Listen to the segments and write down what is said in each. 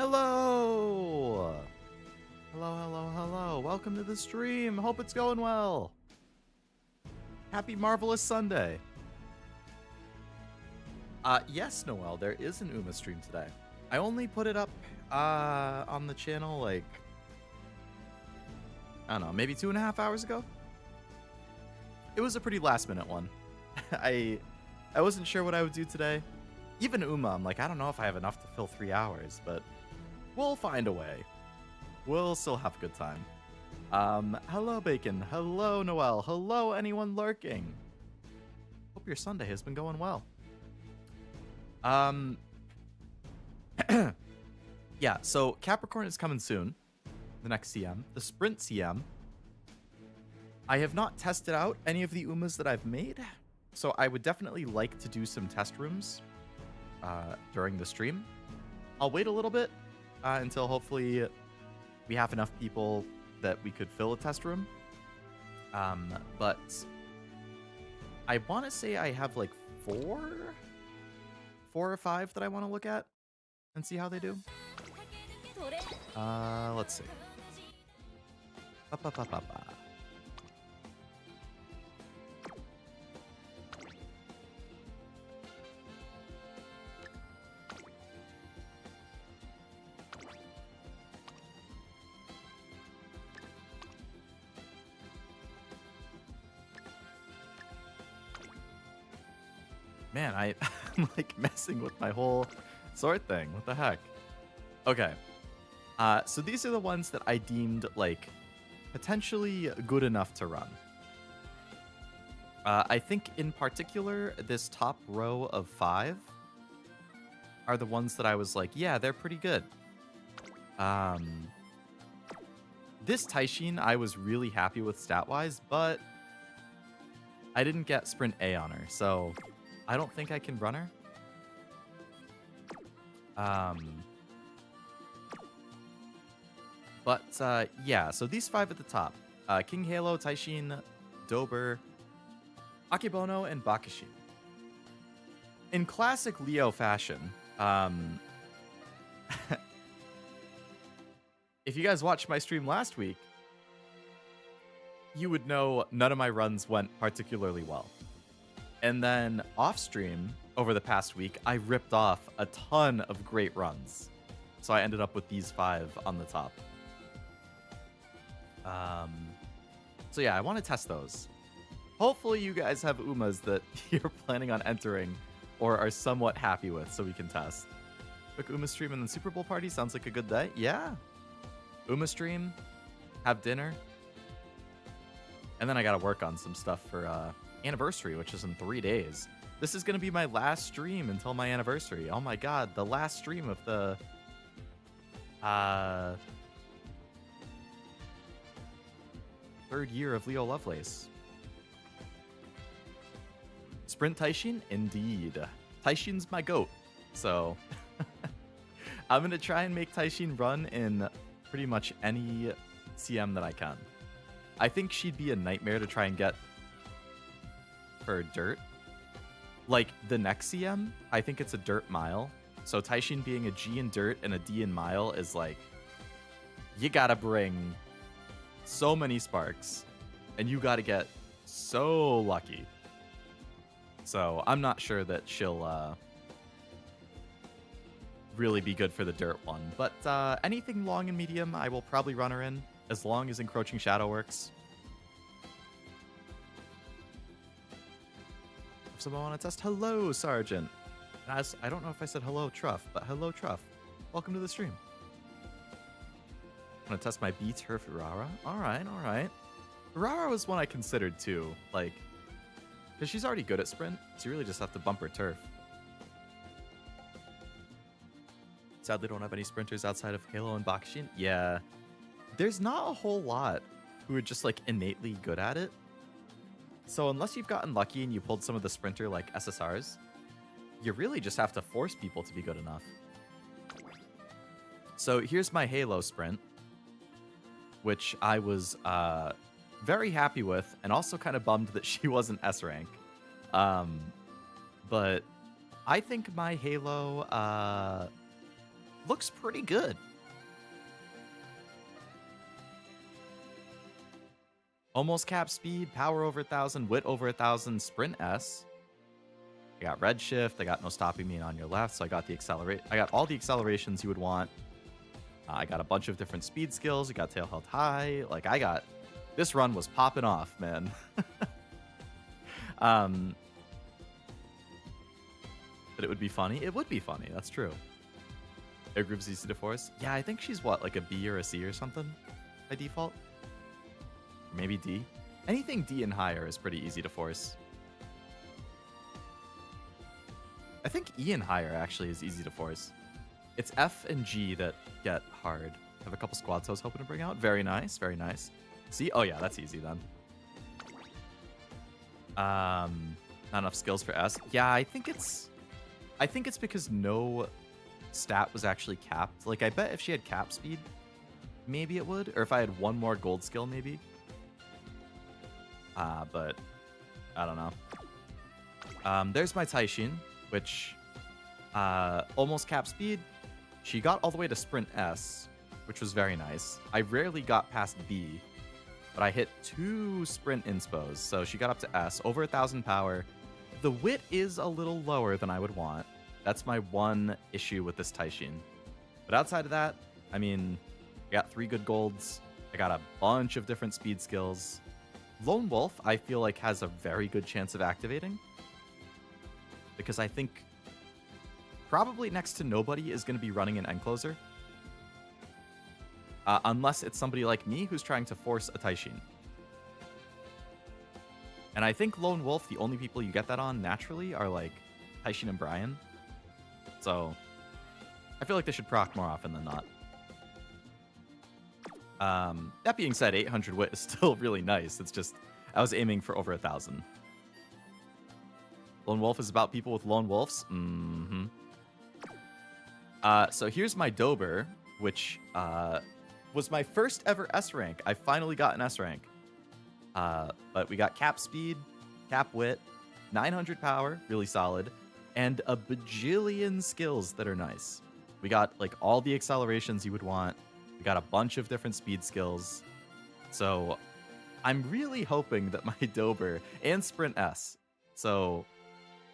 Hello! Hello. Welcome to the stream. Hope it's going well. Happy Marvelous Sunday. Yes, Noel, there is an Uma stream today. I only put it up on the channel like, I don't know, maybe 2.5 hours ago. It was a pretty last minute one. I wasn't sure what I would do today. Even Uma, I'm like, I don't know if I have enough to fill 3 hours, but we'll find a way. We'll still have a good time. Hello, Bacon. Hello, Noel. Hello, anyone lurking. Hope your Sunday has been going well. Yeah, so Capricorn is coming soon. The next CM. The Sprint CM. I have not tested out any of the Umas that I've made, so I would definitely like to do some test rooms during the stream. I'll wait a little bit until hopefully we have enough people that we could fill a test room. But I want to say I have like four or five that I want to look at and see how they do. Let's see. Man, I'm like messing with my whole sort thing. What the heck? Okay. So these are the ones that I deemed like potentially good enough to run. I think in particular, this top row of 5 are the ones that I was like, yeah, they're pretty good. This Taishin I was really happy with stat-wise, but I didn't get Sprint A on her, so I don't think I can run her. But yeah, so these 5 at the top. King Halo, Taishin, Dober, Akebono, and Bakashin. In classic Leo fashion, if you guys watched my stream last week, you would know none of my runs went particularly well. And then off stream, over the past week, I ripped off a ton of great runs. So I ended up with these 5 on the top. So yeah, I want to test those. Hopefully you guys have Umas that you're planning on entering or are somewhat happy with so we can test. Quick Uma stream and then Super Bowl party sounds like a good day. Yeah. Uma stream, have dinner. And then I got to work on some stuff for anniversary, which is in 3 days. This is going to be my last stream until my anniversary. Oh my god, the last stream of the third year of Leo Lovelace. Sprint Taishin? Indeed. Taishin's my goat. So I'm going to try and make Taishin run in pretty much any CM that I can. I think she'd be a nightmare to try and get for dirt. Like the next CM, I think it's a dirt mile. So Taishin being a G in dirt and a D in mile is like, you gotta bring so many sparks and you gotta get so lucky. So I'm not sure that she'll really be good for the dirt one. But anything long and medium, I will probably run her in as long as Encroaching Shadow works. If someone want to test, hello, Sergeant. As I don't know if I said hello, Truff, but hello, Truff. Welcome to the stream. I'm gonna test my B turf Urara. All right. Urara was one I considered too, like, because she's already good at sprint, so you really just have to bump her turf. Sadly, don't have any sprinters outside of Halo and Bakashin. Yeah, there's not a whole lot who are just like innately good at it. So unless you've gotten lucky and you pulled some of the sprinter like SSRs, you really just have to force people to be good enough. So here's my Halo sprint, which I was very happy with, and also kind of bummed that she wasn't S rank. But I think my Halo looks pretty good. Almost cap speed, power over 1,000, wit over 1,000, sprint S. I got red shift. I got no stopping me on your left, so I got the accelerate. I got all the accelerations you would want. I got a bunch of different speed skills. I got tail held high. Like I got, this run was popping off, man. But it would be funny. It would be funny. That's true. Air group's easy to force. Yeah, I think she's what, like a B or a C or something by default. Maybe D. Anything D and higher is pretty easy to force. I think E and higher actually is easy to force. It's F and G that get hard. I have a couple squad toes hoping to bring out. Very nice, very nice. See? Oh yeah, that's easy then. Not enough skills for S. Yeah, I think it's because no stat was actually capped. Like I bet if she had cap speed, maybe it would. Or if I had one more gold skill, maybe. But I don't know. There's my Taishin, which almost cap speed. She got all the way to sprint S, which was very nice. I rarely got past B, but I hit 2 sprint inspos, so she got up to S, over 1,000 power. The wit is a little lower than I would want. That's my one issue with this Taishin. But outside of that, I mean, I got 3 good golds. I got a bunch of different speed skills. Lone Wolf, I feel like, has a very good chance of activating. Because I think probably next to nobody is going to be running an Encloser. Unless it's somebody like me who's trying to force a Taishin. And I think Lone Wolf, the only people you get that on naturally are like Taishin and Brian. So I feel like they should proc more often than not. That being said, 800 wit is still really nice. It's just, I was aiming for over 1,000. Lone Wolf is about people with lone wolves. Mm-hmm. So here's my Dober, which was my first ever S rank. I finally got an S rank. But we got cap speed, cap wit, 900 power, really solid, and a bajillion skills that are nice. We got like all the accelerations you would want. We got a bunch of different speed skills. So I'm really hoping that my Dober and Sprint S. So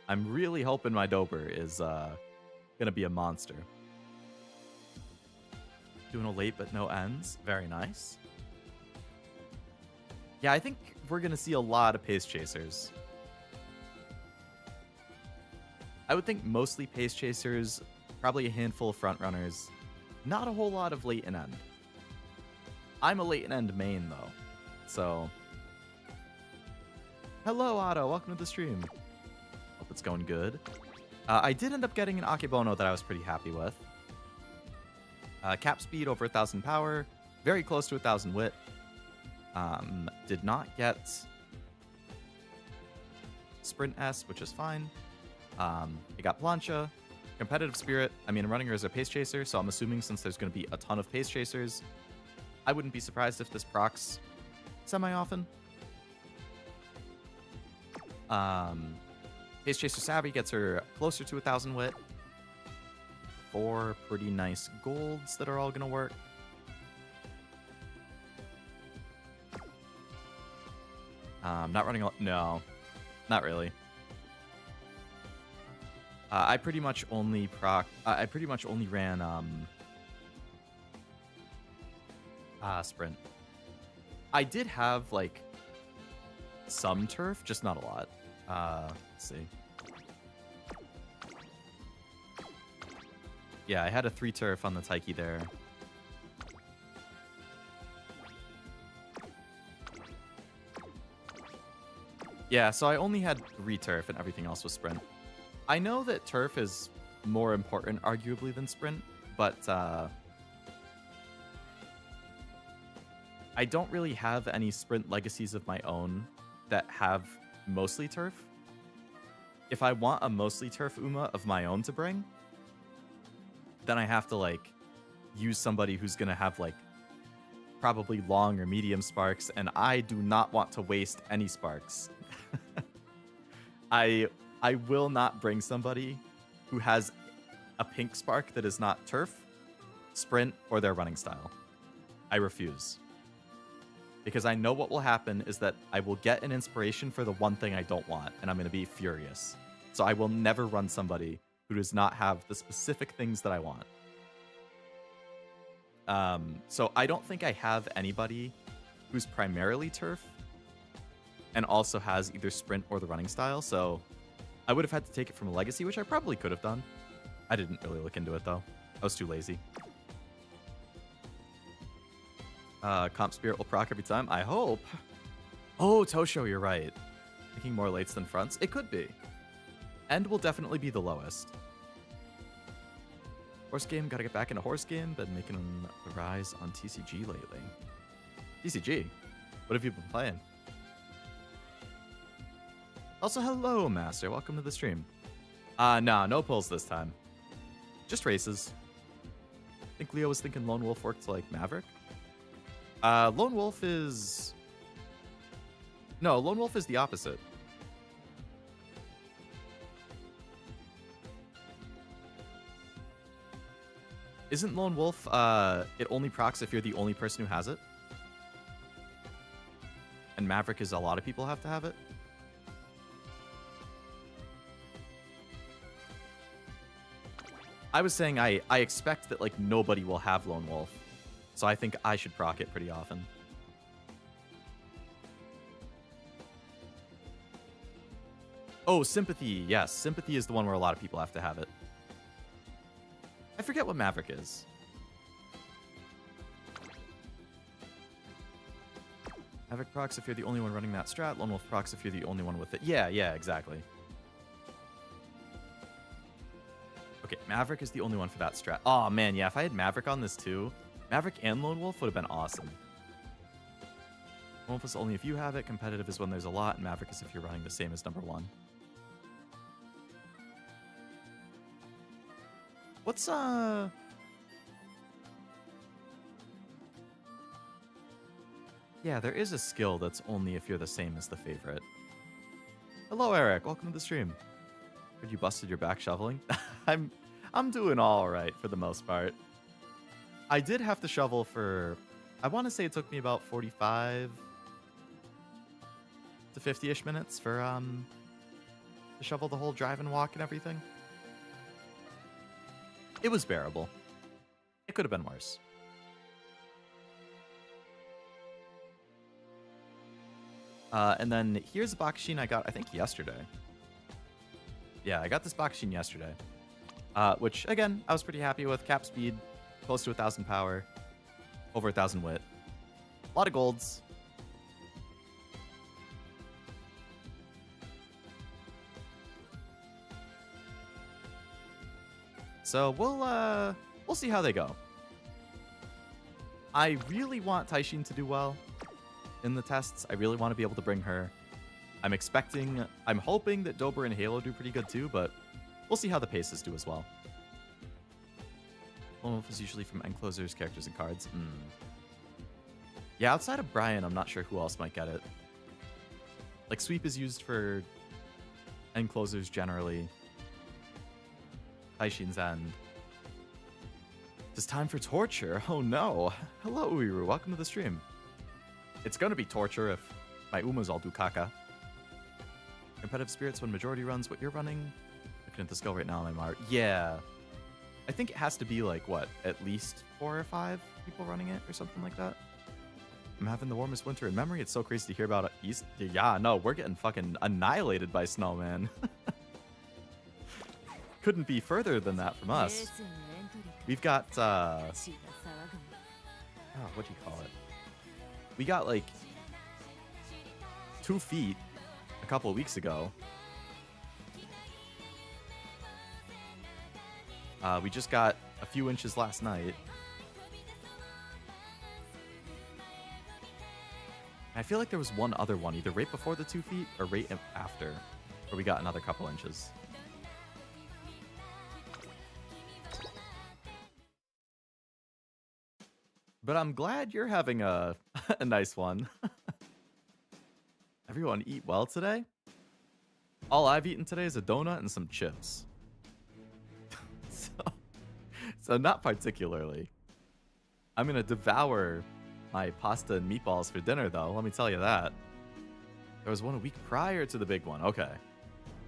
I'm really hoping my Dober is gonna be a monster. Doing a late but no ends. Very nice. Yeah, I think we're gonna see a lot of pace chasers. I would think mostly pace chasers, probably a handful of front runners. Not a whole lot of late and end. I'm a late and end main though, so. Hello Otto, welcome to the stream. Hope it's going good. I did end up getting an Akebono that I was pretty happy with. Cap speed over 1,000 power, very close to 1,000 wit. Did not get Sprint S, which is fine. I got Plancha, Competitive Spirit. I mean, I'm running her as a pace chaser, so I'm assuming since there's going to be a ton of pace chasers, I wouldn't be surprised if this procs semi-often. Pace Chaser Savvy gets her closer to 1,000 wit. 4 pretty nice golds that are all going to work. Not running... No, not really. I pretty much only ran Sprint. I did have like some turf, just not a lot. Let's see. Yeah, I had a 3 turf on the Taiki there. Yeah, so I only had 3 turf and everything else was sprint. I know that turf is more important, arguably, than sprint, but I don't really have any sprint legacies of my own that have mostly turf. If I want a mostly turf Uma of my own to bring, then I have to like use somebody who's gonna have like probably long or medium sparks, and I do not want to waste any sparks. I will not bring somebody who has a pink spark that is not turf, sprint, or their running style. I refuse. Because I know what will happen is that I will get an inspiration for the one thing I don't want, and I'm going to be furious. So I will never run somebody who does not have the specific things that I want. So I don't think I have anybody who's primarily turf and also has either sprint or the running style, so I would have had to take it from a legacy, which I probably could have done. I didn't really look into it, though. I was too lazy. Comp Spirit will proc every time, I hope. Oh, Tosho, you're right. Making more lates than fronts? It could be. End will definitely be the lowest. Horse game, gotta get back into horse game. Been making the rise on TCG lately. TCG? What have you been playing? Also, hello, Master. Welcome to the stream. Nah, no pulls this time. Just races. I think Leo was thinking Lone Wolf worked like Maverick. Lone Wolf is... No, Lone Wolf is the opposite. Isn't Lone Wolf, it only procs if you're the only person who has it? And Maverick is a lot of people have to have it? I was saying I expect that, like, nobody will have Lone Wolf. So I think I should proc it pretty often. Oh, Sympathy. Yes, Sympathy is the one where a lot of people have to have it. I forget what Maverick is. Maverick procs if you're the only one running that strat. Lone Wolf procs if you're the only one with it. Yeah, exactly. Okay, Maverick is the only one for that strat. Oh, man, yeah, if I had Maverick on this too, Maverick and Lone Wolf would have been awesome. Lone Wolf is only if you have it. Competitive is when there's a lot, and Maverick is if you're running the same as number one. What's, Yeah, there is a skill that's only if you're the same as the favorite. Hello, Eric. Welcome to the stream. Heard you busted your back shoveling? I'm doing all right for the most part. I did have to shovel for... I want to say it took me about 45 to 50-ish minutes for, to shovel the whole drive and walk and everything. It was bearable. It could have been worse. And then here's a Bakushin I got, I think, yesterday. Yeah, I got this Bakushin yesterday. Which, again, I was pretty happy with. Cap speed, close to 1,000 power, over 1,000 wit. A lot of golds. So we'll see how they go. I really want Taishin to do well in the tests. I really want to be able to bring her. I'm hoping that Dober and Halo do pretty good too, but we'll see how the paces do as well. Lone Wolf is usually from Enclosers, characters, and cards. Yeah, outside of Brian, I'm not sure who else might get it. Like, Sweep is used for Enclosers generally. Taishin's End. It's time for torture. Oh no. Hello, Uiru. Welcome to the stream. It's gonna be torture if my Umas all do caca. Competitive spirits when majority runs what you're running. Looking at the skill right now on my Mar. Yeah. I think it has to be like, what, at least 4 or 5 people running it or something like that. I'm having the warmest winter in memory. It's so crazy to hear about East. Yeah, no, we're getting fucking annihilated by snow, man. Couldn't be further than that from us. We've got, oh, what do you call it? We got like 2 feet a couple of weeks ago. We just got a few inches last night. I feel like there was one other one, either right before the 2 feet or right after, where we got another couple inches. But I'm glad you're having a nice one. Everyone eat well today? All I've eaten today is a donut and some chips. So not particularly. I'm gonna devour my pasta and meatballs for dinner, though. Let me tell you that. There was one a week prior to the big one. Okay.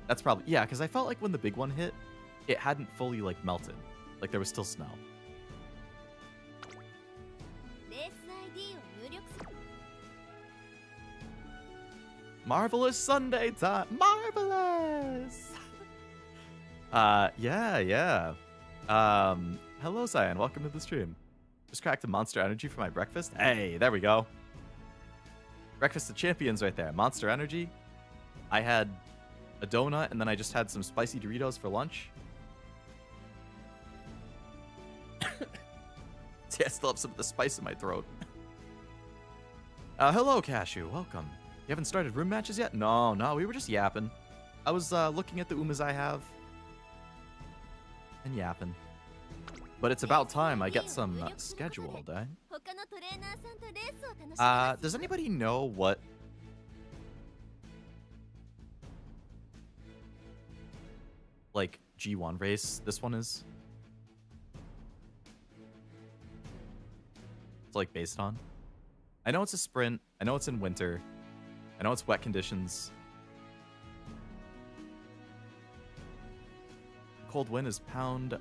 That's probably... Yeah, because I felt like when the big one hit, it hadn't fully, like, melted. Like, there was still snow. Marvelous Sunday time. Marvelous! Yeah. Hello, Cyan. Welcome to the stream. Just cracked a Monster Energy for my breakfast. Hey, there we go. Breakfast of champions right there. Monster Energy. I had a donut, and then I just had some spicy Doritos for lunch. See, I still have some of the spice in my throat. Hello, Cashew. Welcome. You haven't started room matches yet? No, we were just yapping. I was looking at the Umas I have and yapping. But it's about time I get some scheduled, eh? Does anybody know what... like, G1 race this one is? It's, like, based on? I know it's a sprint. I know it's in winter. I know it's wet conditions. Cold wind is pound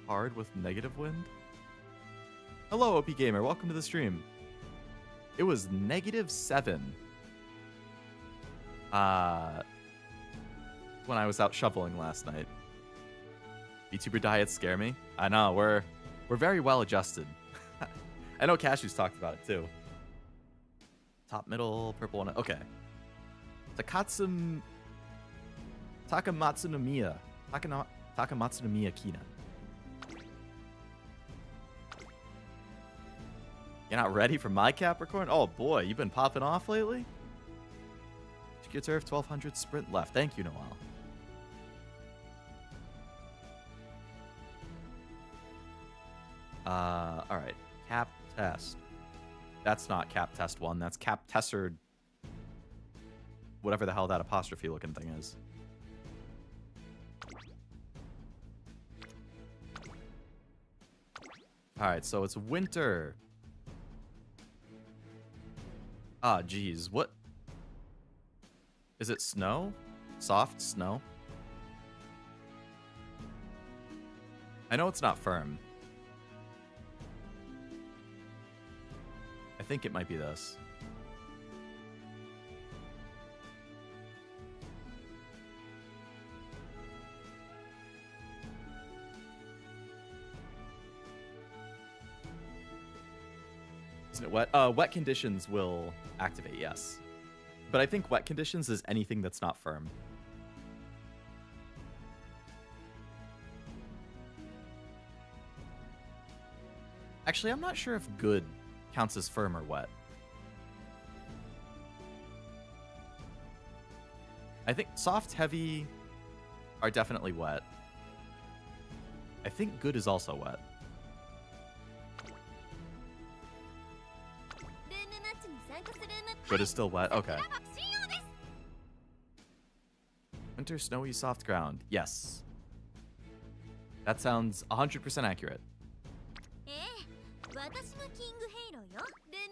hard with negative wind. Hello, OP Gamer. Welcome to the stream. It was -7. When I was out shoveling last night. VTuber diets scare me. I know, we're very well adjusted. I know Cashew's talked about it too. Top, middle, purple one. Okay. Takamatsu no Miya. Takamatsu no Miya Kina. You're not ready for my Capricorn? Oh boy, you've been popping off lately? Get Turf 1200 sprint left. Thank you, Noel. Alright. Cap test. That's not cap test 1. That's cap tester. Whatever the hell that apostrophe looking thing is. Alright, so it's winter. Ah, geez. What? Is it snow? Soft snow? I know it's not firm. I think it might be this. Isn't it wet? Wet conditions will activate, yes. But I think wet conditions is anything that's not firm. Actually, I'm not sure if good counts as firm or wet. I think soft, heavy are definitely wet. I think good is also wet. Good is still wet? Okay. Winter, snowy, soft ground. Yes. That sounds 100% accurate.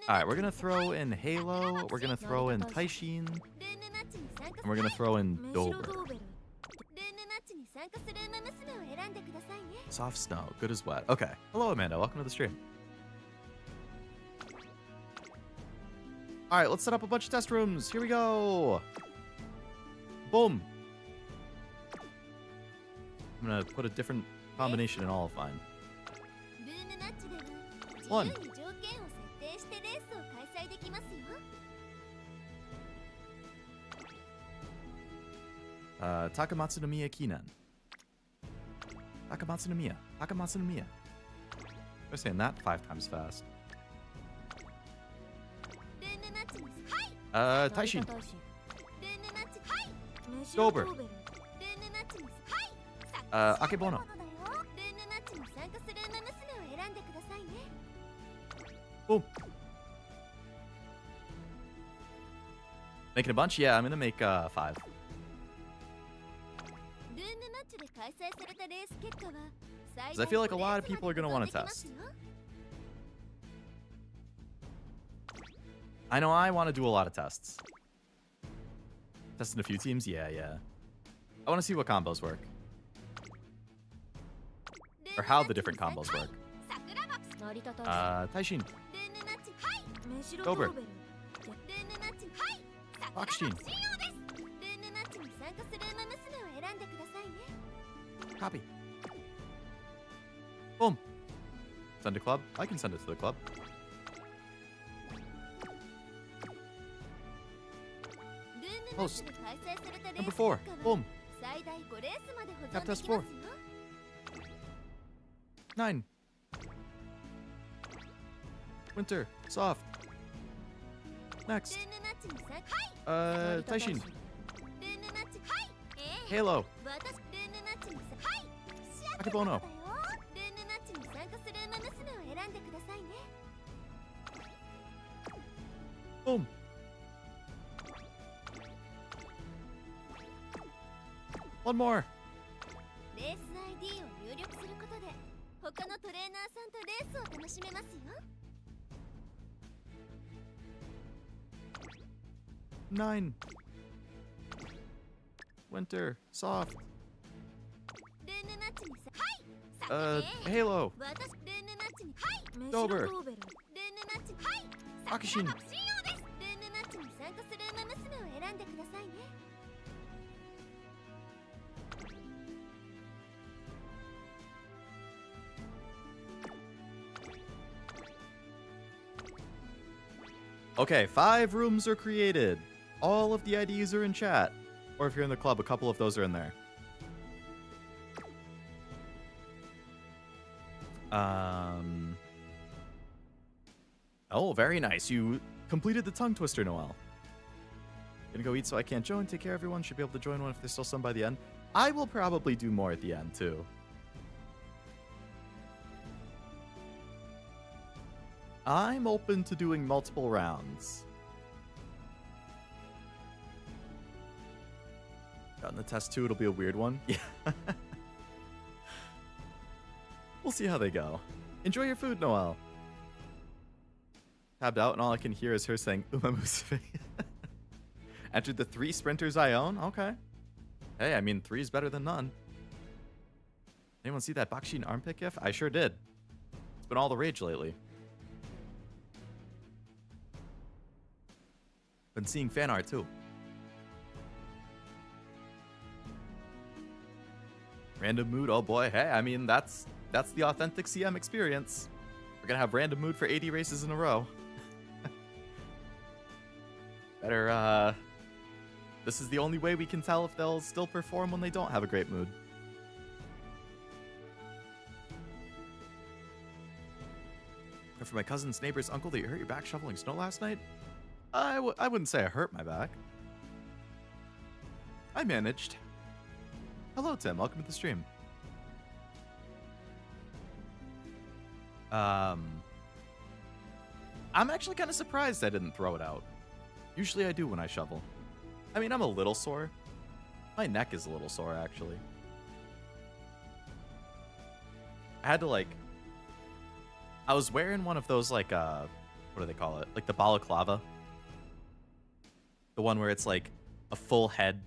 Alright, we're going to throw in Halo, we're going to throw in Taishin, and we're going to throw in Dober. Soft snow, good as wet. Okay. Hello, Amanda. Welcome to the stream. Alright, let's set up a bunch of test rooms. Here we go. Boom. I'm going to put a different combination in all of mine. 1. Takamatsu no Miya Kinan. Takamatsu no Miya. Takamatsu no Miya. I'm saying that 5 times fast. Taishin. Dober. Akebono. Boom. Making a bunch? Yeah, I'm gonna make 5. Because I feel like a lot of people are gonna want to test. I know I want to do a lot of tests. Testing a few teams? Yeah. I want to see what combos work. Or how the different combos work. Taishin. Dober. Bakshin. Copy. Boom. Send to club? I can send it to the club. Host. Number 4. Boom. Cap test 4. 9. Winter. Soft. Next. Taishin. Halo. Akebono. Boom. One more. レース ID を入力することで他のトレーナーさんとレースを楽しめますよ。 9. Winter. Soft. ルームマッチにさ、はい。Halo. 私ルームマッチに、はい。 Dober. ルームマッチ、はい。 Akishin. ルームマッチに参加する馬娘を選んでくださいね。 Okay, 5 rooms are created. All of the IDs are in chat. Or if you're in the club, a couple of those are in there. Oh, very nice. You completed the tongue twister, Noel. Gonna go eat so I can't join. Take care, everyone. Should be able to join one if there's still some by the end. I will probably do more at the end, too. I'm open to doing multiple rounds. On the test 2, it'll be a weird one. Yeah. We'll see how they go. Enjoy your food, Noel. Tabbed out, and all I can hear is her saying, UmaMusume. Entered the 3 sprinters I own? Okay. Hey, I mean, 3 is better than none. Anyone see that Bakshin armpit gif? I sure did. It's been all the rage lately. Been seeing fan art too. Random mood, oh boy. Hey, I mean, that's the authentic CM experience. We're gonna have random mood for 80 races in a row. Better, this is the only way we can tell if they'll still perform when they don't have a great mood. For my cousin's neighbor's uncle that you hurt your back shoveling snow last night? I wouldn't say I hurt my back. I managed. Hello, Tim. Welcome to the stream. I'm actually kind of surprised I didn't throw it out. Usually I do when I shovel. I mean, I'm a little sore. My neck is a little sore, actually. I had to, like... I was wearing one of those, like, what do they call it? Like the balaclava. The one where it's like a full head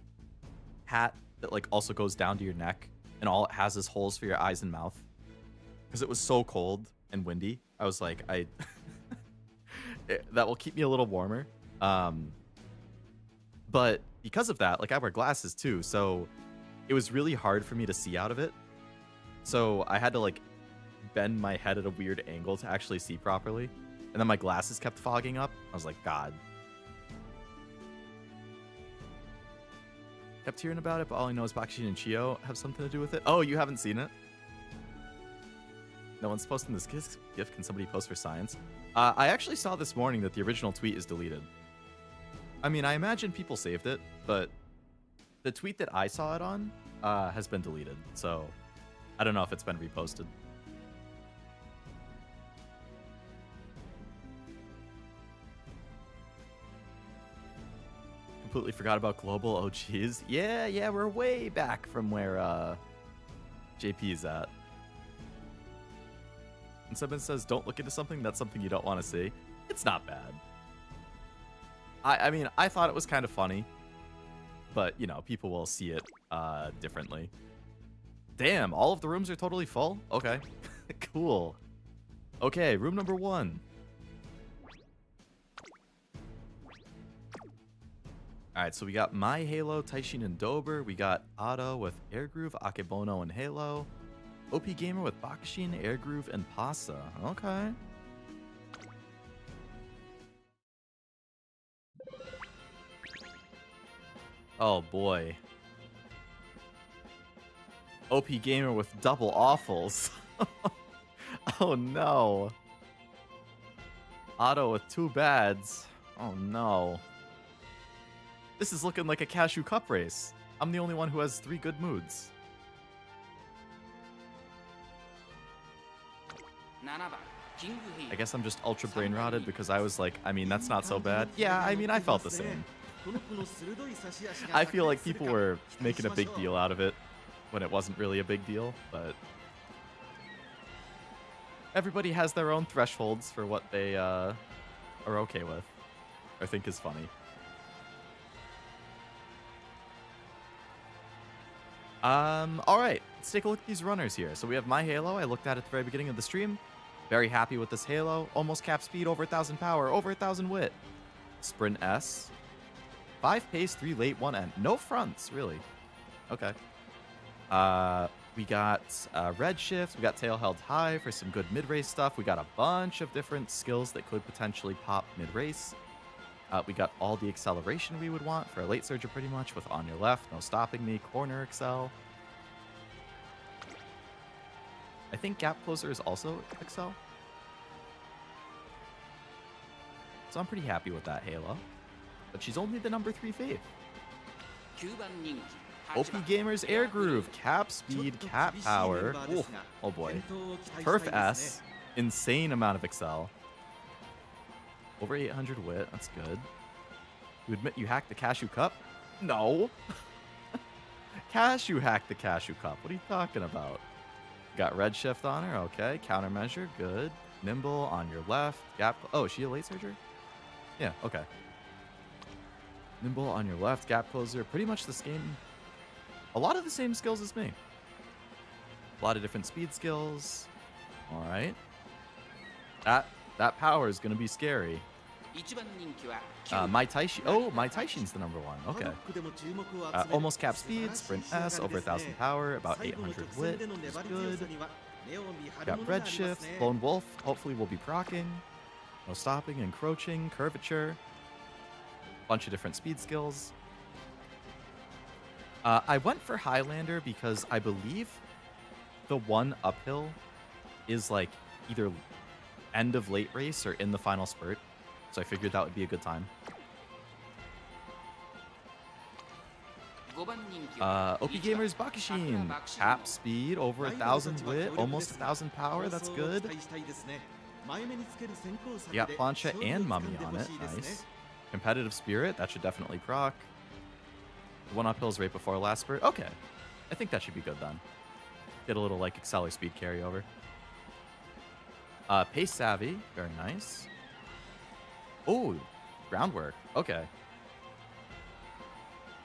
hat that like also goes down to your neck and all it has is holes for your eyes and mouth. Because it was so cold and windy. I was like, that will keep me a little warmer. But because of that, like I wear glasses too. So it was really hard for me to see out of it. So I had to like bend my head at a weird angle to actually see properly. And then my glasses kept fogging up. I was like, God. Kept hearing about it, but all I know is Bakshin and Chio have something to do with it. Oh, you haven't seen it? No one's posting this GIF. Can somebody post for science? I actually saw this morning that the original tweet is deleted. I mean, I imagine people saved it, but the tweet that I saw it on has been deleted. So I don't know if it's been reposted. Completely forgot about global. Oh, geez. Yeah, we're way back from where JP is at. When someone says, don't look into something, that's something you don't want to see. It's not bad. I mean, I thought it was kind of funny, but you know, people will see it differently. Damn, all of the rooms are totally full? Okay. Cool. Okay, room number 1. Alright, so we got My Halo, Taishin, and Dober. We got Otto with Airgroove, Akebono, and Halo. OP Gamer with Bakushin, Airgroove, and Pasa. Okay. Oh boy. OP Gamer with double awfuls. Oh no. Otto with 2 bads. Oh no. This is looking like a Cashew Cup race. I'm the only one who has 3 good moods. I guess I'm just ultra brain rotted because I was like, I mean, that's not so bad. Yeah, I mean, I felt the same. I feel like people were making a big deal out of it when it wasn't really a big deal, but everybody has their own thresholds for what they are okay with or think is funny. Alright, let's take a look at these runners here. So we have My Halo, I looked at the very beginning of the stream. Very happy with this Halo. Almost cap speed, over 1,000 power, over 1,000 wit. Sprint S. 5 pace, 3 late, 1 end. No fronts, really. Okay. We got red shift. We got tail held high for some good mid-race stuff. We got a bunch of different skills that could potentially pop mid-race. We got all the acceleration we would want for a late surger pretty much with on your left, no stopping me, corner excel. I think gap closer is also excel. So I'm pretty happy with that Halo. But she's only the number 3 faith. OP Gamers Air Groove, cap speed, cap power. Ooh, oh boy. Turf S, insane amount of excel. Over 800 wit, that's good. You admit you hacked the Cashew Cup? No. Cashew hacked the Cashew Cup. What are you talking about? Got red shift on her, okay. Countermeasure, good. Nimble on your left. Gap. Oh, is she a late surger? Yeah, okay. Nimble on your left, gap closer. Pretty much the same. A lot of the same skills as me. A lot of different speed skills. All right. That power is going to be scary. My Taishin. Oh, my Taishin's the number 1. Okay. Almost cap speed, sprint S, over 1,000 power, about 800 wit. Is good. Got red shift, lone wolf. Hopefully we'll be proccing. No stopping, encroaching, curvature. Bunch of different speed skills. I went for Highlander because I believe the one uphill is like either end of late race or in the final spurt. So I figured that would be a good time. OP Gamers Bakushin. Cap speed, over 1,000 wit, almost 1,000 power. That's good. You got Plancha and Mummy on it. Nice. Competitive Spirit. That should definitely proc. The one uphill is right before last spurt. Okay. I think that should be good then. Get a little like Acceler speed carryover. Pace Savvy. Very nice. Oh, groundwork. Okay.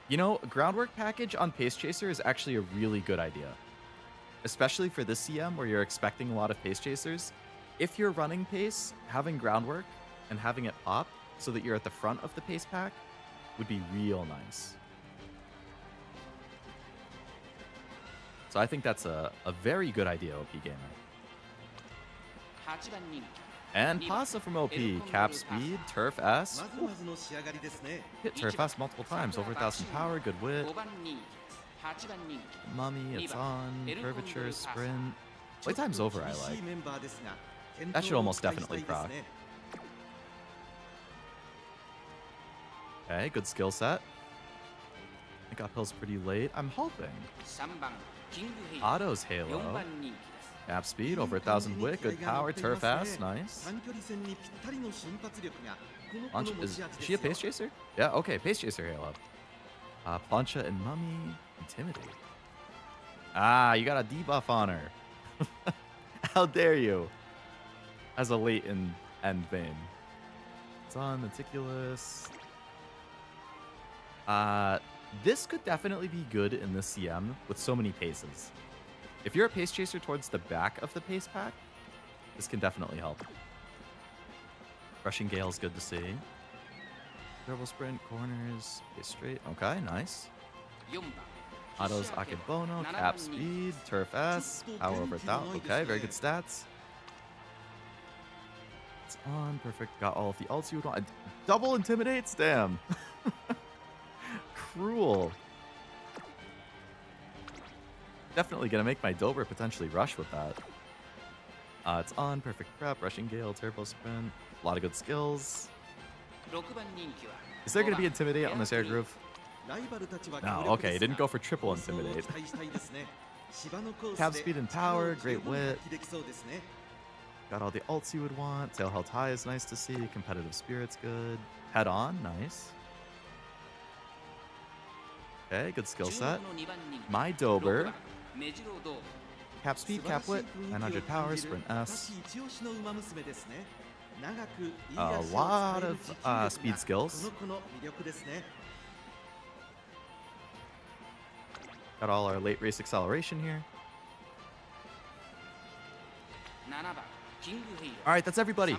You know, a groundwork package on Pace Chaser is actually a really good idea. Especially for this CM where you're expecting a lot of Pace Chasers. If you're running Pace, having groundwork and having it pop so that you're at the front of the Pace pack would be real nice. So I think that's a very good idea, OP Gamer. And Pasa from OP, cap speed, turf S. Ooh. Hit turf S multiple times, over 1,000 power, good wit. Mummy, it's on, curvature, sprint. Playtime's over, I like. That should almost definitely proc. Okay, good skill set. I think uphill's pretty late. I'm hoping. Otto's Halo. Cap speed, over 1,000 wit, good power, turf ass, nice. Is she a Pace Chaser? Yeah, okay, Pace Chaser Halo. Plancha and Mummy, Intimidate. Ah, you got a debuff on her. How dare you? As a late in end vein. It's on, Meticulous. This could definitely be good in the CM with so many paces. If you're a pace chaser towards the back of the pace pack, this can definitely help. Rushing Gale's good to see. Double sprint, corners, pace straight. Okay, nice. Auto's Akebono, cap speed, turf S, power over 1000. Okay, very good stats. It's on, perfect. Got all of the ults you would want. Double intimidates, damn. Cruel. Definitely gonna make my Dober potentially rush with that. It's on, perfect prep, rushing gale, turbo sprint. A lot of good skills. Is there gonna be intimidate on this air groove? No, okay, he didn't go for triple intimidate. Cap speed and power, great wit. Got all the ults you would want. Tail held high is nice to see. Competitive spirit's good. Head on, nice. Okay, good skill set. My Dober. Cap speed, cap wit, 900 power, sprint S. A lot of speed skills. Got all our late race acceleration here. All right, that's everybody.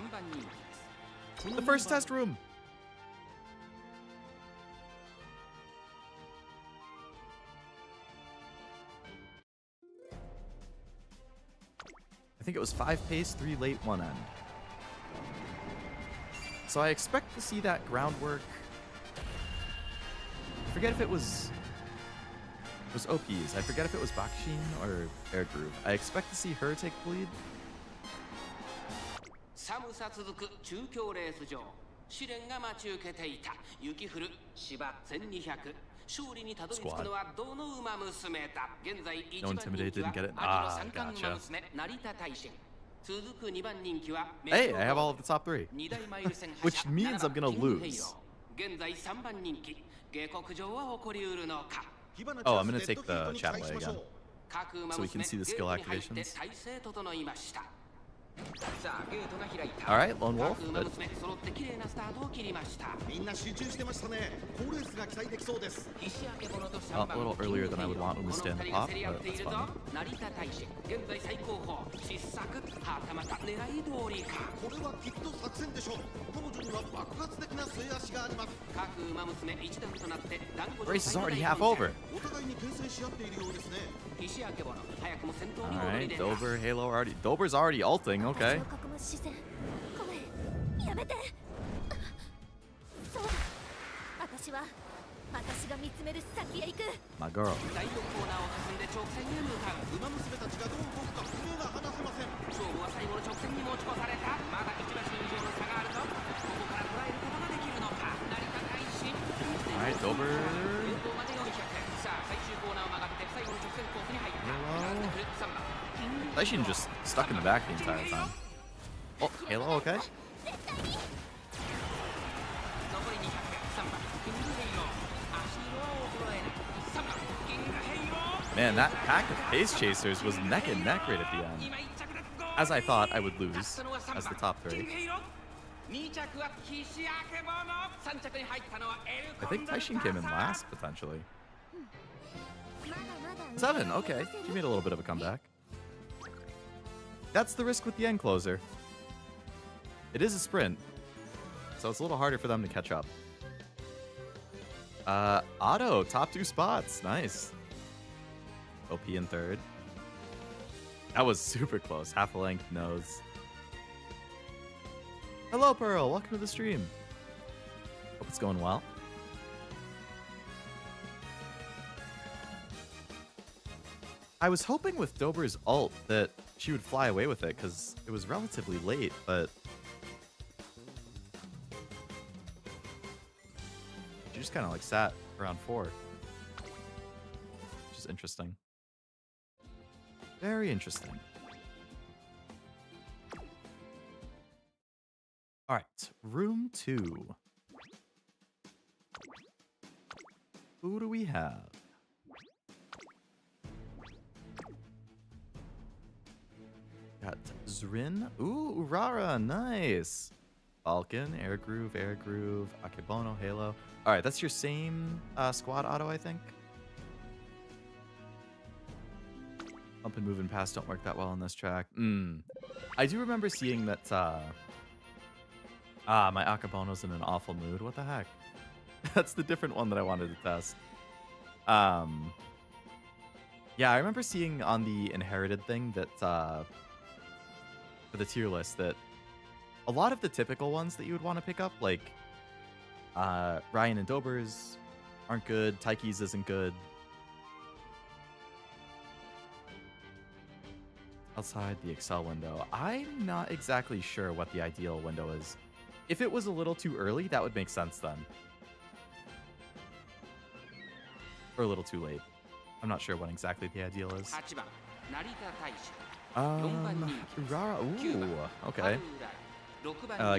The first test room. I think it was 5 pace, 3 late, 1 end. So I expect to see that groundwork. I forget if it was OPs. I forget if it was Bakshin or Air Groove. I expect to see her take the lead. Squad. No intimidate, didn't get it. Ah, gotcha. Hey, I have all of the top 3. Which means I'm gonna lose. Oh, I'm gonna take the chat away again, so we can see the skill activations. Alright, Lone Wolf. Good. Well, a little earlier than I would want when we stand the pop, but that's fine. Race is already half over. Alright, Dober, Halo already. Dober's already ulting, okay. My girl. Alright, Dober. Halo. Taishin just stuck in the back the entire time. Oh, Halo, okay. Man, that pack of pace chasers was neck and neck right at the end. As I thought I would lose as the top 3. I think Taishin came in last, potentially. 7, okay. She made a little bit of a comeback. That's the risk with the end closer. It is a sprint, so it's a little harder for them to catch up. Otto, top 2 spots. Nice. OP in 3rd. That was super close. Half a length nose. Hello, Pearl. Welcome to the stream. Hope it's going well. I was hoping with Dober's ult that she would fly away with it because it was relatively late, but she just kind of like sat around 4, which is interesting. Very interesting. All right, room 2. Who do we have? Got Zrin. Ooh, Urara, nice. Falcon, Air Groove, Akebono, Halo. All right, that's your same squad auto, I think. Bump and move and pass don't work that well on this track. I do remember seeing that my Akebono's in an awful mood. What the heck? That's the different one that I wanted to test. Yeah, I remember seeing on the inherited thing that for the tier list that a lot of the typical ones that you would want to pick up, like Ryan and Dober's aren't good, Taiki's isn't good. Outside the Excel window. I'm not exactly sure what the ideal window is. If it was a little too early, that would make sense then. Or a little too late. I'm not sure what exactly the ideal is. Urara, ooh, okay.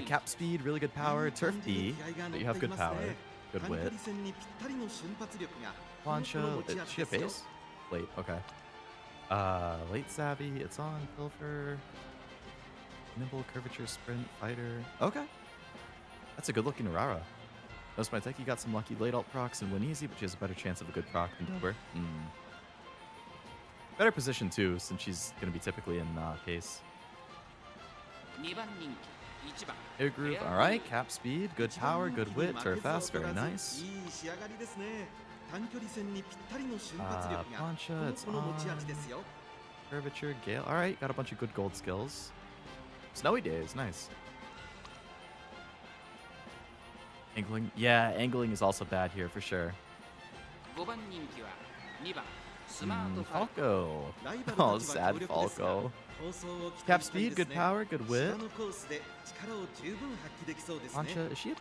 Cap speed, really good power. Turf B, but you have good power, good wit. Plancha, is she a base? Late, okay. Late savvy, it's on. Pilfer, nimble, curvature, sprint, fighter. Okay. That's a good looking Urara. Notice my Teki got some lucky late alt procs and win easy, but she has a better chance of a good proc than Dober. Better position too, since she's going to be typically in case. Air Groove, alright. Cap speed, good power, good wit, turf fast, very nice. Plancha, it's on. Curvature, Gale. Alright, got a bunch of good gold skills. Snowy Days, nice. Angling, yeah, angling is also bad here for sure. Falco. Oh, sad Falco. Cap speed, good power, good wit. Plancha, is she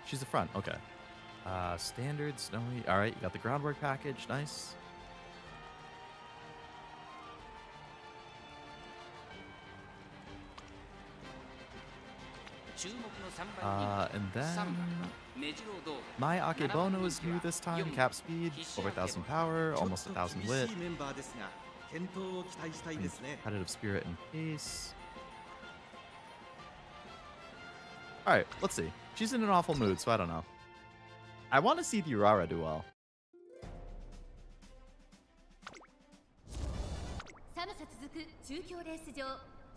she's the front, okay. Standard, snowy. Alright, you got the groundwork package, nice. And then my Akebono is new this time. Cap speed, over 1,000 power, almost 1,000 wit. Competitive spirit and pace. Alright, let's see. She's in an awful mood, so I don't know. I want to see the Urara do well.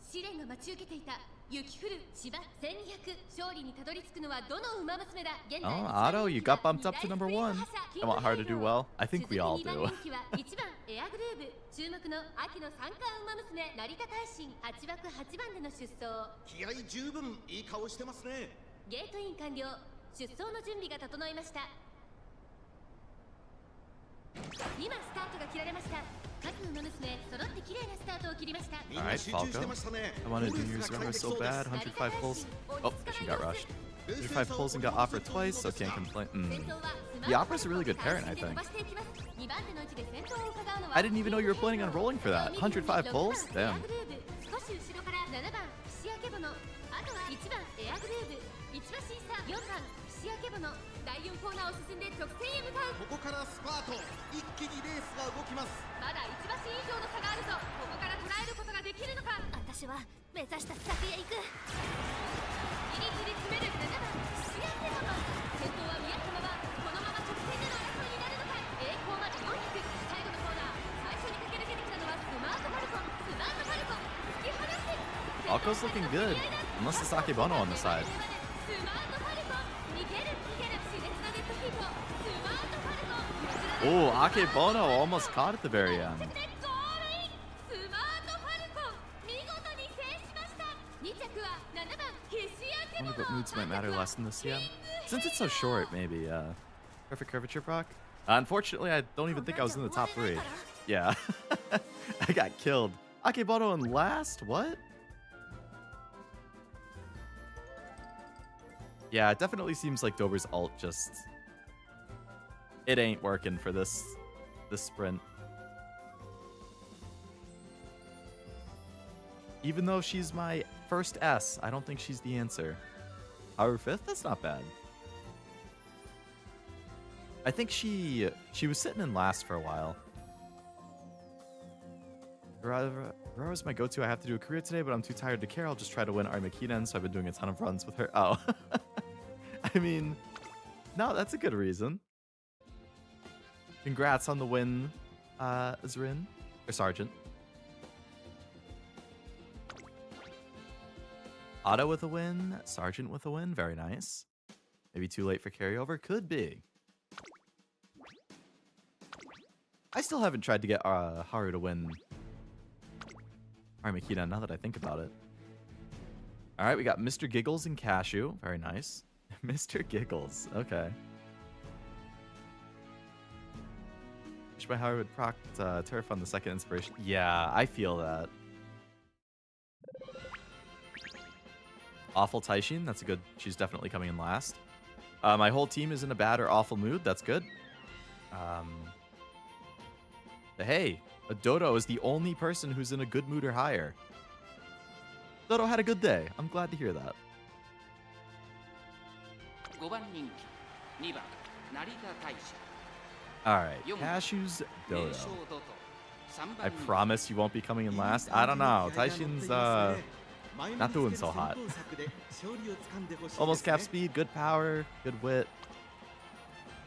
試練が待ち受けていた雪降る芝1200勝利にたどり着くのはどの馬娘だ現在 Oh, Otto, you got bumped up to number 1. I want her to do well. I think we all do. 1番エアグルーヴ注目の秋の三冠馬娘成田大臣8枠8番での出走気合十分いい顔してますねゲートイン完了出走の準備が整いました今スタートが切られました各馬娘揃って綺麗なスタートを切りました Alright, Falco. I wanted to use Urara so bad. 105 pulls. Oh, she got rushed. 105 pulls and got offered twice, so can't complain. The Opera's a really good parent, I think. I didn't even know you were planning on rolling for that. 105 pulls? Damn. Falco's looking good, unless it's Akebono on the side. Oh, Akebono almost caught at the very end. I wonder what moods might matter less in this CM. Since it's so short, maybe. Perfect curvature proc. Unfortunately, I don't even think I was in the top 3. Yeah. I got killed. Akebono in last? What? Yeah, it definitely seems like Dober's ult just... It ain't working for this sprint. Even though she's my first S, I don't think she's the answer. Power 5th? That's not bad. I think she was sitting in last for a while. Aurora is my go-to. I have to do a career today, but I'm too tired to care. I'll just try to win Armageddon, so I've been doing a ton of runs with her. Oh. I mean, no, that's a good reason. Congrats on the win, Zrin. Or Sergeant. Otto with a win. Sergeant with a win. Very nice. Maybe too late for carryover? Could be. I still haven't tried to get Haru to win Armageddon now that I think about it. Alright, we got Mr. Giggles and Cashew. Very nice. Mr. Giggles. Okay. Wish my Haru would proc Turf on the second inspiration. Yeah, I feel that. Awful Taishin. That's a good... She's definitely coming in last. My whole team is in a bad or awful mood. That's good. But hey, a Dodo is the only person who's in a good mood or higher. Dodo had a good day. I'm glad to hear that. Alright, Cashew's Dodo. I promise you won't be coming in last. I don't know. Taishin's not doing so hot. Almost cap speed, good power, good wit.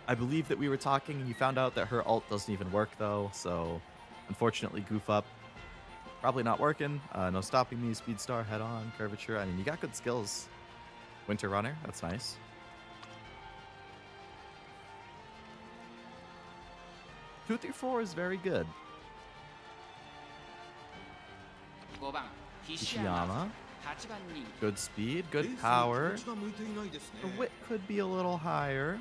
I believe that we were talking and you found out that her ult doesn't even work though, so unfortunately goof up. Probably not working. No stopping me, speed star, head on, curvature. I mean, you got good skills. Winter runner, that's nice. Two through 4 is very good. Ishiyama. Good speed, good power. The wit could be a little higher.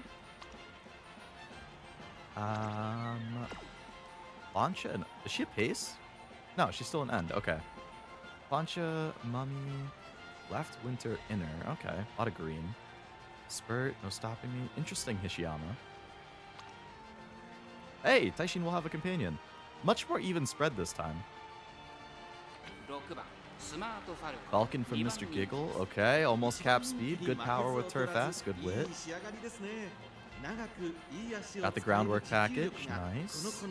Launcha, is she a pace? No, she's still an end. Okay. Launcha, Mummy, left, winter, inner. Okay, a lot of green. Spurt, no stopping me. Interesting, Hishiyama. Hey, Taishin will have a companion. Much more even spread this time. Falcon from Mr. Giggle. Okay, almost cap speed. Good power with Turf S. Good wit. Got the groundwork package. Nice.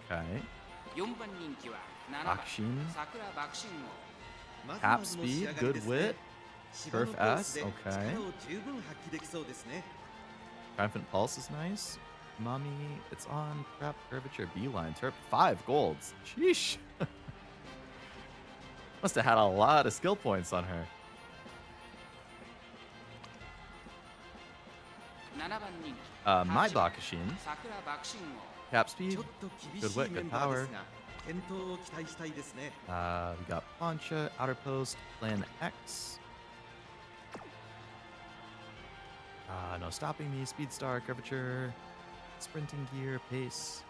Okay. Akshin. Cap speed. Good wit. Turf S. Okay. Triumphant Pulse is nice. Mummy, it's on. Prep, curvature, beeline. Turf, 5 golds. Sheesh. Must have had a lot of skill points on her. My Bakashin. Cap speed. Good wit, good power. We got Poncha, Outer Post, Plan X. No stopping me, speed star, curvature, sprinting gear, pace.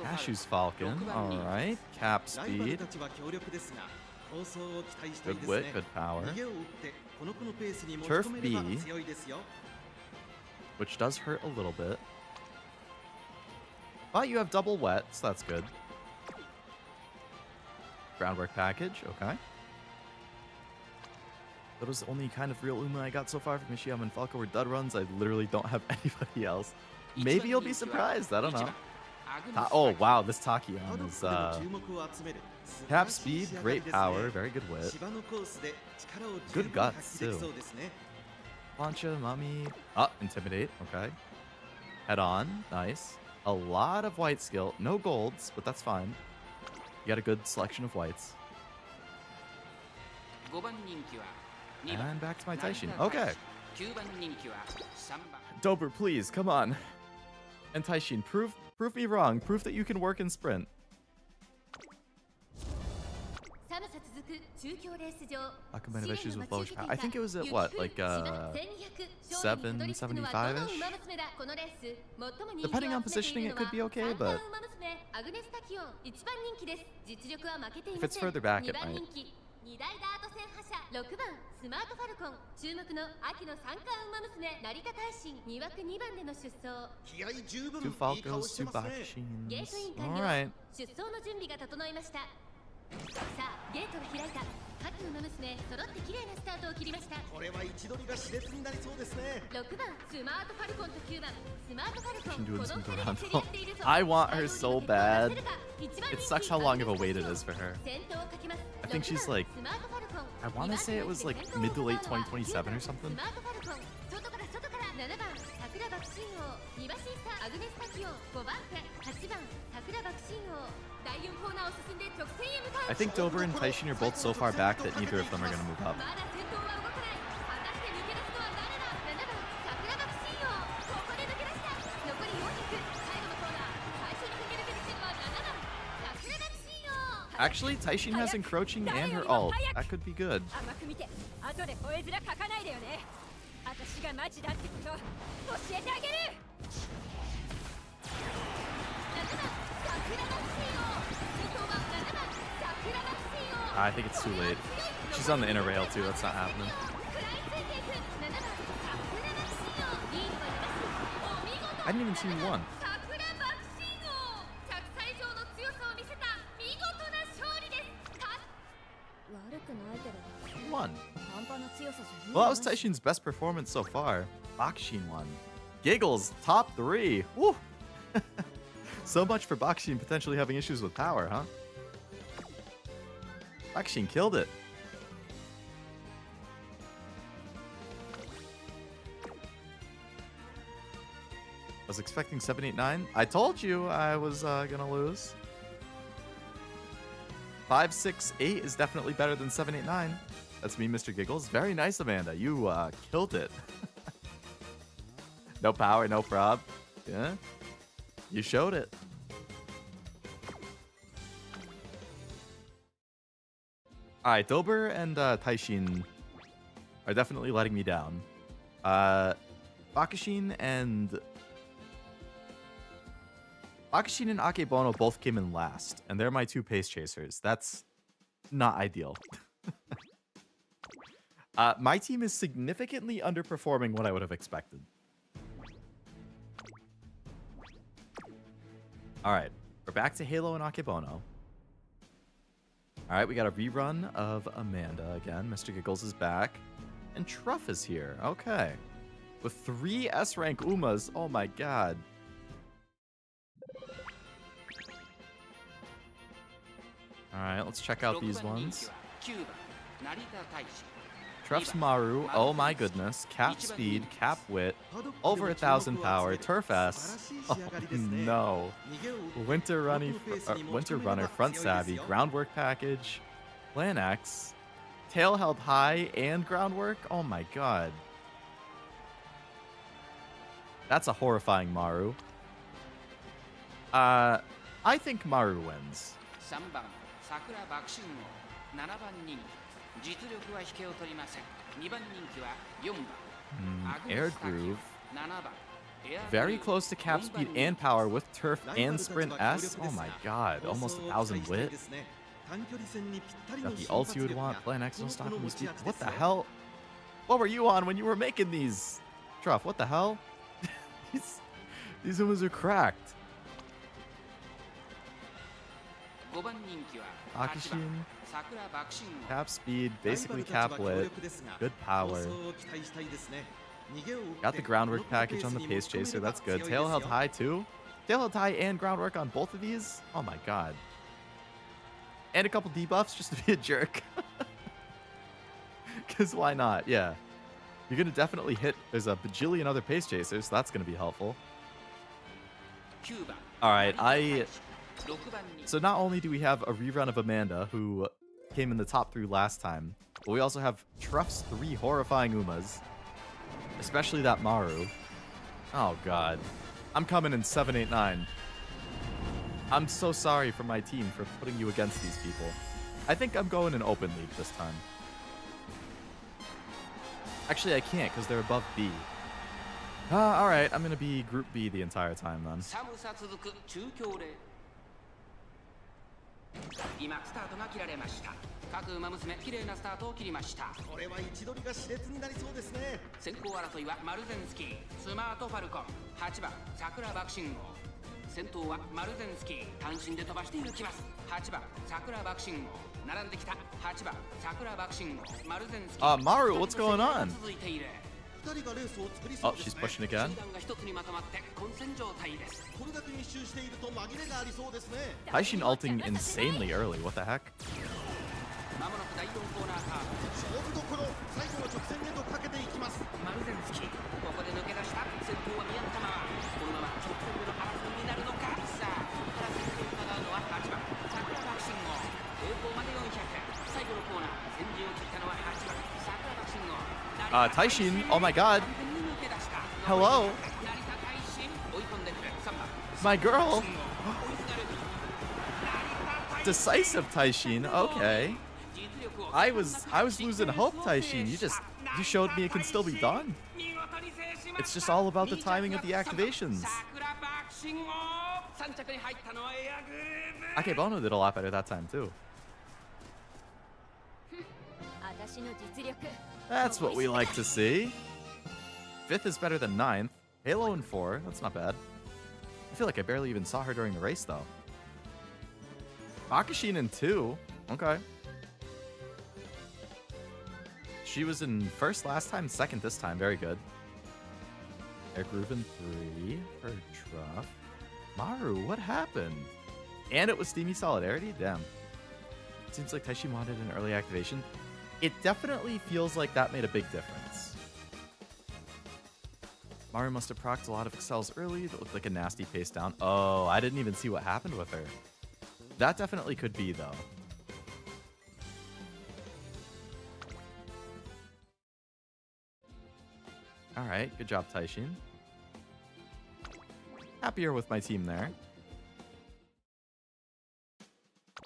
Cashew's Falcon, alright. Cap speed. Good wit, good power. Turf B, which does hurt a little bit. But you have double wet, so that's good. Groundwork package, okay. That was the only kind of real Uma I got so far from Ishiyama and Falco were dud runs. I literally don't have anybody else. Maybe you'll be surprised, I don't know. Oh wow, this Takion is cap speed, great power, very good wit. Good guts too. Plancha, Mummy. Intimidate, okay. Head on, nice. A lot of white skill. No golds, but that's fine. You got a good selection of whites. And back to my Taishin. Okay. Dober, please, come on. And Taishin, prove me wrong. Prove that you can work in sprint. How come I have issues with bullish power? I think it was at what, like 775-ish? Depending on positioning, it could be okay, but if it's further back, it might. 2大ダート戦覇者6番スマートファルコン注目の秋の三冠馬娘成田大臣2枠2番での出走気合十分 Two Falcos, 2 Bakshins. Alright. 出走の準備が整いましたさあゲートが開いた。各馬娘揃って綺麗なスタートを切りました。これは位置取りが熾烈になりそうですね。6番スマートファルコンと9番スマートファルコ She's ン、 doing この some 2人が Toronto. 競り合っているぞ。 I want her so bad. 1番 It sucks how long of a wait it is for her. 先頭をかけます。 I think she's like, スマートファルコン I want to say it was like mid to late 2027 or something. スマートファルコン、外から7番桜爆心王、2馬審査アグネスタキオ、5番手8番桜爆心王。第4コーナーを進んで直線へ向かう。 I think Dober and Taishin are both so far back that neither of them are going to move up. まだ先頭は動かない。果たして抜け出すのは誰だ。7番桜爆心王、ここで抜け出した。残り400、最後のコーナー、最初に駆け抜けてきたのは7番桜爆心王。 Actually, Taishin has encroaching and her ult. That could be good. 甘く見て後で吠え面かかないでよね。私がマジだってこと教えてあげる。I think it's too late. She's on the inner rail too. That's not happening. I didn't even see who won. Who won? Well, that was Taishin's best performance so far. Bakshin won. Giggles, top 3. Woo! So much for Bakshin potentially having issues with power, huh? Bakshin killed it. I was expecting 789. I told you I was gonna lose. 568 is definitely better than 789. That's me, Mr. Giggles. Very nice, Amanda. You killed it. No power, no prob. Yeah, you showed it. All right, Dober and Taishin are definitely letting me down. Bakashin and Akebono both came in last, and they're my 2 pace chasers. That's not ideal. My team is significantly underperforming what I would have expected. All right, we're back to Halo and Akebono. All right, we got a rerun of Amanda again. Mr. Giggles is back. And Truff is here. Okay. With 3 S-rank Umas. Oh my god. All right, let's check out these ones. Truff's Maru. Oh my goodness. Cap speed, cap wit, over 1,000 power, turf S. Oh no. Winter runner, front savvy, groundwork package, plan X, tail held high, and groundwork. Oh my god. That's a horrifying Maru. I think Maru wins. Air Groove. Very close to cap speed and power with turf and sprint S. Oh my god, almost 1,000 wit. Got the ults you would want. Plan X, no stopping speed. What the hell? What were you on when you were making these? Truff, what the hell? These ones are cracked. Akishin. Cap speed, basically cap lit. Good power. Got the groundwork package on the pace chaser. That's good. Tail held high too. Tail held high and groundwork on both of these. Oh my god. And a couple debuffs just to be a jerk. Because why not? Yeah. You're going to definitely hit. There's a bajillion other pace chasers, so that's going to be helpful. All right, So not only do we have a rerun of Amanda, who came in the top 3 last time, but we also have Truff's 3 horrifying Umas. Especially that Maru. Oh god. I'm coming in 789. I'm so sorry for my team for putting you against these people. I think I'm going in open league this time. Actually, I can't because they're above B. Alright, I'm going to be Group B the entire time then. 先頭はマルゼンスキー単身で飛ばして抜きます。8番桜爆心号並んできた。8番桜爆心号マルゼンスキー。Maru, what's going on? 続いている。 2人がレースを作りそ Oh, うで she's すね。 pushing again. 集団が一つにまとまって混戦状態です。これだけ密集していると紛れがありそうですね。 Taishin ulting insanely early. What the heck? まもなく第4コーナーカーブ。勝負どころ、最後の直線へとかけていきます。マルゼンスキーここで抜け出した。先頭は宮田真このまま直線での争いになるのか。さあここから先頭を伺うのは8番桜爆心号。方向まで400。最後のコーナー先陣を切ったのは8番桜爆心号。Taishin, oh my god. Hello. My girl. Decisive Taishin. Okay. I was losing hope, Taishin. You showed me it can still be done. It's just all about the timing of the activations. Akebono did a lot better that time too. 私の実力 That's what we like to see. 5th is better than 9th. Halo in 4. That's not bad. I feel like I barely even saw her during the race though. Bakashin in 2. Okay. She was in 1st last time, 2nd this time. Very good. Air Groove in 3 for Truff. Maru, what happened? And it was Steamy Solidarity? Damn. Seems like Taishin wanted an early activation. It definitely feels like that made a big difference. Maru must have procced a lot of excels early that looked like a nasty pace down. Oh, I didn't even see what happened with her. That definitely could be, though. Alright, good job, Taishin. Happier with my team there.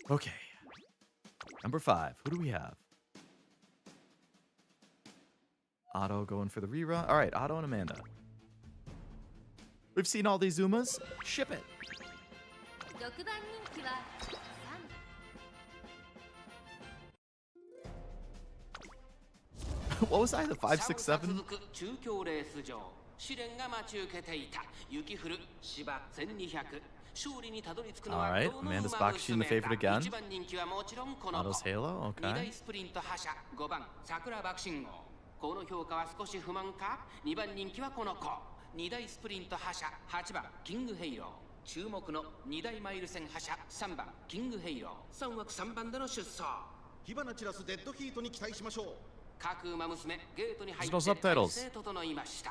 Okay. Number 5. Who do we have? Otto going for the rerun. All right, Otto and Amanda. We've seen all these Zumas. Ship it. 6番人気は What was I? The 5, 6, 7? 続く中京レース場試練が待ち受けていた。雪降る芝1200。勝利にたどり着くのは Alright, Amanda's Bakashin the favorite again. 1番人気はもちろんこの Otto's Halo, 2 okay. 大スプリント覇者5番桜爆心号。この評価は少し不満か。2番人気はこの子。2大スプリント覇者8番キングヘイロー。注目の2大マイル戦覇者3番キングヘイロー。3枠3番での出走。火花散らすデッドヒートに期待しましょう。各馬娘ゲートに入って There's no subtitles. 態勢整いました。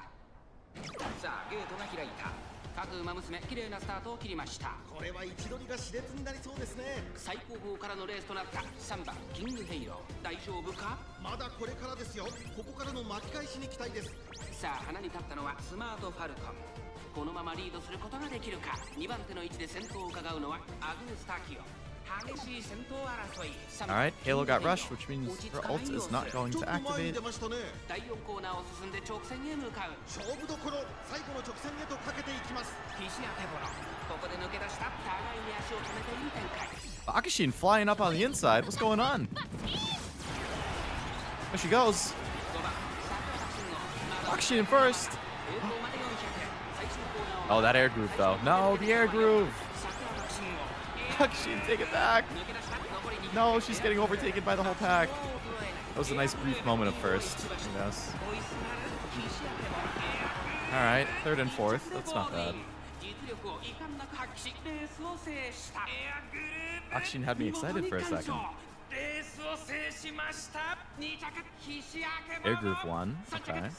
さあゲートが開いた。各馬娘綺麗なスタートを切りました。これは位置取りが熾烈になりそうですね。最高峰からのレースとなった3番キングヘイロー。大丈夫か。まだこれからですよ。ここからの巻き返しに期待です。さあ花に立ったのはスマートファルコン。このままリードすることができるか。2番手の位置で先頭を伺うのはアグネスタキオ。激しい先頭争い。 Alright, Halo got rushed, which means her ult is not going ちょ to っと前に activate. 出ましたね。第4コーナーを進んで直線へ向かう。勝負どころ、最後の直線へとかけていきます。岸当てぼろ。ここで抜け出した。互いに足を止めている展開。 Bakashin flying up on the inside. What's going on? There she goes. 5番桜爆心号。 Bakashin in first. 平行まで400。最終コーナーを Oh, that air groove, though. No, the air groove. 桜爆心号。 Bakashin, take it back. 抜け出した。残り200。 No, she's getting overtaken by the whole pack. That was a nice brief moment of first. Yes. Alright, 3rd and 4th. That's not bad. Bakashin had me excited for a second. Air Groove 1. Okay.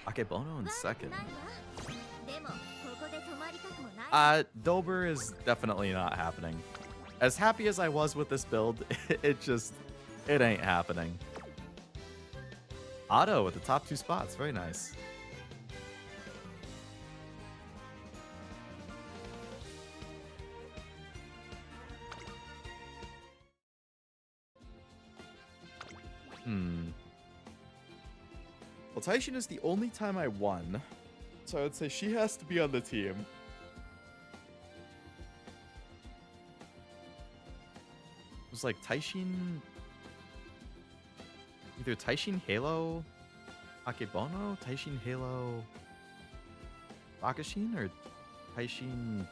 Akebono in 2nd. ないわでもここで止まりたくもない Dober is definitely not happening. As happy as I was with this build, it ain't happening. Otto with the top 2 spots. Very nice. Well, Taishin is the only time I won, so I would say she has to be on the team. It was like Taishin... Either Taishin Halo Akebono, Taishin Halo Bakashin, or Taishin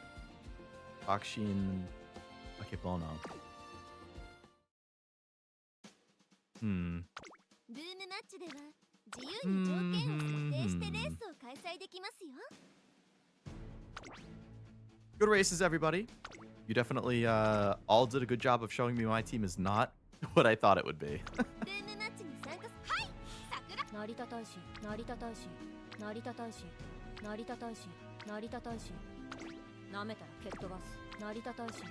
Bakshin Akebono. ルームマッチでは自由に条件を設定してレースを開催できますよ。 Good races, everybody. You definitely all did a good job of showing me my team is not what I thought it would be. ルームマッチに参加す。はい、桜。成田大使成田大使成田大使成田大使成田大使なめたら蹴っ飛ばす成田大使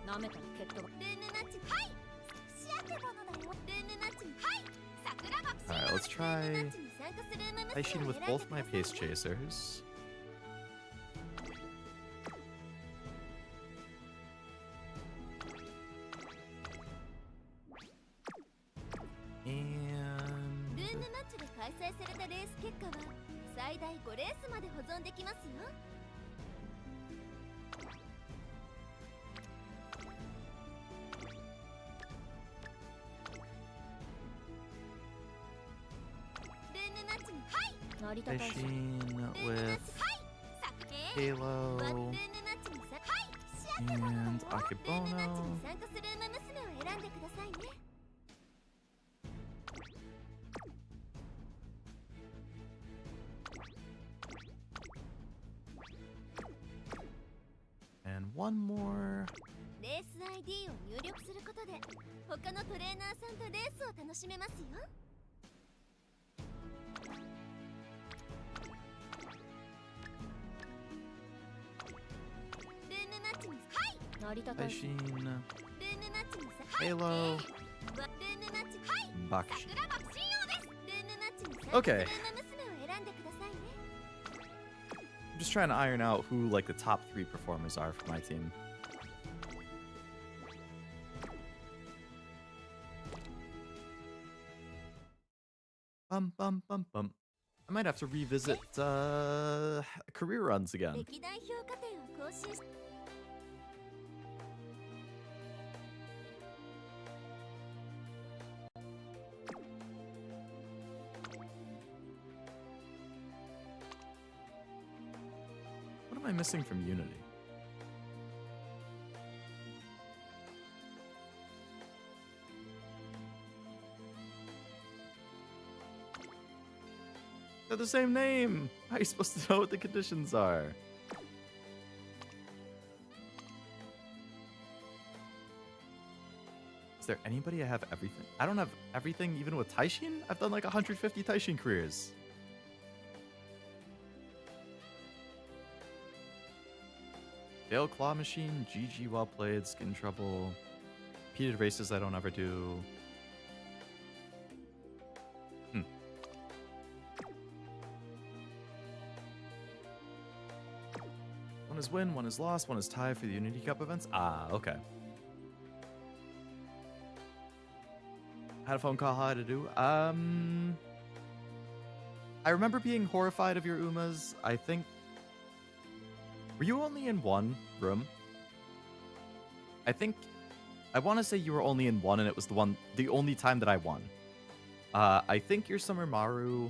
なめたら蹴っ飛ばす。ルームマッチ。はい。シアケボノだよ。ルームマッチに。はい。桜爆心。 Alright, let's ルームマ try ッチに参加する馬娘を Taishin 選ん with で both く my ださい pace ね。 chasers. And ルームマッチで開催されたレース結果は最大5レースまで保存できますよ。ルームマッチに。はい。成田大使 Taishin ルームマッ with チ。はい。作系。 Halo ルームマッチにさ。はい。シアケボノだよ。 and ルームマッチ Akebono. に参加する馬娘を選んでくださいね。 And one more. レース ID を入力することで他のトレーナーさんとレースを楽しめますよ。ルームマッチに。はい。成田大使 Taishin ルームマッチにさ。はい。 Halo ルームマッチ。はい。 Bakshin. 桜爆心王です。ルームマッチに参加する馬娘を選んでくださいね。 I'm just trying to iron out who like the top 3 performers are for my team. Bum bum bum bum. I might have to revisit career runs again. 歴代評価点を更新し。 What am I missing from Unity? They're the same name. How are you supposed to know what the conditions are? Is there anybody I have everything? I don't have everything even with Taishin? I've done like 150 Taishin careers. Dale Claw Machine, GG well played, Skin Trouble. Repeated races I don't ever do. One is win, one is loss, one is tie for the Unity Cup events. Ah, okay. Had a phone call, how to do. I remember being horrified of your Umas. I think. Were you only in one room? I think. I want to say you were only in one, and it was the only time that I won. I think your Summer Maru.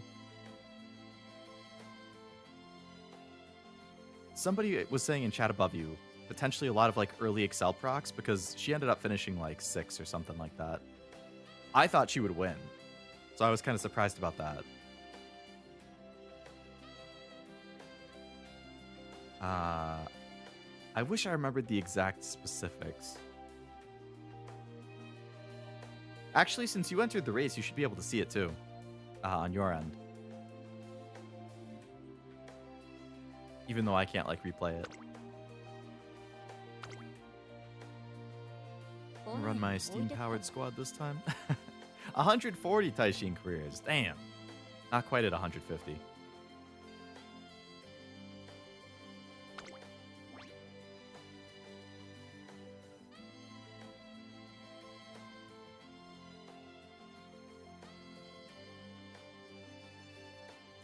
Somebody was saying in chat above you, potentially a lot of like early Excel procs because she ended up finishing like 6 or something like that. I thought she would win, so I was kind of surprised about that. I wish I remembered the exact specifics. Actually, since you entered the race, you should be able to see it too, on your end. Even though I can't like replay it. Run my steam-powered squad this time. 140 Taishin careers. Damn. Not quite at 150.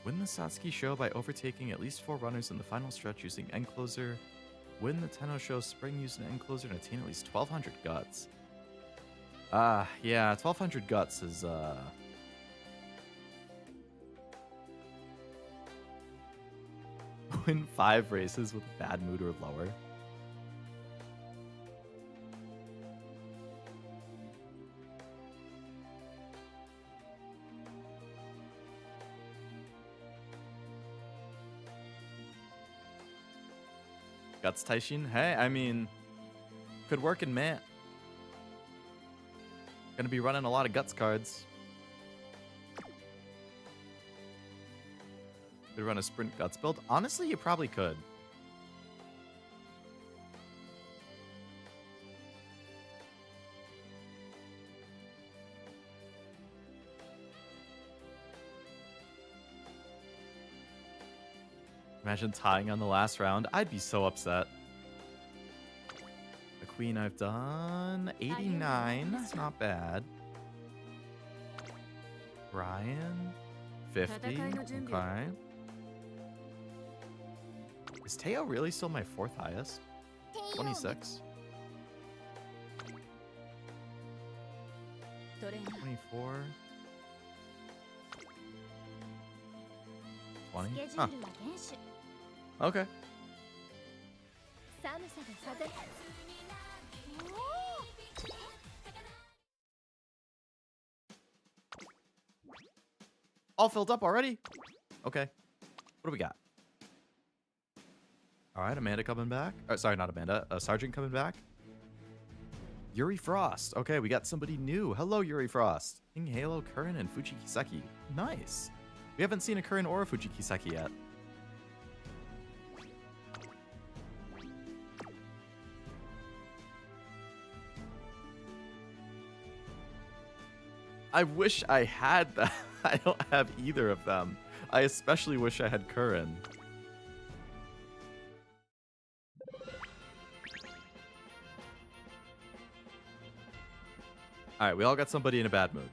Win the Satsuki show by overtaking at least 4 runners in the final stretch using end closer. Win the Tenno show spring using end closer and attain at least 1,200 guts. Yeah, 1,200 guts is, Win 5 races with bad mood or lower. Guts Taishin. Hey, I mean, could work in Mant. Gonna be running a lot of Guts cards. Could run a Sprint Guts build. Honestly, you probably could. Imagine tying on the last round. I'd be so upset. The queen I've done 89. That's not bad. Ryan 50. Okay. Is Teo really still my 4th highest? 26. 24. 20. Huh. Okay. All filled up already? Okay. What do we got? All right, Amanda coming back. Sorry, not Amanda. Sergeant coming back. Yuri Frost. Okay, we got somebody new. Hello, Yuri Frost. King Halo, Curran, and Fuji Kiseki. Nice. We haven't seen a Curran or a Fuji Kiseki yet. I wish I had that. I don't have either of them. I especially wish I had Curran. All right, we all got somebody in a bad mood.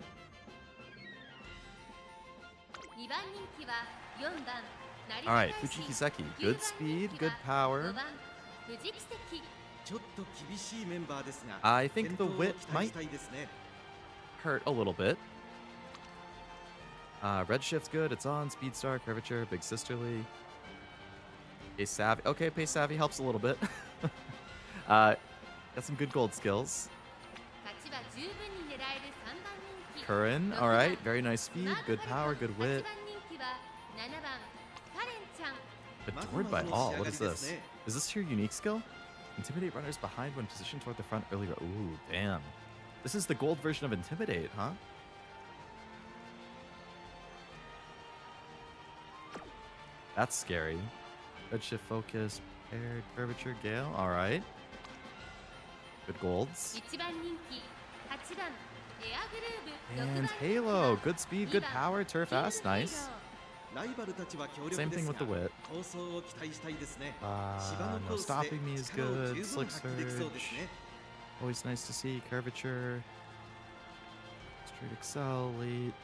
All right, Fuji Kiseki. Good speed, good power. I think the wit might hurt a little bit. Redshift's good. It's on. Speed Star, Curvature, Big Sisterly. Pace Savvy. Okay, Pace Savvy helps a little bit. Got some good gold skills. Curran. All right. Very nice speed. Good power. Good wit. Adored by all. What is this? Is this your unique skill? Intimidate runners behind when positioned toward the front earlier. Ooh, damn. This is the gold version of Intimidate, huh? That's scary. Redshift Focus, Paired, Curvature, Gale. All right. Good golds. And Halo. Good speed, good power, turf ass. Nice. Same thing with the wit. No stopping me is good. Slick Surge. Always nice to see. Curvature. Straight Excel. Late.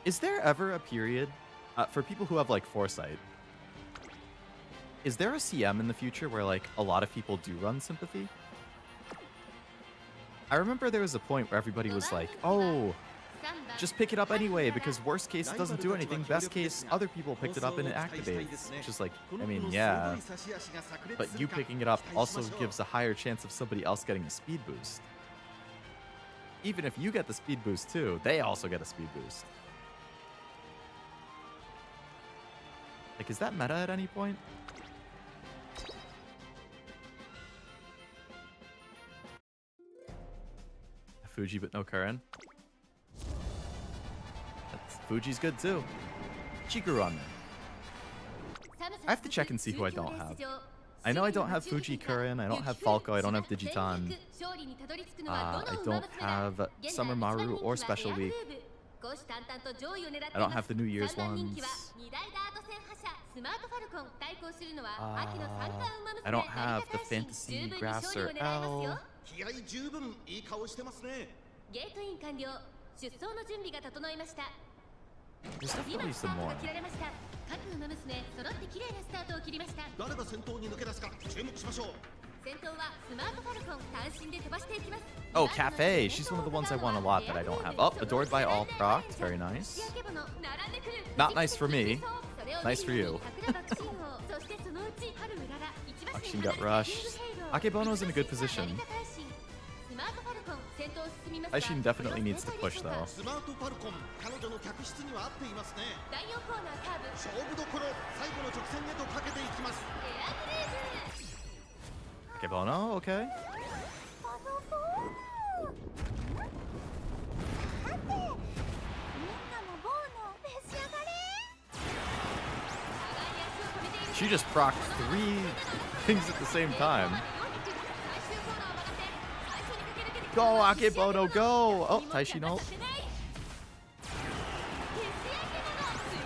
Is there ever a period, for people who have like foresight, is there a CM in the future where like a lot of people do run Sympathy? I remember there was a point where everybody was like, oh, just pick it up anyway, because worst case it doesn't do anything, best case other people picked it up and it activates. Which is like, I mean, yeah, but you picking it up also gives a higher chance of somebody else getting a speed boost. Even if you get the speed boost too, they also get a speed boost. Like, is that meta at any point? Fuji, but no Curran. Fuji's good too. Chikuru on there. I have to check and see who I don't have. I know I don't have Fuji Curran, I don't have Falco, I don't have Digiton. I don't have Summer Maru or Special Week. I don't have the New Year's ones. I don't have the Fantasy Grass or L. There's definitely some more. Oh, Cafe. She's one of the ones I want a lot that I don't have. Oh, Adored by All Proc. Very nice. Not nice for me. Nice for you. Akshin got rushed. Akebono's in a good position. 戦闘を進みますが Taishin definitely needs to push though. スマートファルコン彼女の客室には合っていますね。第4コーナーカーブ勝負どころ最後の直線へとかけていきます。エアグレーブ Akebono, okay. 互いに足を止めている She just procced 3 things at the same time. 最終コーナーを曲がって Go, Akebono, go! Oh, Taishin ult.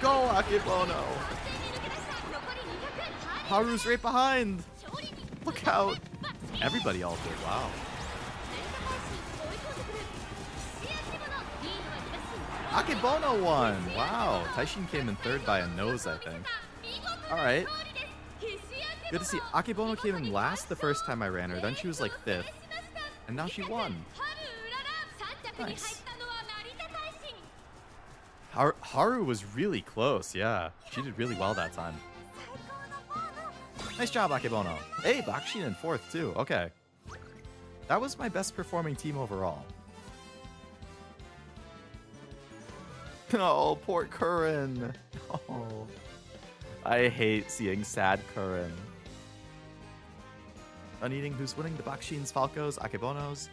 Go, Akebono! Haru's right behind! Look out! Everybody ulted, wow. Akebono won! Wow, Taishin came in third by a nose, I think. Alright. Good to see. Akebono came in last the first time I ran her, then she was like 5th. And now she won. Nice. Haru was really close, yeah. She did really well that time. Nice job, Akebono. Hey, Bakshin in 4th too. Okay. That was my best performing team overall. Oh, poor Curran. Oh. I hate seeing sad Curran. Uneating, who's winning the Bakshins, Falcos, Akebonos?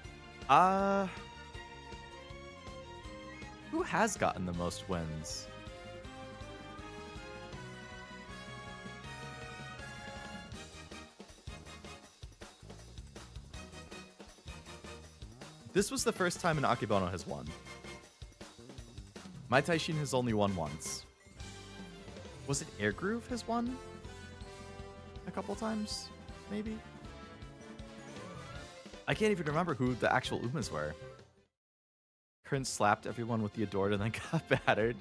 Who has gotten the most wins? This was the first time an Akebono has won. My Taishin has only won once. Was it Air Groove has won? A couple times, maybe? I can't even remember who the actual Umas were. Curran slapped everyone with the Adored and then got battered.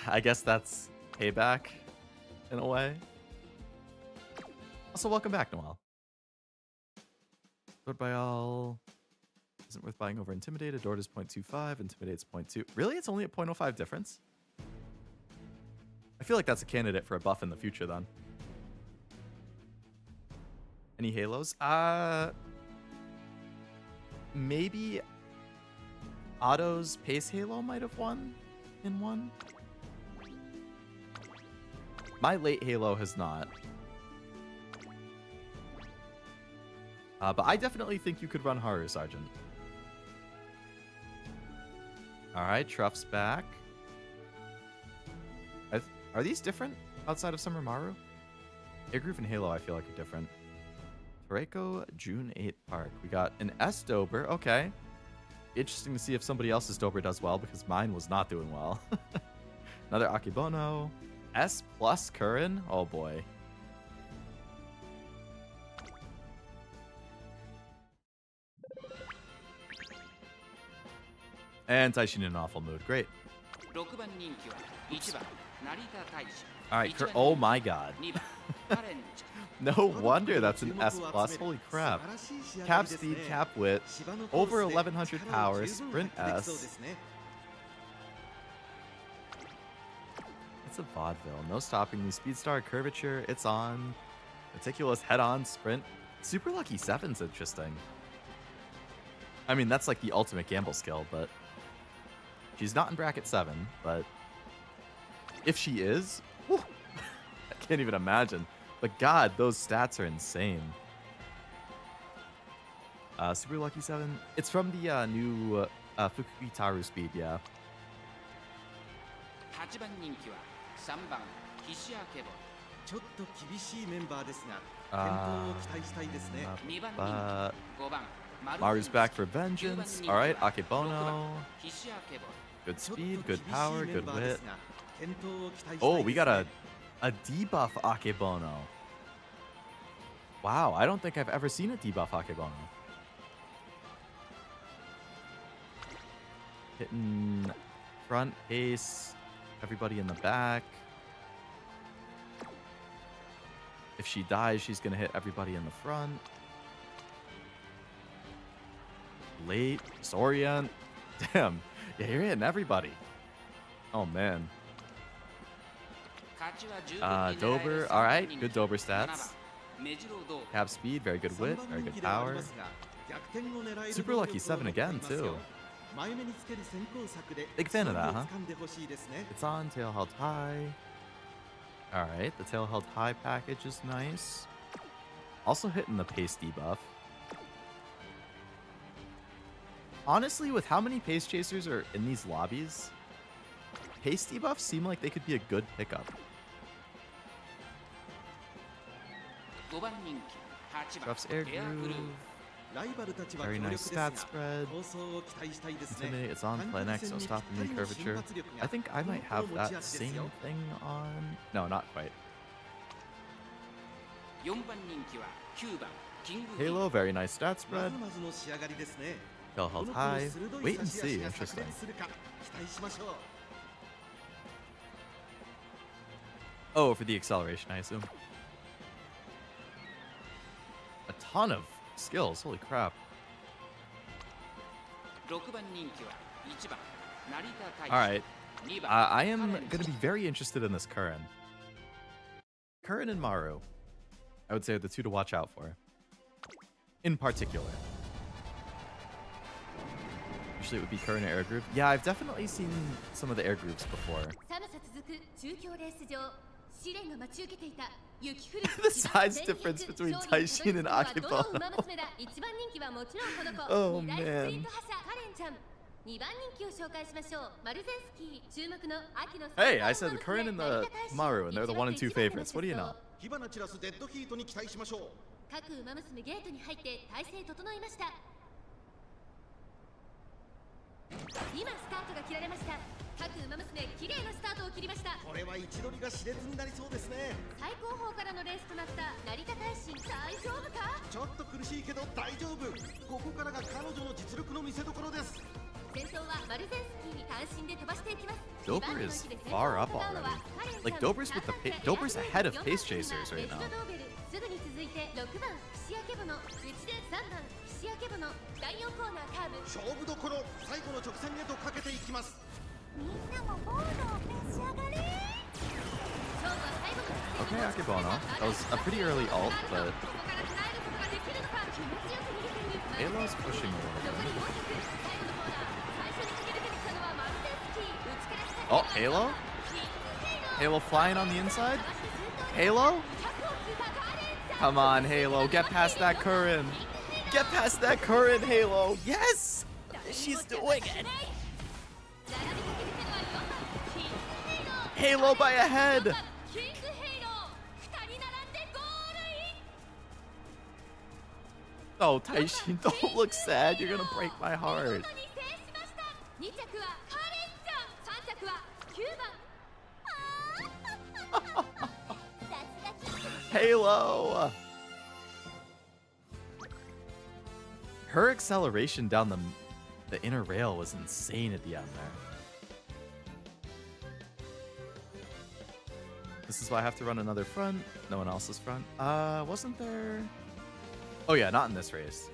I guess that's payback, in a way. Also, welcome back, Noel. Adored by all. Isn't worth buying over Intimidate. Adored is 0.25. Intimidate's 0.2. Really? It's only a 0.05 difference? I feel like that's a candidate for a buff in the future, then. Any Halos? Maybe Otto's Pace Halo might have won in one. My late Halo has not. But I definitely think you could run Haru, Sergeant. Alright, Truff's back. Are these different outside of Summer Maru? Air Groove and Halo I feel like are different. Toreko, June 8 Park. We got an S Dober. Okay. Interesting to see if somebody else's Dober does well because mine was not doing well. Another Akebono. S plus Curran. Oh boy. And Taishin in an awful mood. Great. Alright, oh my god. No wonder that's an S plus. Holy crap. Cap speed, cap wit, over 1100 power, sprint S. It's a vaudeville. No stopping me. Speed star, curvature, it's on. Meticulous head on, sprint. Super lucky 7's interesting. I mean, that's like the ultimate gamble skill, but she's not in bracket 7, but if she is, whew, I can't even imagine. But God, those stats are insane. Super Lucky 7. It's from the new Fukukitaru speed, yeah. Maru's back for vengeance. Alright, Akebono. Good speed, good power, good wit. Oh, we got a debuff Akebono. Wow, I don't think I've ever seen a debuff Akebono. Hitting front ace, everybody in the back. If she dies, she's gonna hit everybody in the front. Late, Sorient. Damn, yeah, you're hitting everybody. Oh man. Dober, alright, good Dober stats. Cap speed, very good wit, very good power. Super Lucky 7 again, too. Big fan of that, huh? It's on Tail Held High. Alright, the Tail Held High package is nice. Also hitting the pace debuff. Honestly, with how many pace chasers are in these lobbies, pace debuffs seem like they could be a good pickup. Ruff's Air Groove. Very nice stat spread. Intimidate, it's on Planex, so stopping the curvature. I think I might have that same thing on. No, not quite. Halo, very nice stat spread. Tail Held High. Wait and see, interesting. Oh, for the acceleration, I assume. A ton of skills, holy crap. Alright, I am going to be very interested in this Curran. Curran and Maru, I would say, are the two to watch out for. In particular. Usually it would be Curran and Air Groove. Yeah, I've definitely seen some of the Air Grooves before. The size difference between Taishin and Akebono. Oh man. Hey, I said the Curran and the Maru, and they're the 1 and 2 favorites. What do you know? Dober is far up already. Like Dober's with the Dober's ahead of pace chasers right now. Okay, Akebono. That was a pretty early ult, but Halo's pushing a little bit. Oh, Halo? Halo flying on the inside? Halo? Come on, Halo. Get past that Curran. Get past that Curran, Halo. Yes! She's doing it. Halo by a head. Oh, Taishin, don't look sad. You're gonna break my heart. Halo! Her acceleration down the inner rail was insane at the end there. This is why I have to run another front. No one else's front. Wasn't there? Oh yeah, not in this race.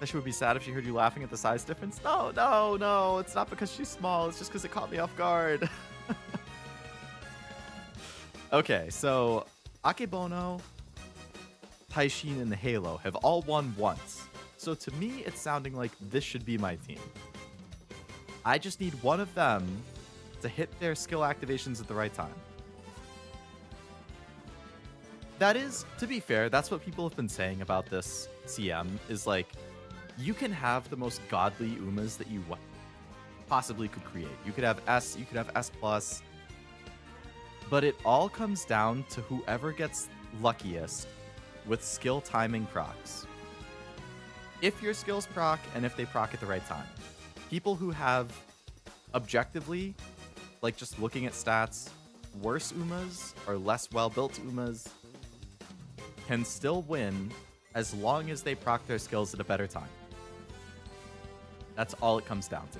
She would be sad if she heard you laughing at the size difference. No, no, no. It's not because she's small. It's just because it caught me off guard. Okay, so Akebono, Taishin, and the Halo have all won once. So to me, it's sounding like this should be my team. I just need one of them to hit their skill activations at the right time. That is, to be fair, that's what people have been saying about this CM, is like, you can have the most godly Umas that you possibly could create. You could have S, you could have S+, but it all comes down to whoever gets luckiest with skill timing procs. If your skills proc, and if they proc at the right time. People who have, objectively, like just looking at stats, worse Umas or less well-built Umas can still win as long as they proc their skills at a better time. That's all it comes down to.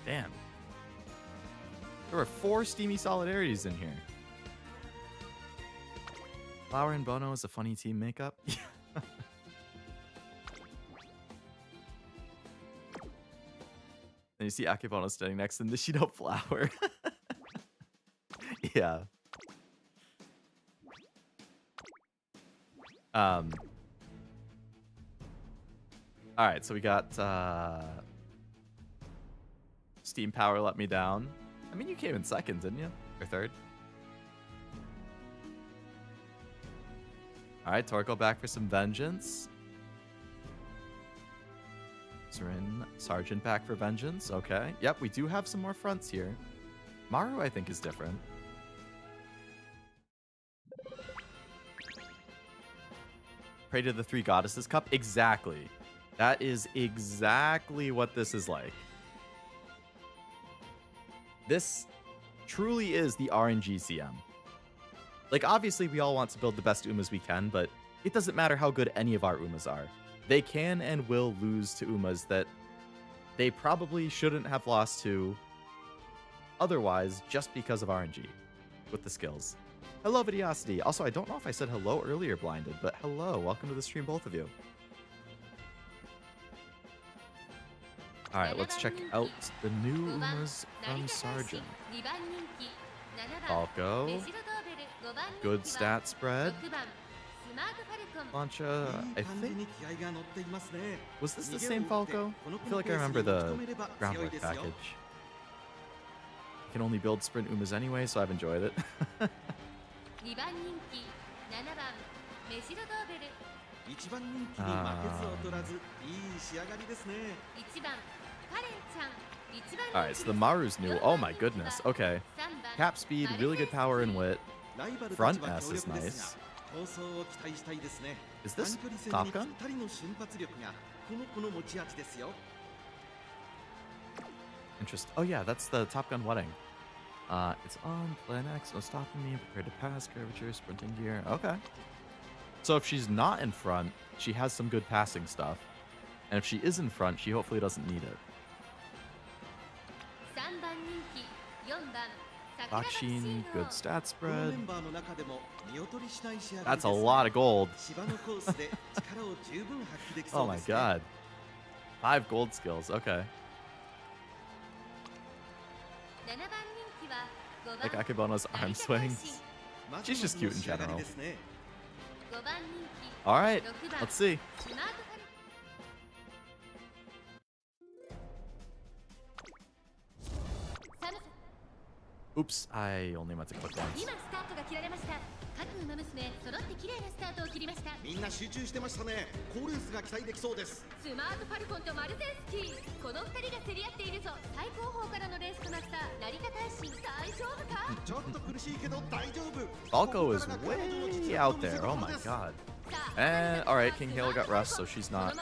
Damn. There were 4 steamy solidarities in here. Flower and Bono is a funny team makeup. And you see Akebono standing next to Nishino Flower. Yeah. Alright, so we got Steam Power let me down. I mean, you came in second, didn't you? Or third? Alright, Torko back for some vengeance. Serin, Sergeant back for vengeance. Okay. Yep, we do have some more fronts here. Maru, I think, is different. Pray to the Three Goddesses Cup. Exactly. That is exactly what this is like. This truly is the RNG CM. Like, obviously, we all want to build the best Umas we can, but it doesn't matter how good any of our Umas are. They can and will lose to Umas that they probably shouldn't have lost to otherwise just because of RNG with the skills. Hello, Vidiosity. Also, I don't know if I said hello earlier, Blinded, but hello. Welcome to the stream, both of you. All right, let's check out the new Umas from Sergeant. Falco. Good stat spread. Plancha, I think. Was this the same Falco? I feel like I remember the groundwork package. I can only build sprint Umas anyway, so I've enjoyed it. Alright, so the Maru's new. Oh my goodness. Okay. Cap speed, really good power and wit. Front S is nice. Is this Top Gun? Interesting. Oh yeah, that's the Top Gun wedding. It's on plan X, no stopping me, prepared to pass, curvature, sprinting gear. Okay. So if she's not in front, she has some good passing stuff. And if she is in front, she hopefully doesn't need it. Bakshin, good stat spread. That's a lot of gold. Oh my god. 5 gold skills, okay. Like Akebono's arm swings. She's just cute in general. Alright, let's see. Oops, I only meant to click once. みんな集中してましたね。高レースが期待できそうです。スマートファルコンとマルゼンスキー、この2人が競り合っているぞ。最高峰からのレースとなった成田大臣、大丈夫か？ちょっと苦しいけど大丈夫。 Falco is way out there. Oh my god. And alright, King Halo got rest, so she's not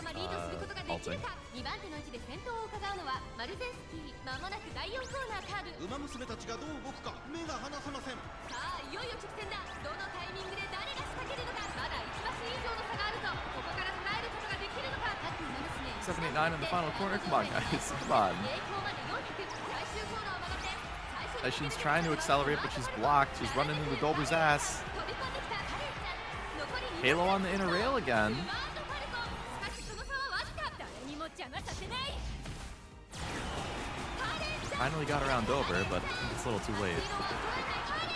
ulting. 2番手の位置で先頭を伺うのはマルゼンスキー。まもなく第4コーナーカーブ。ウマ娘たちがどう動くか目が離せません。さあいよいよ直線だ。どのタイミングで誰が仕掛けるのか。まだ1馬身以上の差があるぞ。ここから捉えることができるのか。各ウマ娘 789 in the final corner. Come on, guys. Come on. She's trying to accelerate, but she's blocked. She's running into Dolber's ass. Halo on the inner rail again. Finally got around Dober, but I think it's a little too late.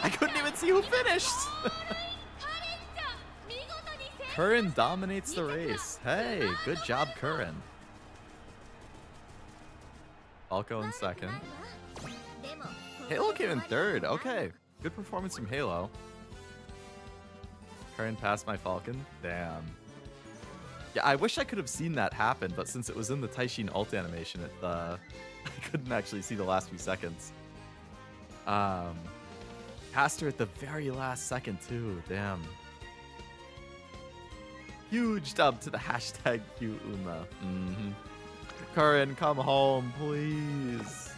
I couldn't even see who finished! Curran dominates the race. Hey, good job, Curran. Falco in second. Halo came in third. Okay, good performance from Halo. Curran passed my Falcon. Damn. Yeah, I wish I could have seen that happen, but since it was in the Taishin ult animation, I couldn't actually see the last few seconds. Passed her at the very last second too. Damn. Huge dub to the hashtag QUMA. Curran, come home, please.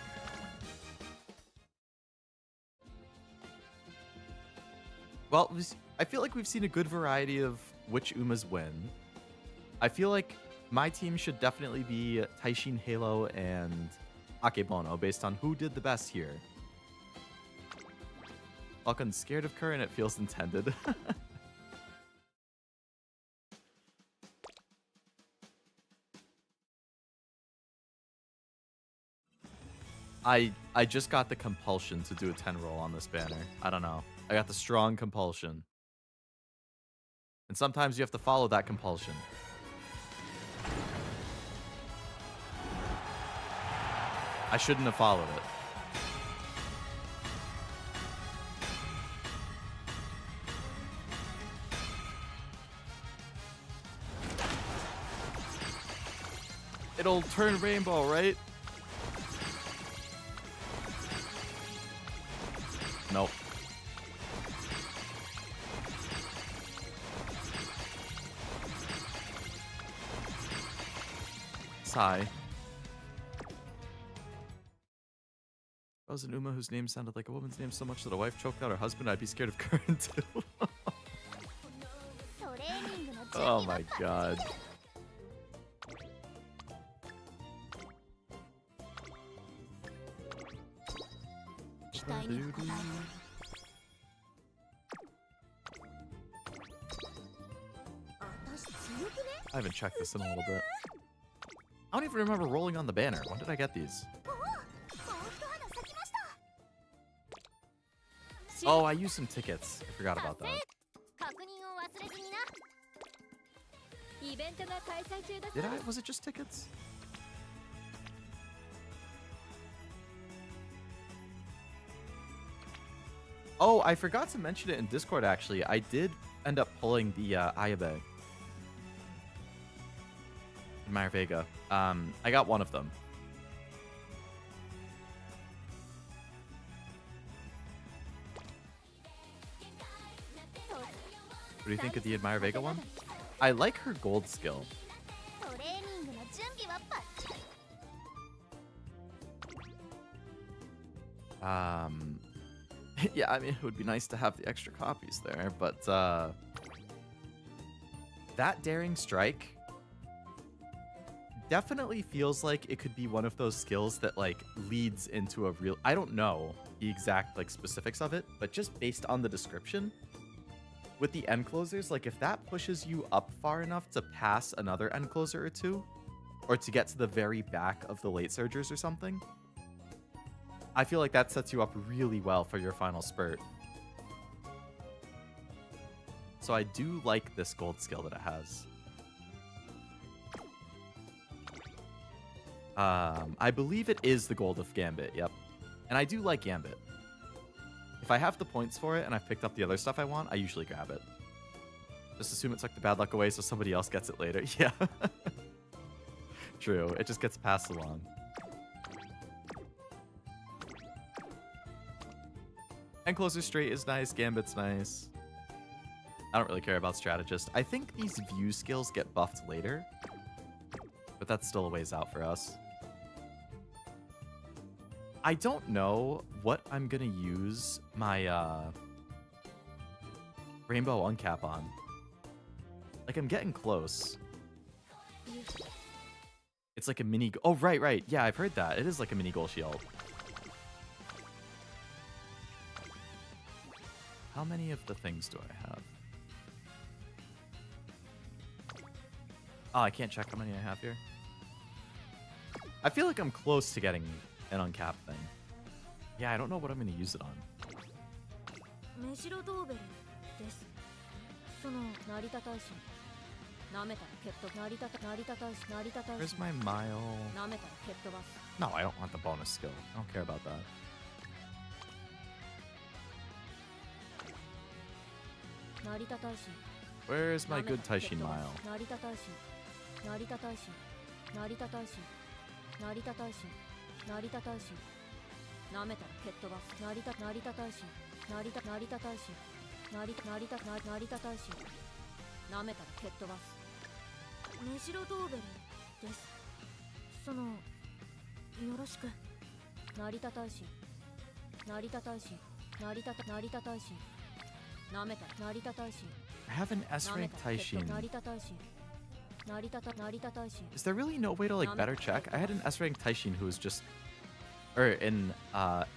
Well, I feel like we've seen a good variety of which Umas win. I feel like my team should definitely be Taishin, Halo, and Akebono based on who did the best here. Falcon's scared of Curran, it feels intended. I just got the compulsion to do a 10 roll on this banner. I don't know. I got the strong compulsion. And sometimes you have to follow that compulsion. I shouldn't have followed it. It'll turn rainbow, right? Nope. Sigh. I was an Uma whose name sounded like a woman's name so much that a wife choked out her husband, I'd be scared of Karen too. Oh my god. I haven't checked this in a little bit. I don't even remember rolling on the banner. When did I get these? Oh, I used some tickets. I forgot about that. Did I? Was it just tickets? Oh, I forgot to mention it in Discord, actually. I did end up pulling the Ayabe in Meyer Vega. I got one of them. What do you think of the Admire Vega one? I like her gold skill. Yeah, I mean, it would be nice to have the extra copies there, but that Daring Strike definitely feels like it could be one of those skills that like leads into a real, I don't know the exact like specifics of it, but just based on the description with the end closers, like if that pushes you up far enough to pass another end closer or two, or to get to the very back of the late surgers or something, I feel like that sets you up really well for your final spurt. So I do like this gold skill that it has. I believe it is the gold of Gambit, yep. And I do like Gambit. If I have the points for it and I've picked up the other stuff I want, I usually grab it. Just assume it took the bad luck away so somebody else gets it later. Yeah. True, it just gets passed along. And Closer Straight is nice, Gambit's nice. I don't really care about Strategist. I think these view skills get buffed later, but that's still a ways out for us. I don't know what I'm gonna use my Rainbow Uncap on. Like, I'm getting close. It's like a mini... Oh, right. Yeah, I've heard that. It is like a mini goal shield. How many of the things do I have? Oh, I can't check how many I have here. I feel like I'm close to getting an uncap thing. Yeah, I don't know what I'm going to use it on. Where's my mile? No, I don't want the bonus skill. I don't care about that. Where's my good Taishin mile? I have an S-rank Taishin. Is there really no way to like better check? I had an S-rank Taishin who was just... Or an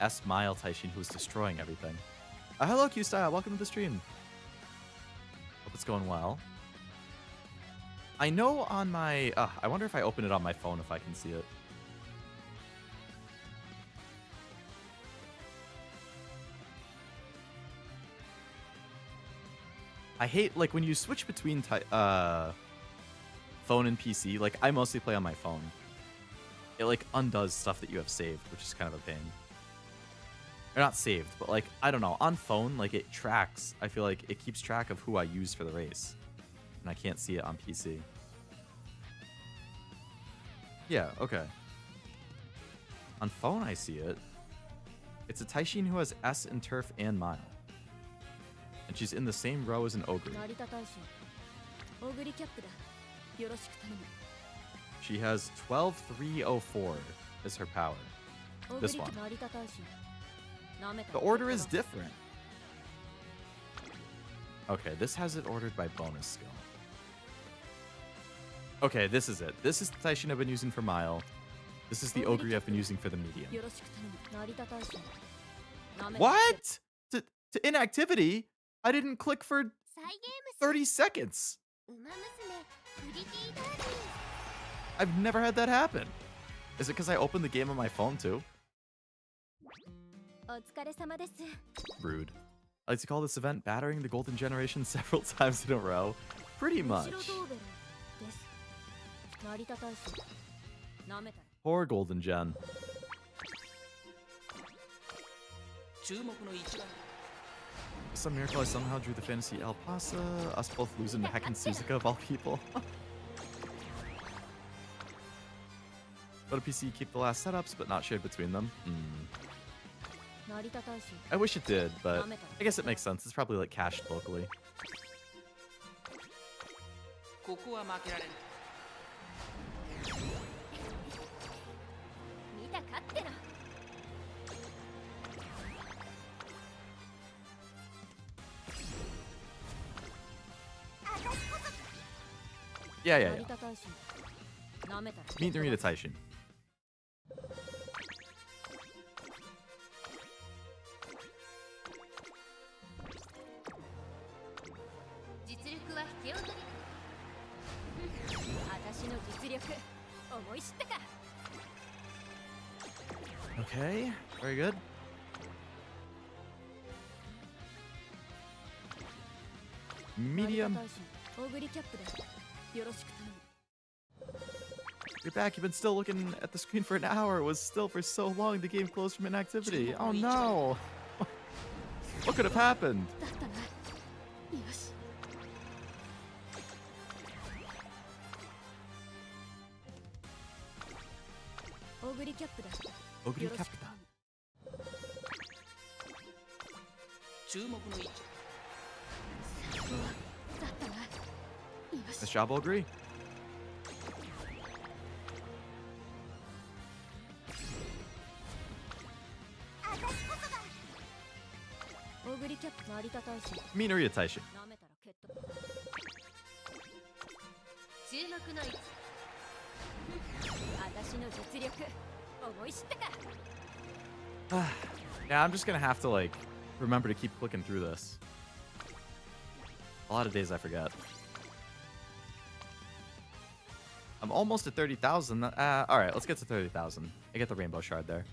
S-mile Taishin who was destroying everything. Hello, Q-Style. Welcome to the stream. Hope it's going well. I know on my... I wonder if I open it on my phone if I can see it. I hate, like, when you switch between phone and PC. Like, I mostly play on my phone. It, like, undoes stuff that you have saved, which is kind of a pain. Or not saved, but, like, I don't know. On phone, like, it tracks. I feel like it keeps track of who I use for the race. And I can't see it on PC. Yeah, okay. On phone, I see it. It's a Taishin who has S in Turf and Mile. And she's in the same row as an Ogre. She has 12,304 as her power. This one. The order is different. Okay, this has it ordered by bonus skill. Okay, this is it. This is the Taishin I've been using for Mile. This is the Ogre I've been using for the medium. What? To inactivity? I didn't click for 30 seconds. I've never had that happen. Is it because I opened the game on my phone too? Rude. I like to call this event battering the golden generation several times in a row. Pretty much. Poor golden gen. Some miracle I somehow drew the fantasy El Pasa, us both losing to Heckin' Suzuka of all people. Go to PC, keep the last setups, but not shared between them. I wish it did, but I guess it makes sense. It's probably like cached locally. Yeah. Meet Narita Taishin. Okay, very good. Medium. You're back. You've been still looking at the screen for an hour. It was still for so long. The game closed from inactivity. Oh no. What could have happened? Ogre Capita. Nice job, Ogre. Meet Narita Taishin. Yeah, I'm just gonna have to like remember to keep clicking through this. A lot of days I forget. I'm almost at 30,000. Alright, let's get to 30,000. I get the rainbow shard there.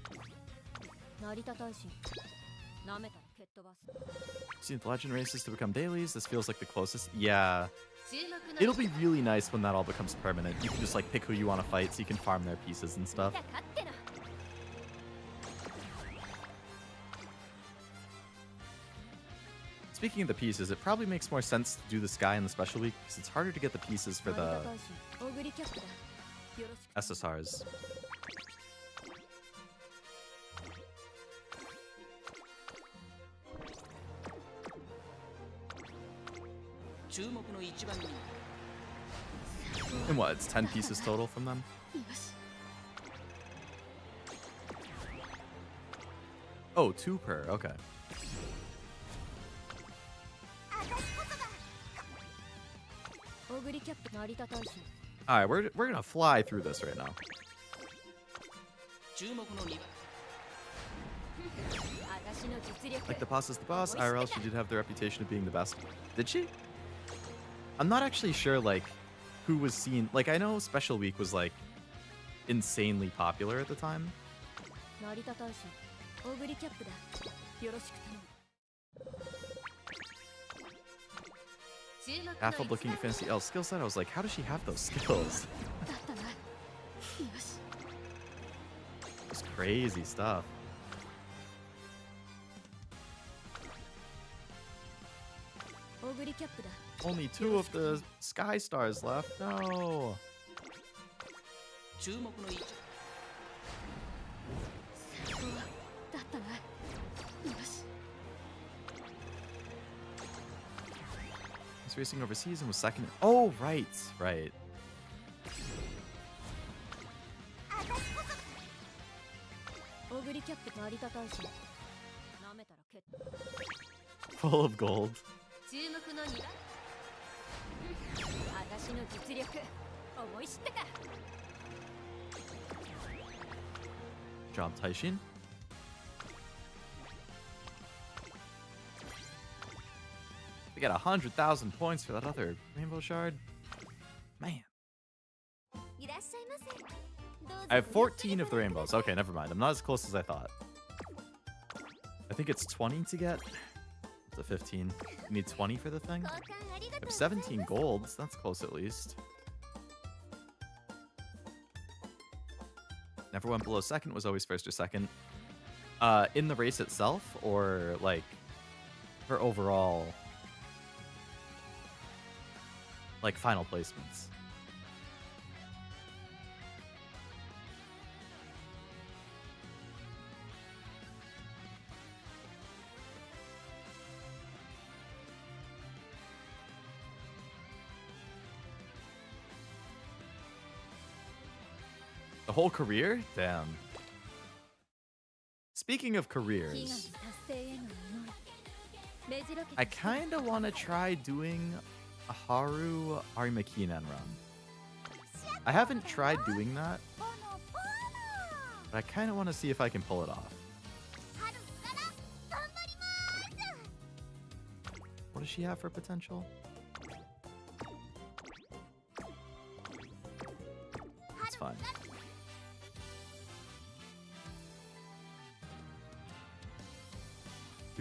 See the legend races to become dailies. This feels like the closest. Yeah. It'll be really nice when that all becomes permanent. You can just like pick who you want to fight so you can farm their pieces and stuff. Speaking of the pieces, it probably makes more sense to do the Sky in the special week because it's harder to get the pieces for the SSRs. And what, it's 10 pieces total from them? Oh, 2 per, okay. Alright, we're gonna fly through this right now. Like the boss is the boss, IRL she did have the reputation of being the best. Did she? I'm not actually sure, like, who was seen. Like, I know Special Week was, like, insanely popular at the time. baffled looking at Fantasy L's skill set. I was like, how does she have those skills? だったな。よし。 It's crazy stuff. Only 2 of the sky stars left. No. 注目の位置。だったな。よし。 He's racing overseas and was second. Oh, right, right. Full of gold. 注目の2番私の実力思い知ったか Job, Taishin. We got 100,000 points for that other rainbow shard. Man. いらっしゃいませ I have 14 of the rainbows. Okay, never mind. I'm not as close as I thought. I think it's 20 to get. It's a 15. You need 20 for the thing? I have 17 golds. That's close at least. Never went below second, was always first or second. In the race itself, or like for overall, like final placements? The whole career? Damn. Speaking of careers, I kind of want to try doing a Haru Arimakinen run. I haven't tried doing that, but I kind of want to see if I can pull it off. What does she have for potential? That's fine.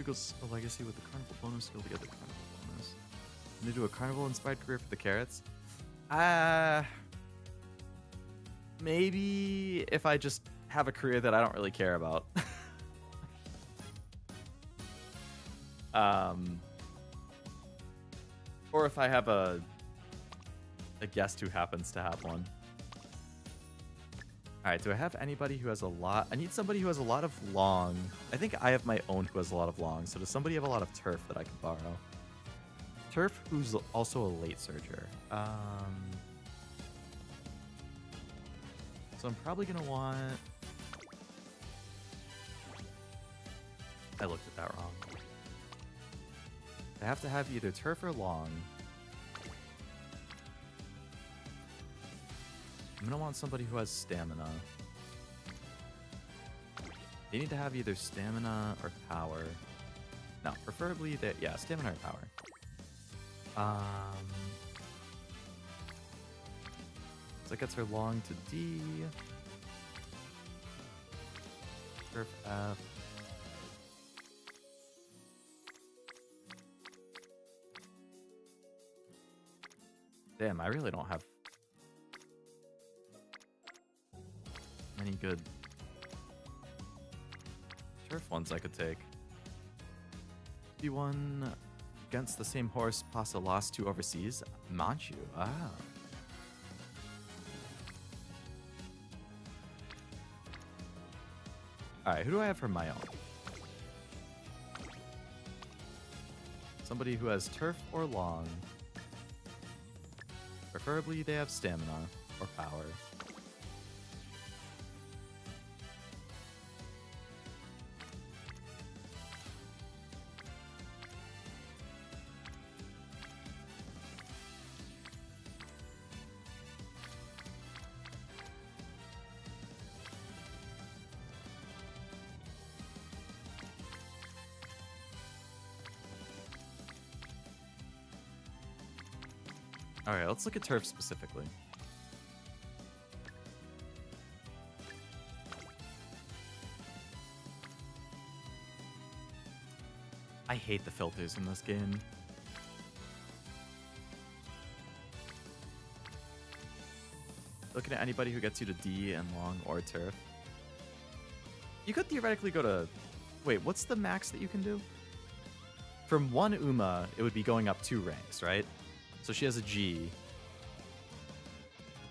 Goes a legacy with the carnival bonus skill to get the carnival bonus. I'm gonna do a carnival inspired career for the carrots. Maybe if I just have a career that I don't really care about. Or if I have a guest who happens to have one. Alright, do I have anybody who has a lot? I need somebody who has a lot of long. I think I have my own who has a lot of long. So does somebody have a lot of turf that I can borrow? Turf who's also a late surger. So I'm probably going to want... I looked at that wrong. I have to have either turf or long. I'm gonna want somebody who has stamina. They need to have either stamina or power. No, preferably that. Yeah, stamina or power. So that gets her long to D. Turf F. Damn, I really don't have any good turf ones I could take. B1 against the same horse Pasa lost to overseas. Manchu. Ah. Alright, who do I have for my own? Somebody who has turf or long. Preferably they have stamina or power. Alright, let's look at turf specifically. I hate the filters in this game. Looking at anybody who gets you to D and long or turf. You could theoretically go to... Wait, what's the max that you can do? From one Uma, it would be going up 2 ranks, right? So she has a G.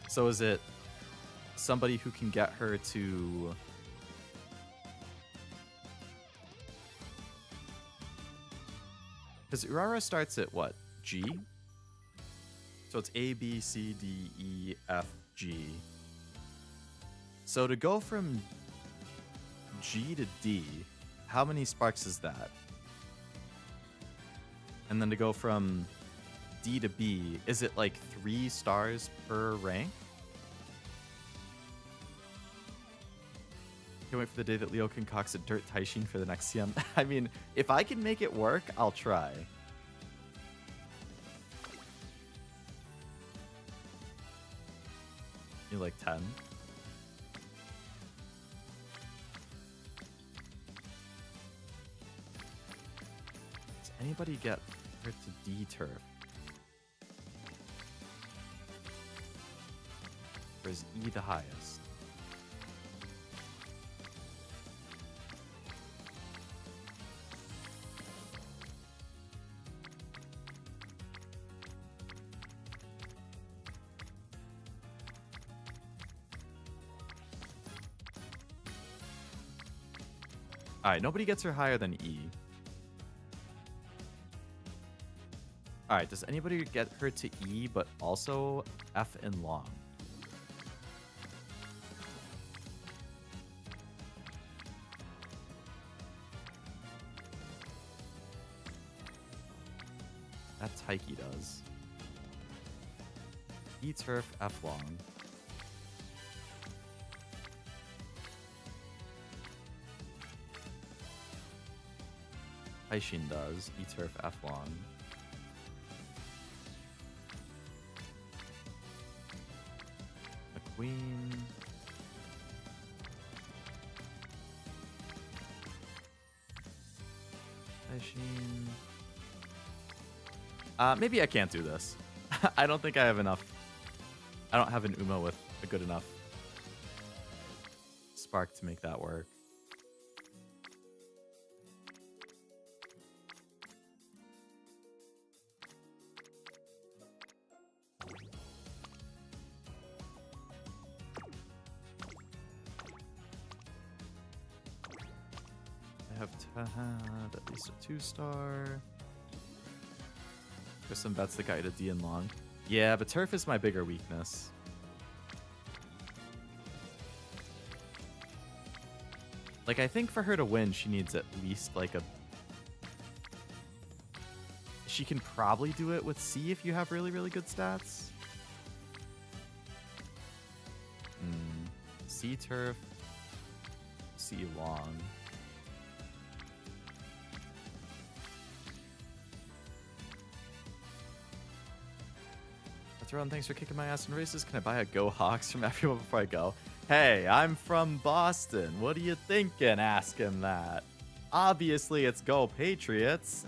So is it somebody who can get her to... Because Urara starts at what? G? So it's A, B, C, D, E, F, G. So to go from G to D, how many sparks is that? And then to go from D to B, is it like 3 stars per rank? Can't wait for the day that Leo concocts a dirt Taishin for the next CM. I mean, if I can make it work, I'll try. You're like 10. Does anybody get her to D turf? Or is E the highest? Alright, nobody gets her higher than E. Alright, does anybody get her to E but also F and long? That Taiki does. E turf, F long. Taishin does. E turf, F long. A queen. Taishin. Maybe I can't do this. I don't think I have enough. I don't have an Uma with a good enough spark to make that work. I have to have at least a 2-star. There's some bets that got you to D and long. Yeah, but turf is my bigger weakness. Like, I think for her to win, she needs at least like a... She can probably do it with C if you have really, really good stats. C turf, C long. Throne, thanks for kicking my ass in races. Can I buy a Go Hawks from everyone before I go? Hey, I'm from Boston. What are you thinking asking that? Obviously, it's Go Patriots.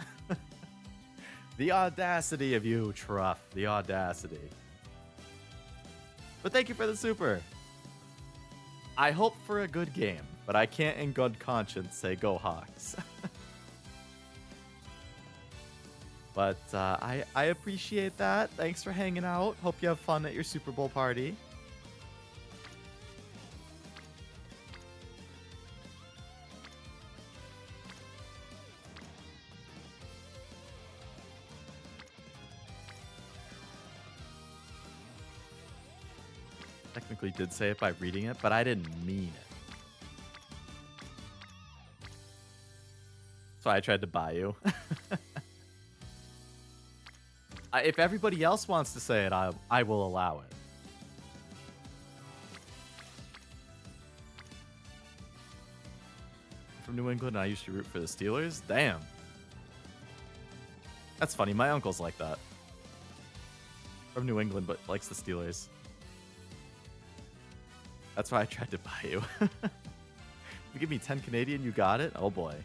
The audacity of you, Truff. The audacity. But thank you for the super. I hope for a good game, but I can't in good conscience say Go Hawks. But I appreciate that. Thanks for hanging out. Hope you have fun at your Super Bowl party. Technically did say it by reading it, but I didn't mean it. So I tried to buy you. If everybody else wants to say it, I will allow it. From New England, and I used to root for the Steelers. Damn. That's funny. My uncle's like that. From New England, but likes the Steelers. That's why I tried to buy you. If you give me 10 Canadian, you got it? Oh boy.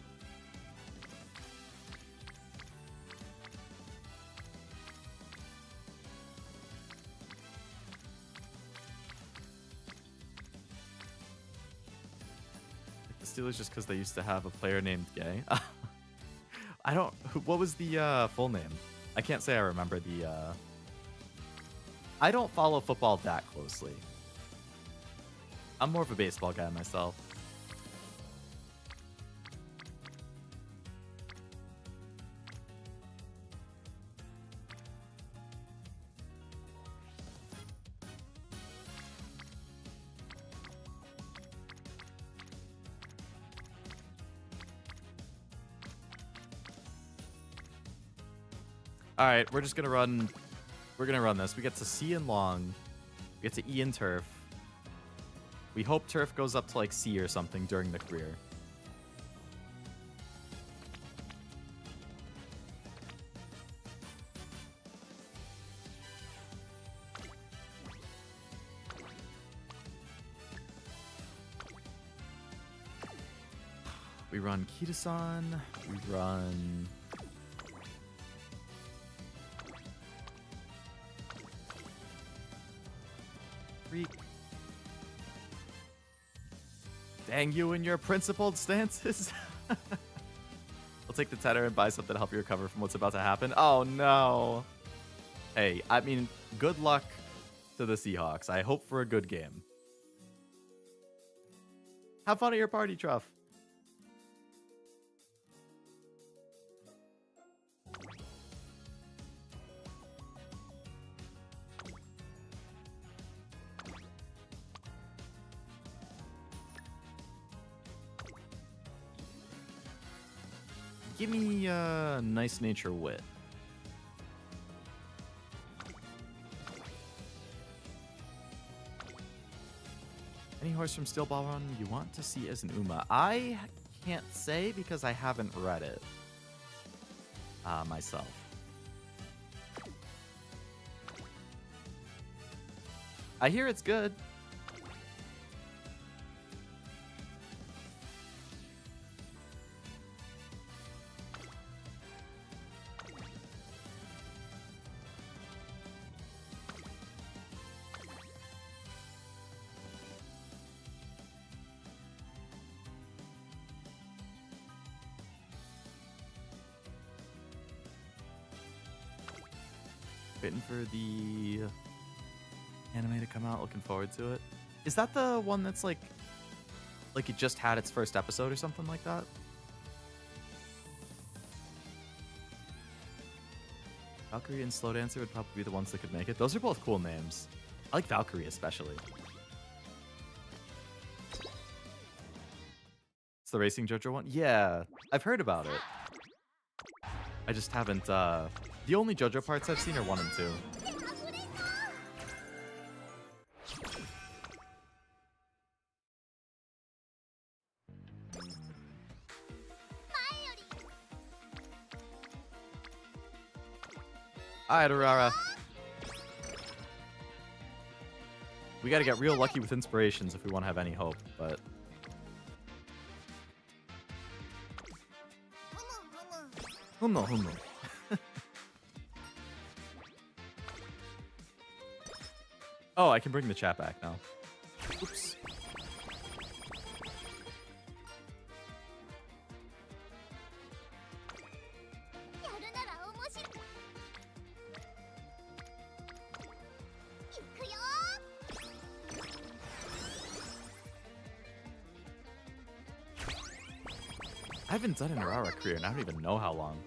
Steelers just because they used to have a player named Gay. I don't. What was the full name? I can't say I remember the. I don't follow football that closely. I'm more of a baseball guy myself. All right, we're just gonna run. We're gonna run this. We get to C and long. We get to E and turf. We hope turf goes up to like C or something during the career. We run Kitasan. We run. Dang you and your principled stances. I'll take the tenor and buy something to help you recover from what's about to happen. Oh no. Hey, I mean, good luck to the Seahawks. I hope for a good game. Have fun at your party, Truff. Give me nice nature wit. Any horse from Steel Ball Run you want to see as an Uma? I can't say because I haven't read it myself. I hear it's good. Waiting for the anime to come out. Looking forward to it. Is that the one that's like it just had its first episode or something like that? Valkyrie and Slow Dancer would probably be the ones that could make it. Those are both cool names. I like Valkyrie especially. It's the Racing JoJo one? Yeah, I've heard about it. I just haven't, the only JoJo parts I've seen are 1 and 2. Alright, Aurora. We gotta get real lucky with inspirations if we want to have any hope, but... Humo. Oh, I can bring the chat back now. Oops. I haven't done an Aurora career and I don't even know how long.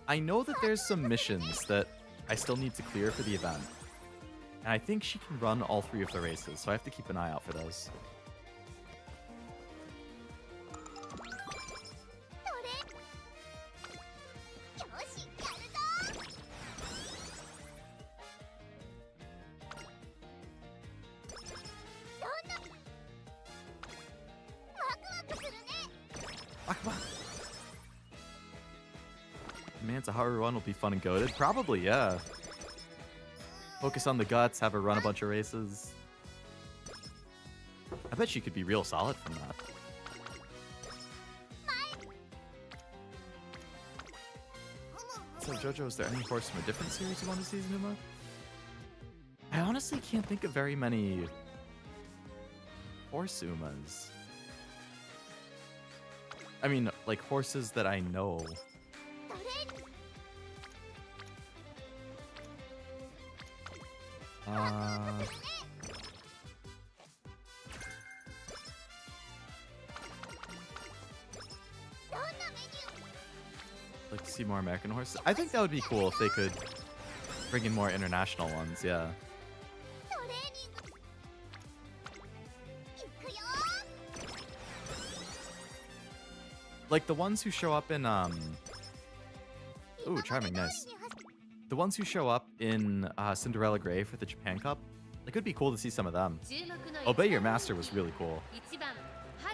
I know that there's some missions that I still need to clear for the event. And I think she can run all 3 of the races, so I have to keep an eye out for those. Man, Taharu run will be fun and goated. Probably, yeah. Focus on the guts, have her run a bunch of races. I bet she could be real solid from that. So JoJo, is there any horse from a different series you want to see as Numa? I honestly can't think of very many horse Umas. I mean, like horses that I know. Like to see more American horses. I think that would be cool if they could bring in more international ones. Yeah. Like the ones who show up in Ooh, charming, nice. The ones who show up in Cinderella Grey for the Japan Cup. Like, it'd be cool to see some of them. Obey Your Master was really cool.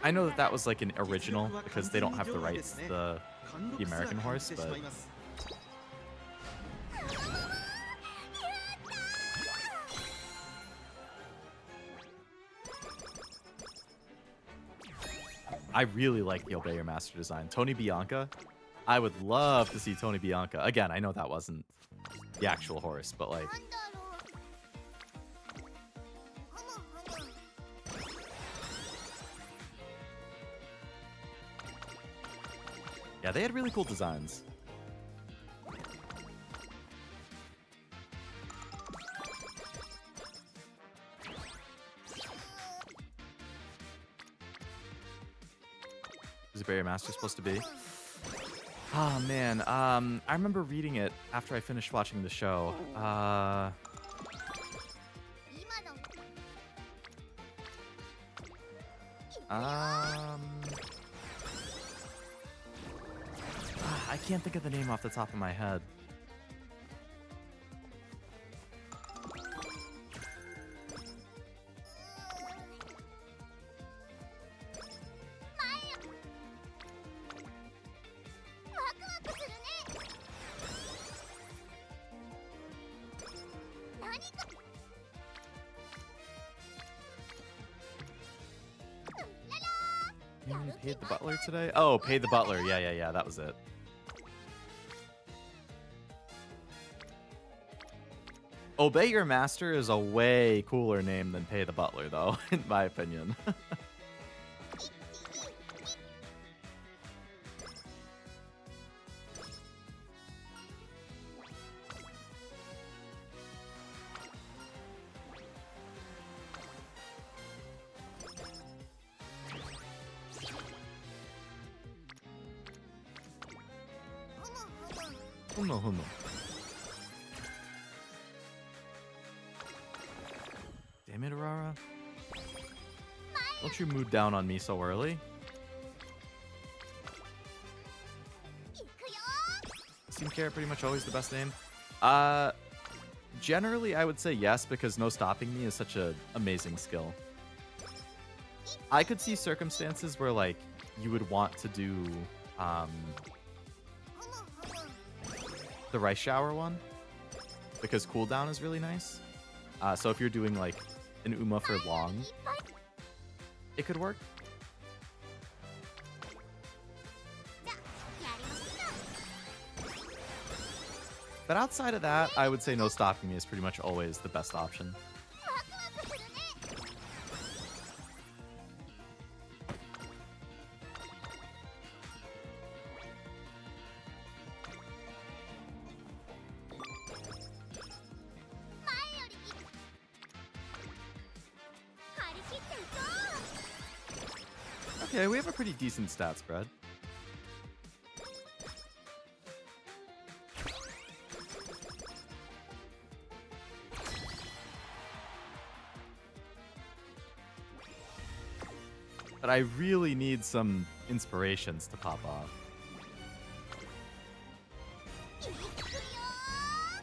I know that that was like an original because they don't have the rights to the American horse, but I really like the Obey Your Master design. Tony Bianca. I would love to see Tony Bianca. Again, I know that wasn't the actual horse, but like... Yeah, they had really cool designs. Is Obey Your Master supposed to be? Oh man, I remember reading it after I finished watching the show. I can't think of the name off the top of my head. Paid the Butler today? Oh, Paid the Butler. Yeah, that was it. Obey Your Master is a way cooler name than Pay the Butler, though, in my opinion. Huno. Damn it, Arara. Don't you move down on me so early. Team Carrot pretty much always the best name. Generally, I would say yes, because No Stopping Me is such an amazing skill. I could see circumstances where, like, you would want to do, the Rice Shower one, because cooldown is really nice. So if you're doing, like, an Uma for long, it could work. But outside of that, I would say No Stopping Me is pretty much always the best option. Okay, we have a pretty decent stat spread. But I really need some inspirations to pop off.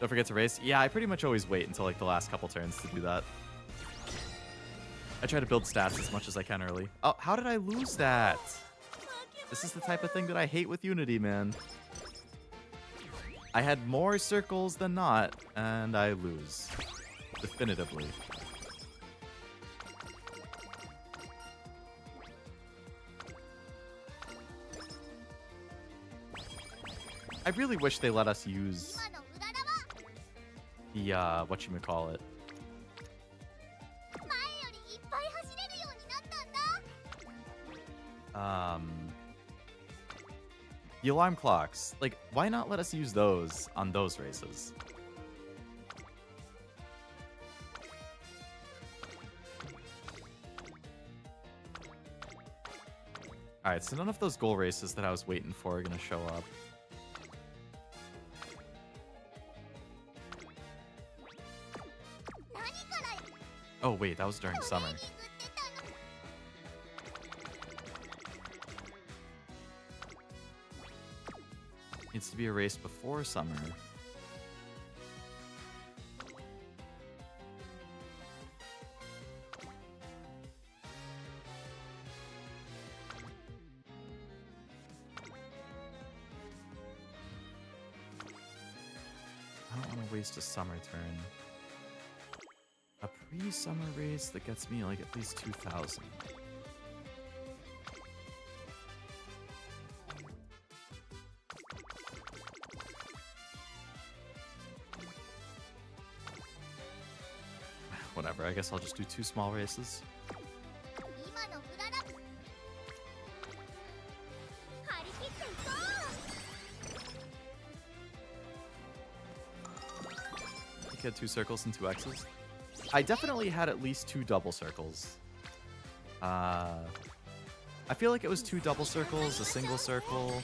Don't forget to race. Yeah, I pretty much always wait until like the last couple turns to do that. I try to build stats as much as I can early. Oh, how did I lose that? This is the type of thing that I hate with Unity, man. I had more circles than not, and I lose. Definitively. I really wish they let us use the, whatchamacallit. The alarm clocks. Like, why not let us use those on those races? Alright, so none of those goal races that I was waiting for are going to show up. Oh, wait, that was during summer. Needs to be a race before summer. I don't want to waste a summer turn. A pre-summer race that gets me like at least 2,000. Whatever, I guess I'll just do 2 small races. I had 2 circles and 2 X's. I definitely had at least 2 double circles. I feel like it was 2 double circles, a single circle,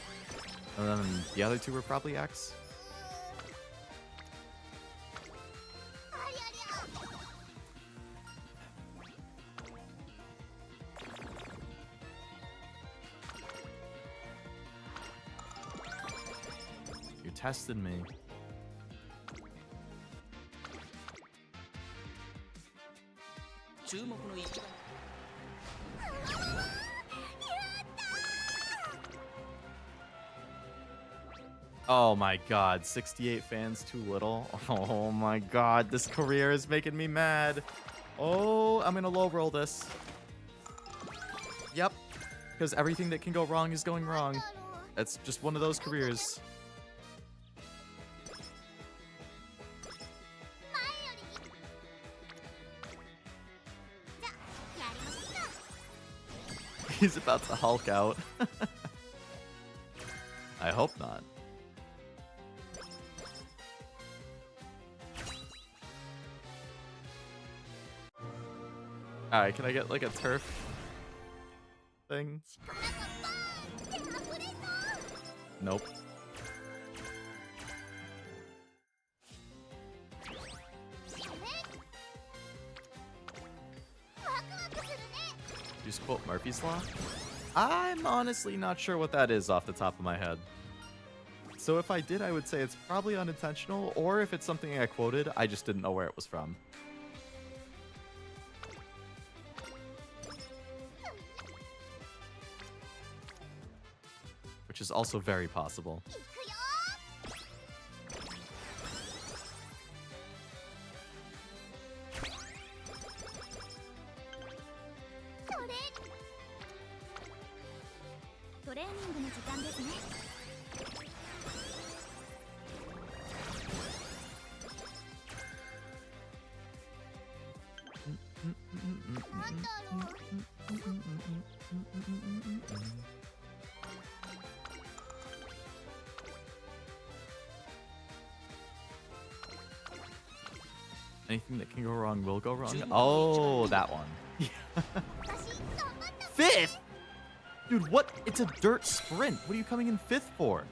and then the other 2 were probably X. You tested me. Oh my god, 68 fans too little. Oh my god, this career is making me mad. Oh, I'm gonna low roll this. Yep, because everything that can go wrong is going wrong. It's just one of those careers. He's about to Hulk out. I hope not. Alright, can I get like a turf thing? Nope. Just quote Murphy's Law? I'm honestly not sure what that is off the top of my head. So if I did, I would say it's probably unintentional, or if it's something I quoted, I just didn't know where it was from. Which is also very possible. Anything that can go wrong will go wrong. Oh, that one. Fifth? Dude, what? It's a dirt sprint. What are you coming in 5th for?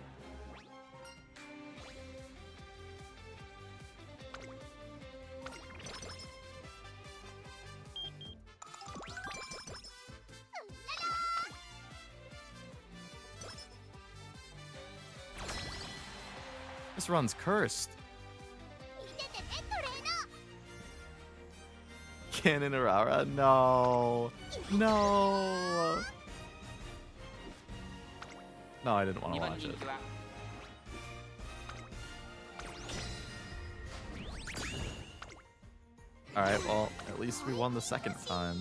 This run's cursed. Cannon Arara? No. No. No, I didn't want to watch it. Alright, well, at least we won the second time.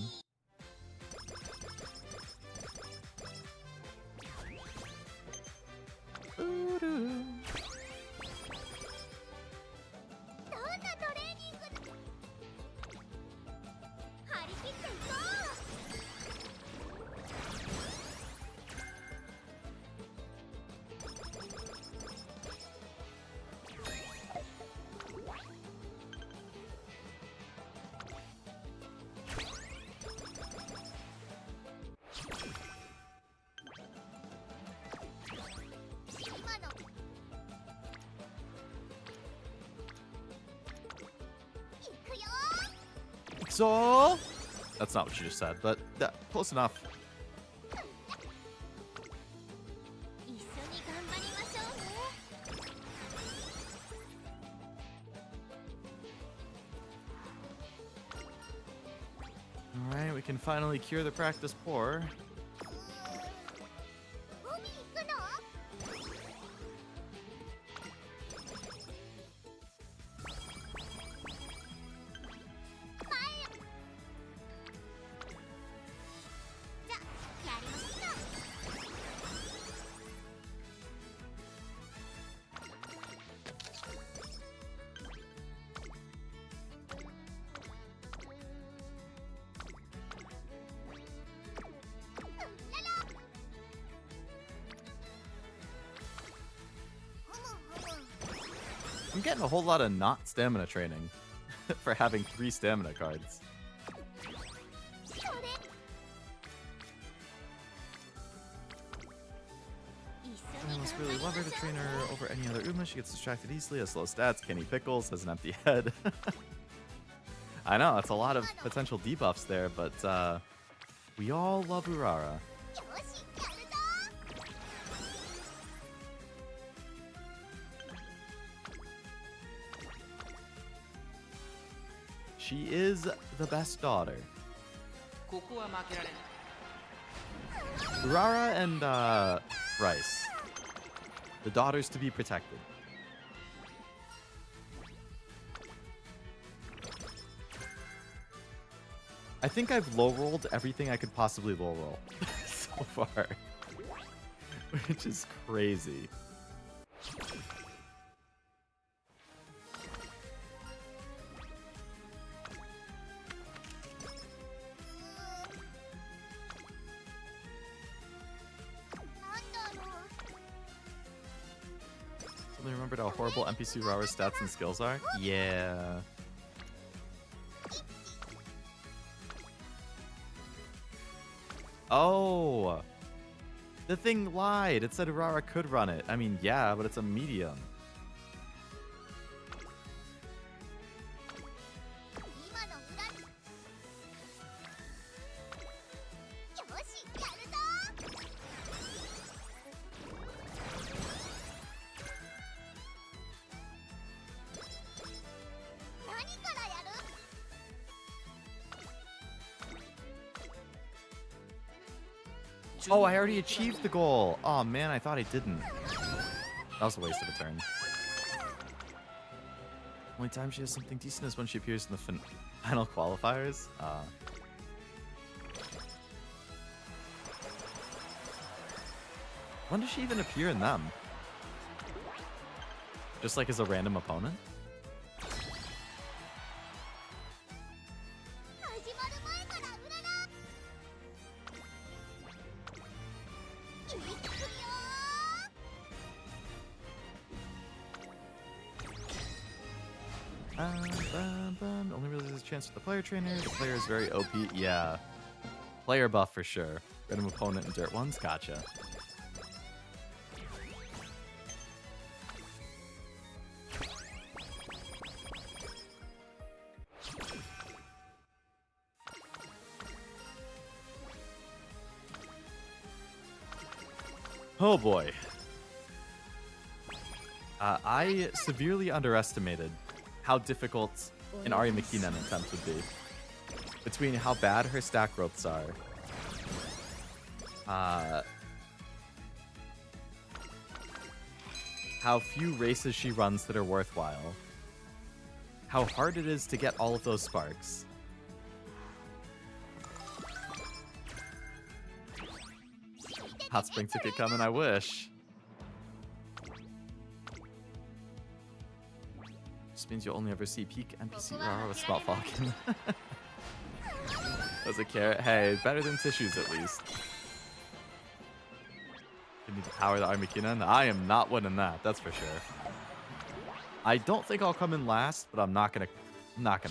So that's not what you just said, but close enough. 一緒に頑張りましょうね All right, we can finally cure the practice poor. 海行くの じゃ、やりましょうか I'm getting a whole lot of not stamina training for having 3 stamina cards. それ I must really love her to train her over any other Uma. She gets distracted easily, has low stats. Kenny Pickles has an empty head. I know, that's a lot of potential debuffs there, but we all love Urara. よしやるぞ She is the best daughter. ここは負けられない Urara and Rice. The daughters to be protected. I think I've low rolled everything I could possibly low roll so far, which is crazy. Suddenly remembered how horrible NPC Urara's stats and skills are? Yeah. Oh! The thing lied. It said Urara could run it. I mean, yeah, but it's a medium. 今の裏によしやるぞ 何からやる Oh, I already achieved the goal. Oh man, I thought I didn't. That was a waste of a turn. Only time she has something decent is when she appears in the final qualifiers. When does she even appear in them? Just like as a random opponent? 始まる前からうららいくよ Only really there's a chance for the player trainer. The player is very OP. Yeah. Player buff for sure. Random opponent in Dirt 1's. Gotcha. Oh boy. I severely underestimated how difficult an Ari Makinen attempt would be. Between how bad her stack growths are, how few races she runs that are worthwhile, how hard it is to get all of those sparks. Hot spring ticket coming, I wish. Just means you'll only ever see peak NPC Urara with Smelt Falcon. As a carrot. Hey, better than tissues at least. You need to power the Armakinen. I am not winning that, that's for sure. I don't think I'll come in last, but I'm not gonna win.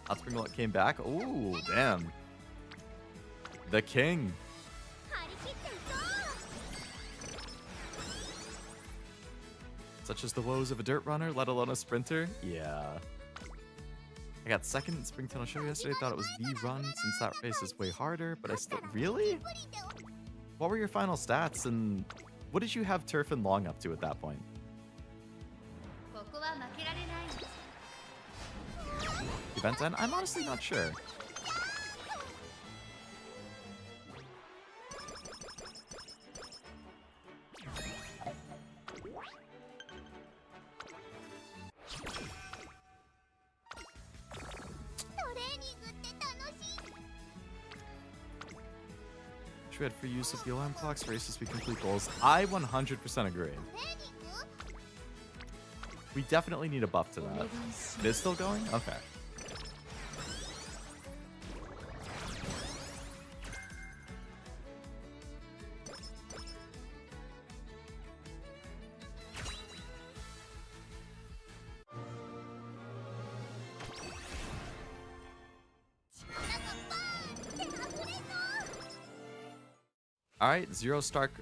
Hot spring luck came back. Ooh, damn. The king. 張り切っていこ Such as the woes of a dirt runner, let alone a sprinter. Yeah. I got second in Spring Tunnel Show yesterday. Thought it was the run since that race is way harder, but I still... Really? What were your final stats, and what did you have Turf and Long up to at that point? ここは負けられない。 Event end? I'm honestly not sure. We had free use of the alarm clocks, races, we complete goals. I 100% agree. We definitely need a buff to that. It is still going? Okay. Alright, 0 spark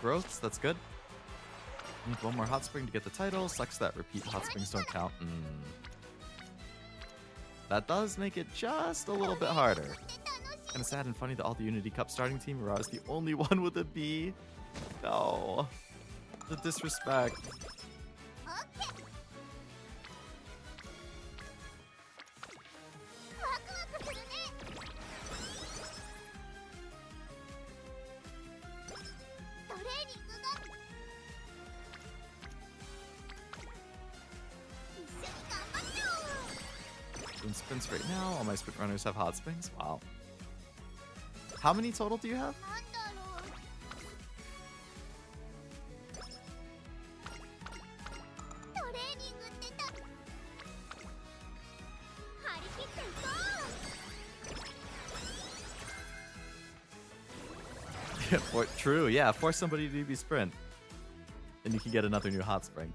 growths, that's good. Need one more hot spring to get the title. Sucks that repeat hot springs don't count. That does make it just a little bit harder. Kinda sad and funny that all the Unity Cup starting team Ra is the only one with a B. No. The disrespect. Doing sprints right now. All my sprint runners have hot springs. Wow. How many total do you have? True, yeah. Force somebody to be sprint. And you can get another new hot spring.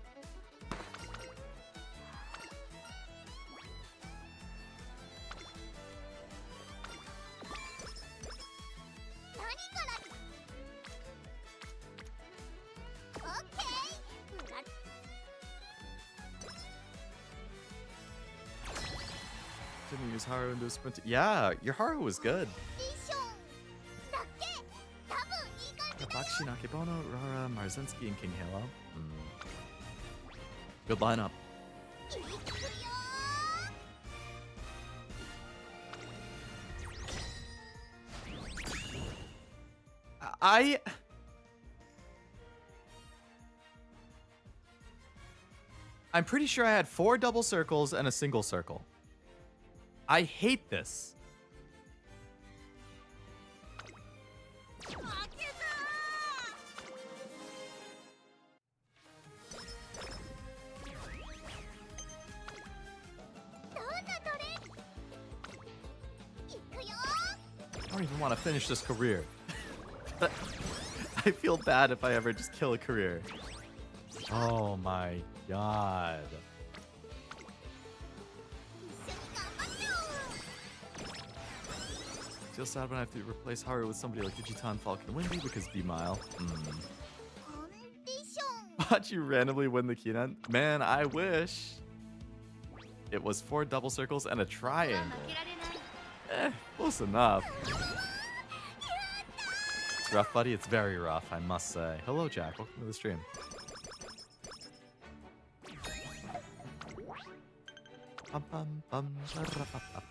Didn't use Haru into a sprint. Yeah, your Haru was good. Bakshi, Nakebono, Rara, Marzinski, and King Halo. Good lineup. I'm pretty sure I had 4 double circles and a single circle. I hate this. I don't even want to finish this career. I feel bad if I ever just kill a career. Oh my god. Feel sad when I have to replace Haru with somebody like Digitan, Falcon, Windy because B-Mile. Watch you randomly win the Keenan. Man, I wish. It was 4 double circles and a triangle. Close enough. It's rough, buddy. It's very rough, I must say. Hello, Jack. Welcome to the stream. Bum, bum, bum, ba-ra-ba-ba.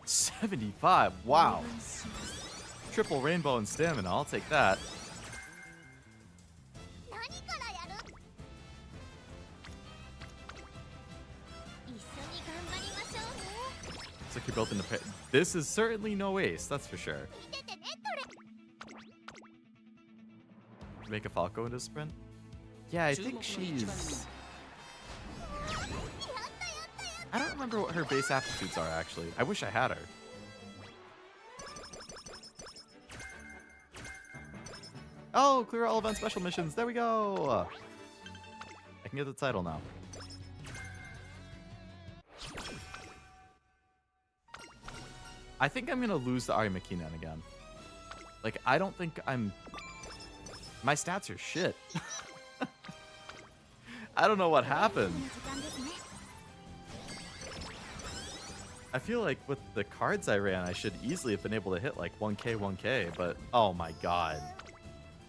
$75. Wow. Triple rainbow and stamina. I'll take that. like you're built into this is certainly no ace, that's for sure. Make a Falco into sprint? Yeah, I think she's... I don't remember what her base aptitudes are, actually. I wish I had her. Oh, clear all event special missions. There we go. I can get the title now. I think I'm going to lose the Ari Makinen again. Like, I don't think I'm... My stats are shit. I don't know what happened. I feel like with the cards I ran, I should easily have been able to hit like 1k, but oh my god.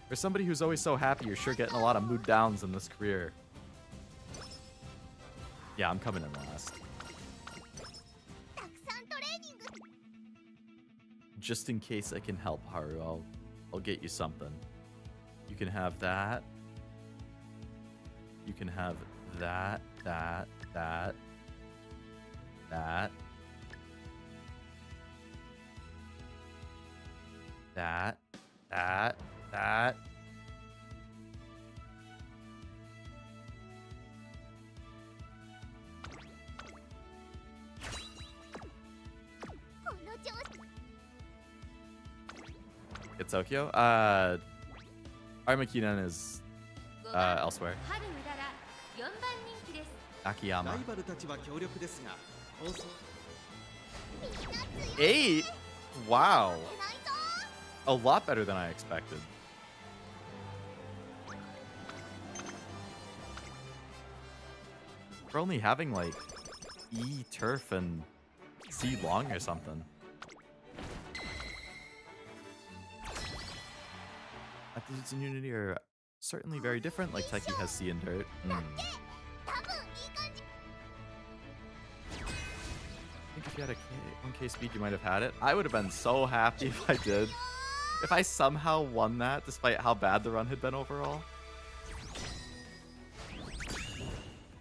For somebody who's always so happy, you're sure getting a lot of mood downs in this career. Yeah, I'm coming in last. Just in case I can help, Haru, I'll get you something. You can have that. You can have that, that. That. It's Tokyo. Armakinen is elsewhere. Akiyama. 8? Wow. A lot better than I expected. For only having like E turf and C long or something. Aptitudes in Unity are certainly very different, like Taiki has C and dirt. I think if you had a 1k speed, you might have had it. I would have been so happy if I did. If I somehow won that, despite how bad the run had been overall.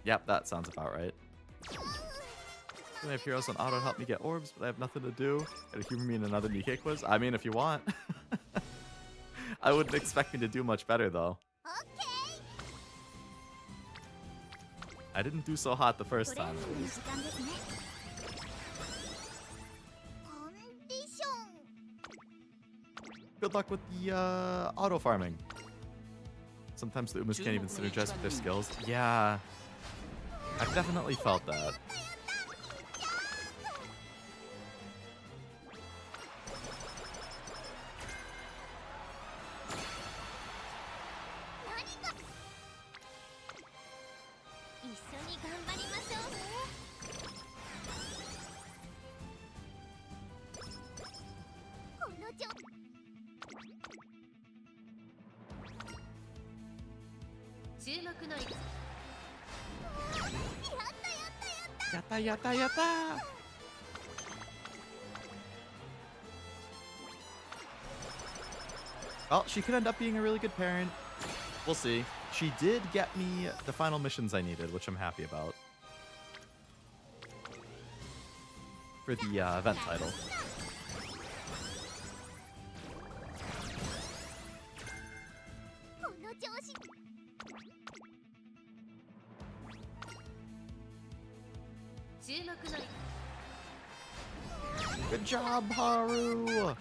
Yep, that sounds about right. I have heroes on auto to help me get orbs, but I have nothing to do. Gotta humor me in another Nikkei quiz. I mean, if you want. I wouldn't expect me to do much better, though. I didn't do so hot the first time, at least. Good luck with the auto farming. Sometimes the Umas can't even synergize with their skills. Yeah, I've definitely felt that. Yatta, yatta, yatta! Well, she could end up being a really good parent. We'll see. She did get me the final missions I needed, which I'm happy about. For the event title. Good job, Haru!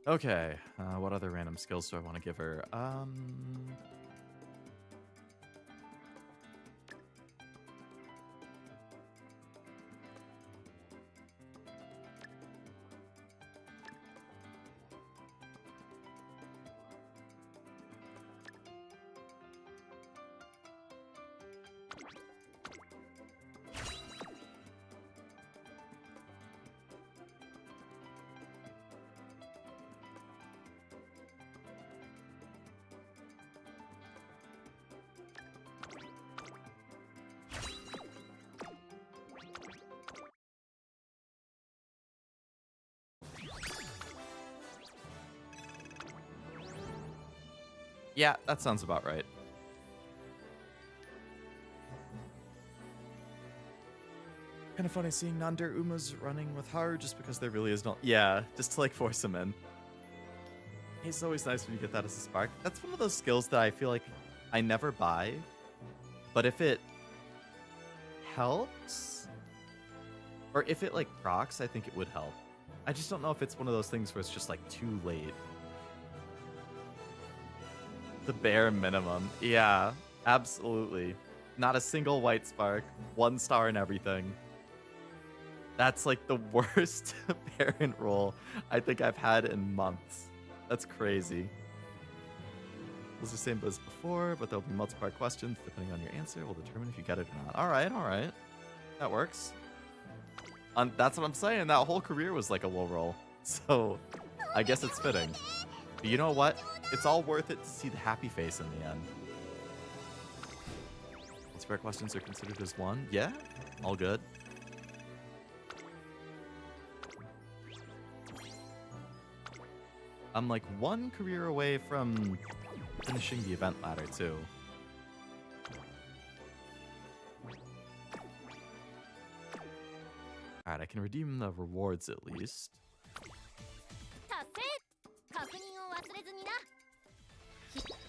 Okay, what other random skills do I want to give her? Yeah, that sounds about right. Kind of funny seeing non-dare Umas running with Haru just because there really is no... Yeah, just to like force him in. It's always nice when you get that as a spark. That's one of those skills that I feel like I never buy. But if it helps, or if it like procs, I think it would help. I just don't know if it's one of those things where it's just like too late. The bare minimum. Yeah, absolutely. Not a single white spark. 1 star and everything. That's like the worst parent role I think I've had in months. That's crazy. It was the same as before, but there'll be multi-part questions. Depending on your answer, will determine if you get it or not. All right, all right. That works. That's what I'm saying. That whole career was like a low roll. So I guess it's fitting. But you know what? It's all worth it to see the happy face in the end. Multi-part questions are considered as one. Yeah, all good. I'm like 1 career away from finishing the event ladder too. Alright, I can redeem the rewards at least.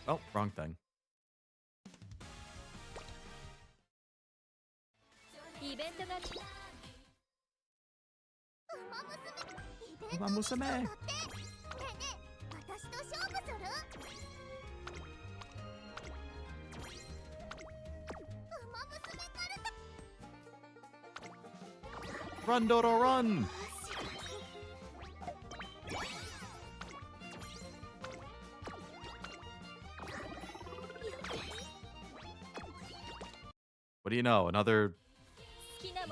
Oh, wrong thing. UmaMusume! Run, Dodo, run! What do you know? Another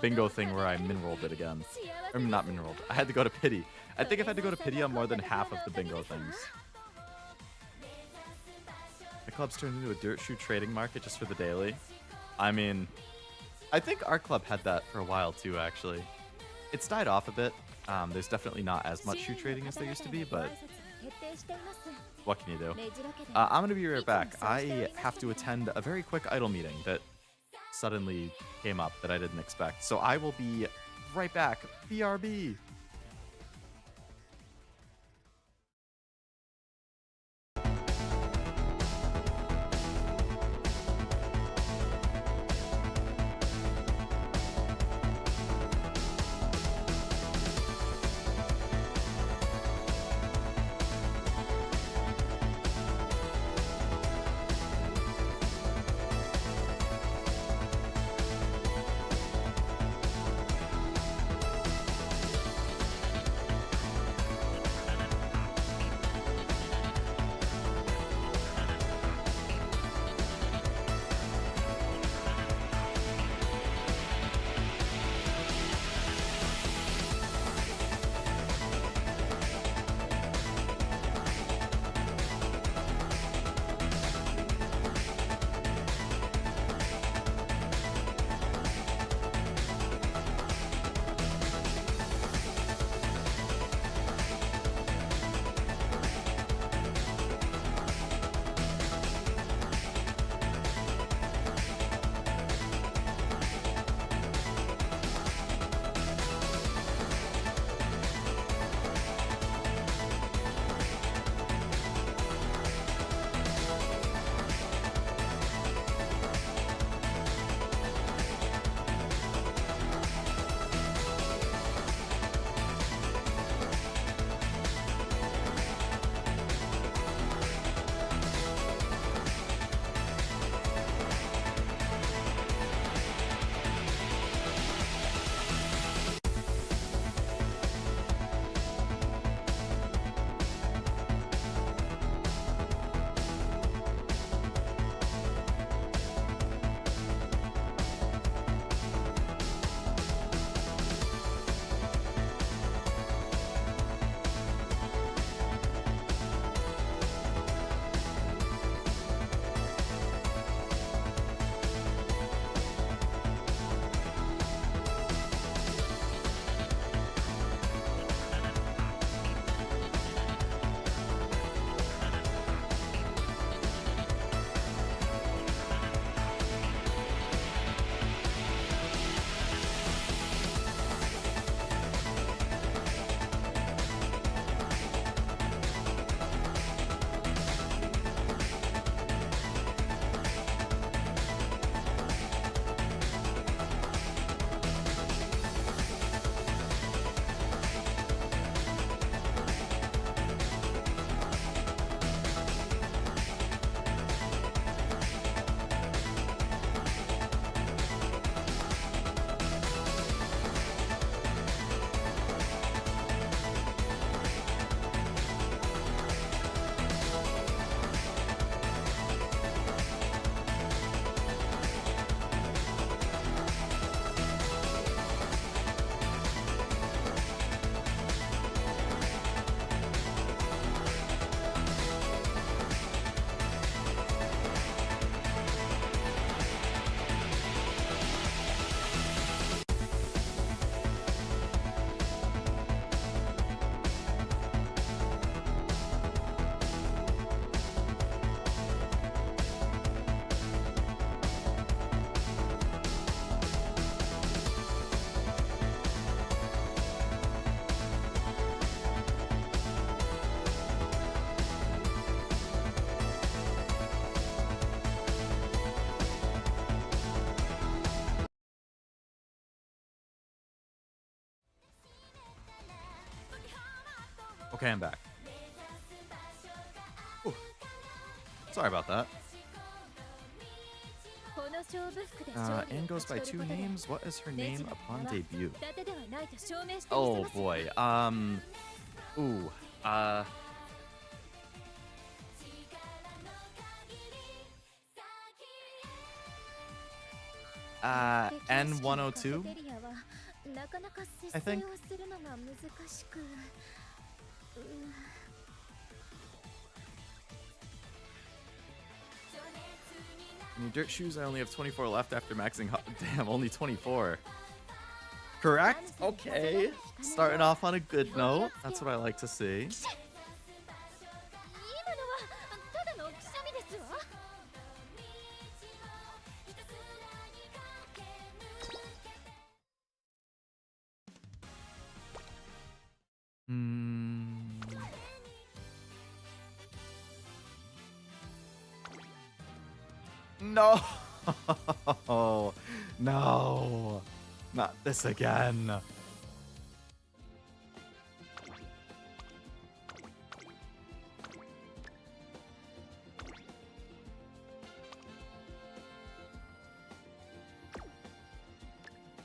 bingo thing where I min-rolled it again. Or not min-rolled. I had to go to pity. I think I've had to go to pity on more than half of the bingo things. The club's turned into a dirt shoe trading market just for the daily. I mean, I think our club had that for a while too, actually. It's died off a bit. There's definitely not as much shoe trading as there used to be, but what can you do? I'm going to be right back. I have to attend a very quick idol meeting that suddenly came up that I didn't expect. So I will be right back. BRB. Okay, I'm back. Whew. Sorry about that. Anne goes by 2 names. What is her name upon debut? Oh boy. Ooh. N102. I think. In your dirt shoes, I only have 24 left after maxing. Damn, only 24. Correct? Okay. Starting off on a good note. That's what I like to see. No. No. Not this again. One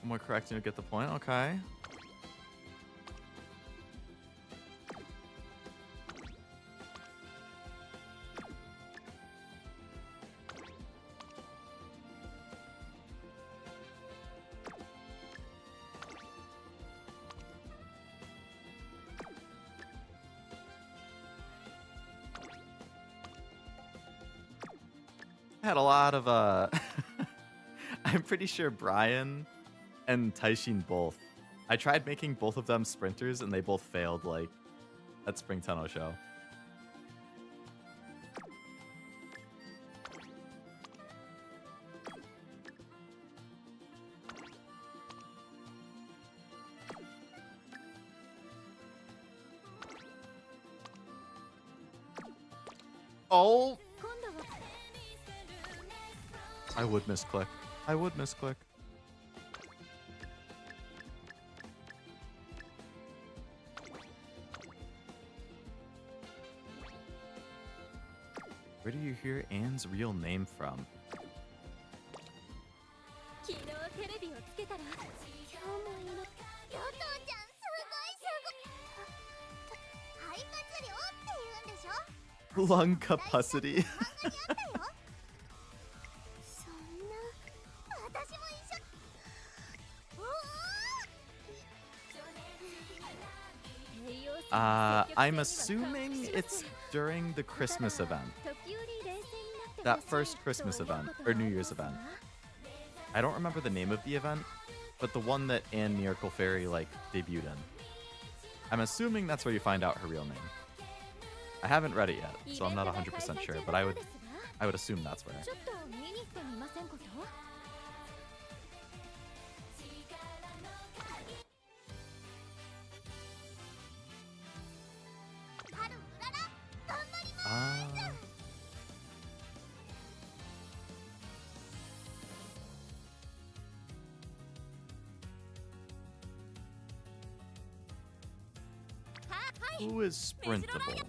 more correcting to get the point. Okay. Had a lot of I'm pretty sure Brian and Taishin both. I tried making both of them sprinters and they both failed, like at Spring Tenno show. Oh, I would misclick. I would misclick. Where do you hear Anne's real name from? Lung capacity. I'm assuming it's during the Christmas event. That first Christmas event, or New Year's event. I don't remember the name of the event, but the one that Anne Miracle Fairy, like, debuted in. I'm assuming that's where you find out her real name. I haven't read it yet, so I'm not 100% sure, but I would assume that's where. Who is sprintable?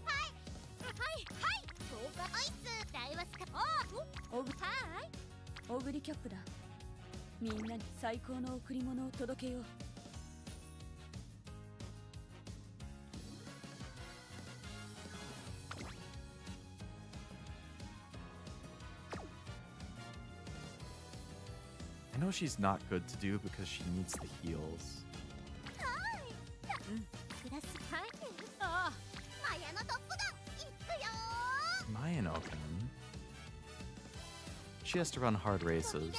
I know she's not good to do because she needs the heals. Mayanoken. She has to run hard races.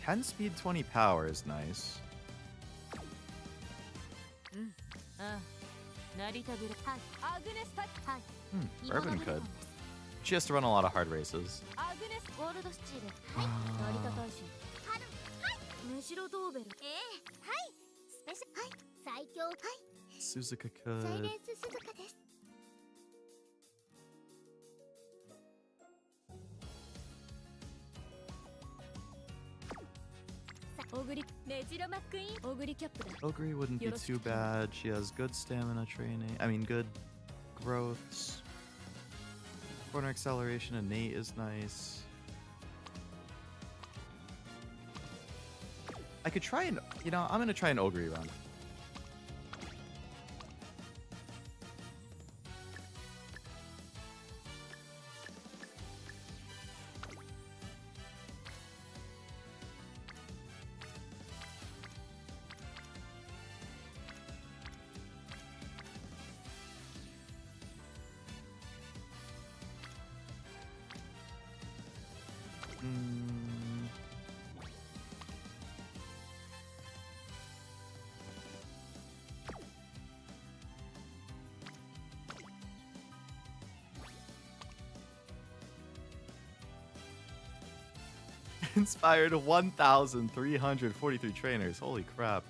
10 speed, 20 power is nice. Urban could. She has to run a lot of hard races. Suzuka could. グリメジロマックインオグリキャップだ Ogre wouldn't be too bad. She has good stamina training. I mean, good growths. Corner acceleration innate is nice. I could try and, you know, I'm gonna try an Ogre run. Inspired 1,343 trainers. Holy crap.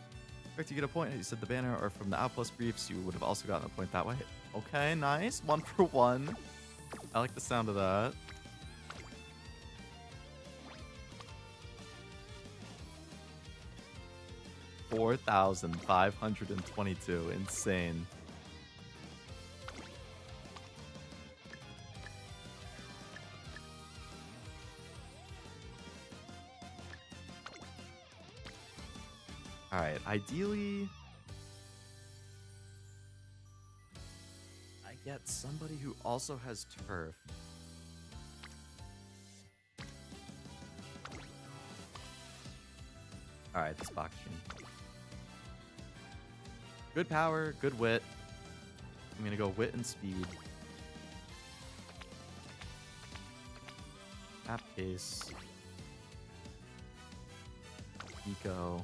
Expect you get a point. You said the banner or from the Outpost briefs, you would have also gotten a point that way. Okay, nice. 1 for 1. I like the sound of that. $4,522. Insane. Alright, ideally, I get somebody who also has turf. Alright, this box stream. Good power, good wit. I'm gonna go wit and speed. Tap pace. Eco.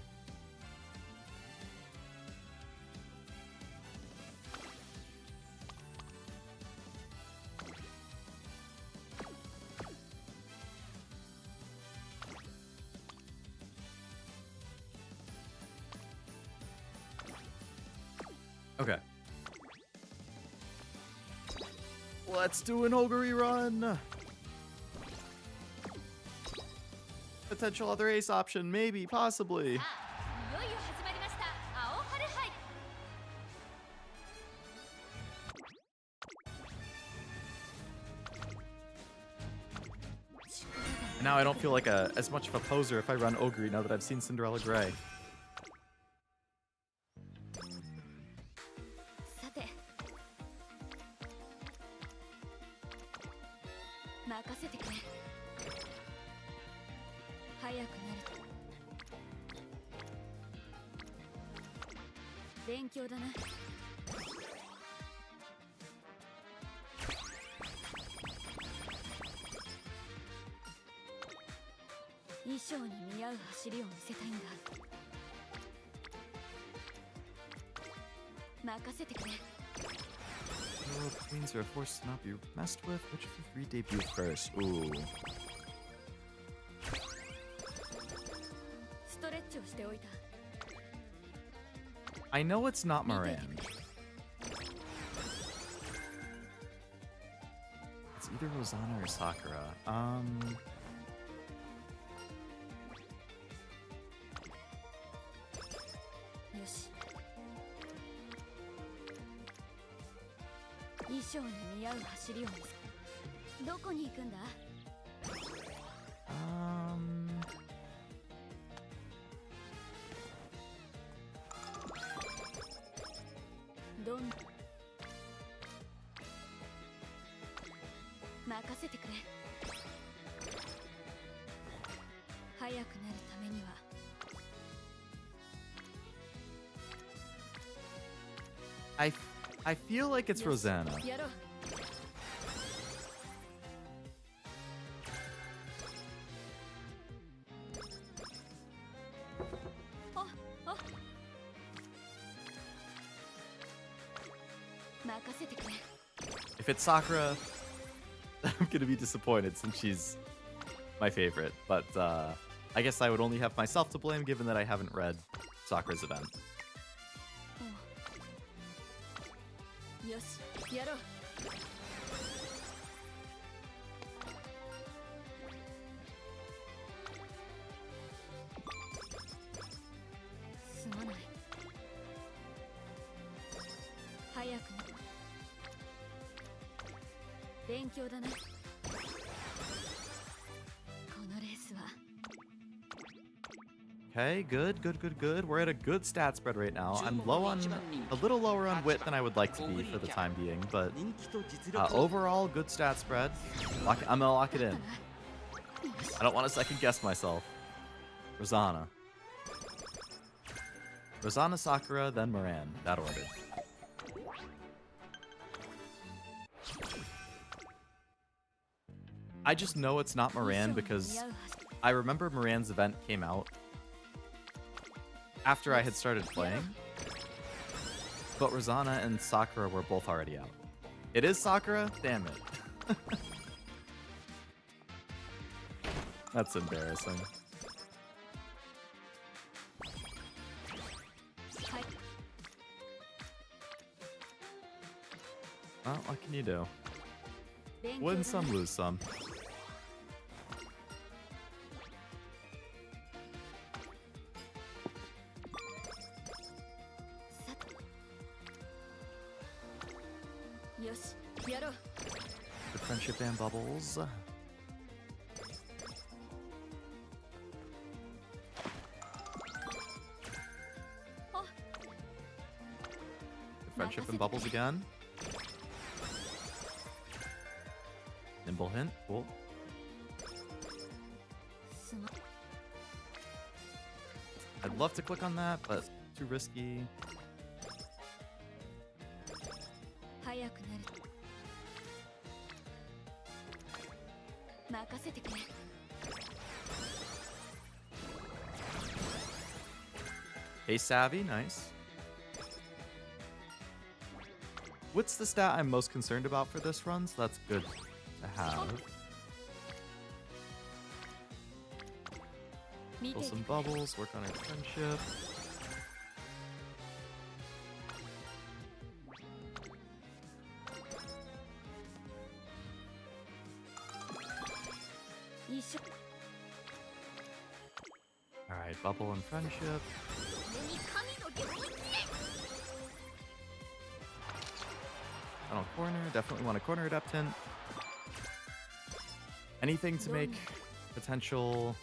Okay. Let's do an Ogre run. Potential other ace option, maybe, possibly. いよいよ始まりました青春杯 Now I don't feel like as much of a poser if I run Ogre now that I've seen Cinderella Grey. さて任せてくれ早くなると勉強だな衣装に見合う走りを見せたいんだ任せてくれ Your queens are a force to not be messed with. Which of the three debut first? Ooh. ストレッチをしておいた I know it's not Moran. It's either Rosanna or Sakura. よし衣装に似合う走りを見せどこに行くんだ どん任せてくれ早くなるためには I feel like it's Rosanna. やろう 任せてくれ If it's Sakura, I'm gonna be disappointed since she's my favorite. But I guess I would only have myself to blame given that I haven't read Sakura's event. よしやろう 任勉強だな。このレースは Okay, good, good, good, good. We're at a good stat spread right now. I'm low on, a little lower on wit than I would like to be for the time being, but overall, good stat spread. I'm gonna lock it in. I don't want to second guess myself. Rosanna. Rosanna, Sakura, then Moran. That order. I just know it's not Moran because I remember Moran's event came out after I had started playing, but Rosanna and Sakura were both already out. It is Sakura? Damn it. That's embarrassing. Well, what can you do? Win some, lose some. The friendship and bubbles. The friendship and bubbles again. Nimble hint, cool. I'd love to click on that, but too risky. Hey, savvy, nice. What's the stat I'm most concerned about for this run? So that's good to have. Pull some bubbles, work on our friendship. Alright, bubble and friendship. I don't corner, definitely want to corner Adeptant. Anything to make potential...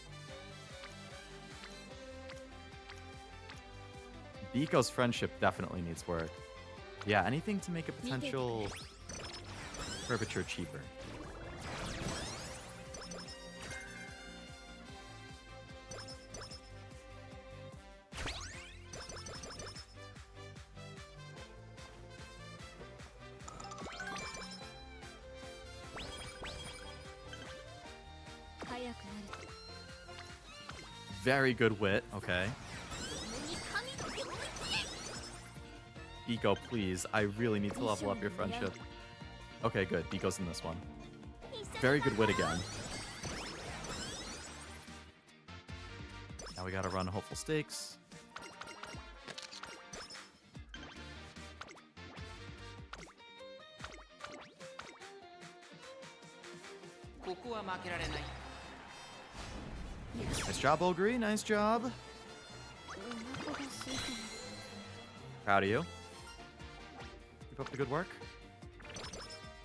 Biko's friendship definitely needs work. Yeah, anything to make a potential curvature cheaper. Very good wit, okay. Biko, please. I really need to level up your friendship. Okay, good. Biko's in this one. Very good wit again. Now we gotta run Hopeful Stakes. Nice job, Ogre. Nice job. Proud of you. Keep up the good work.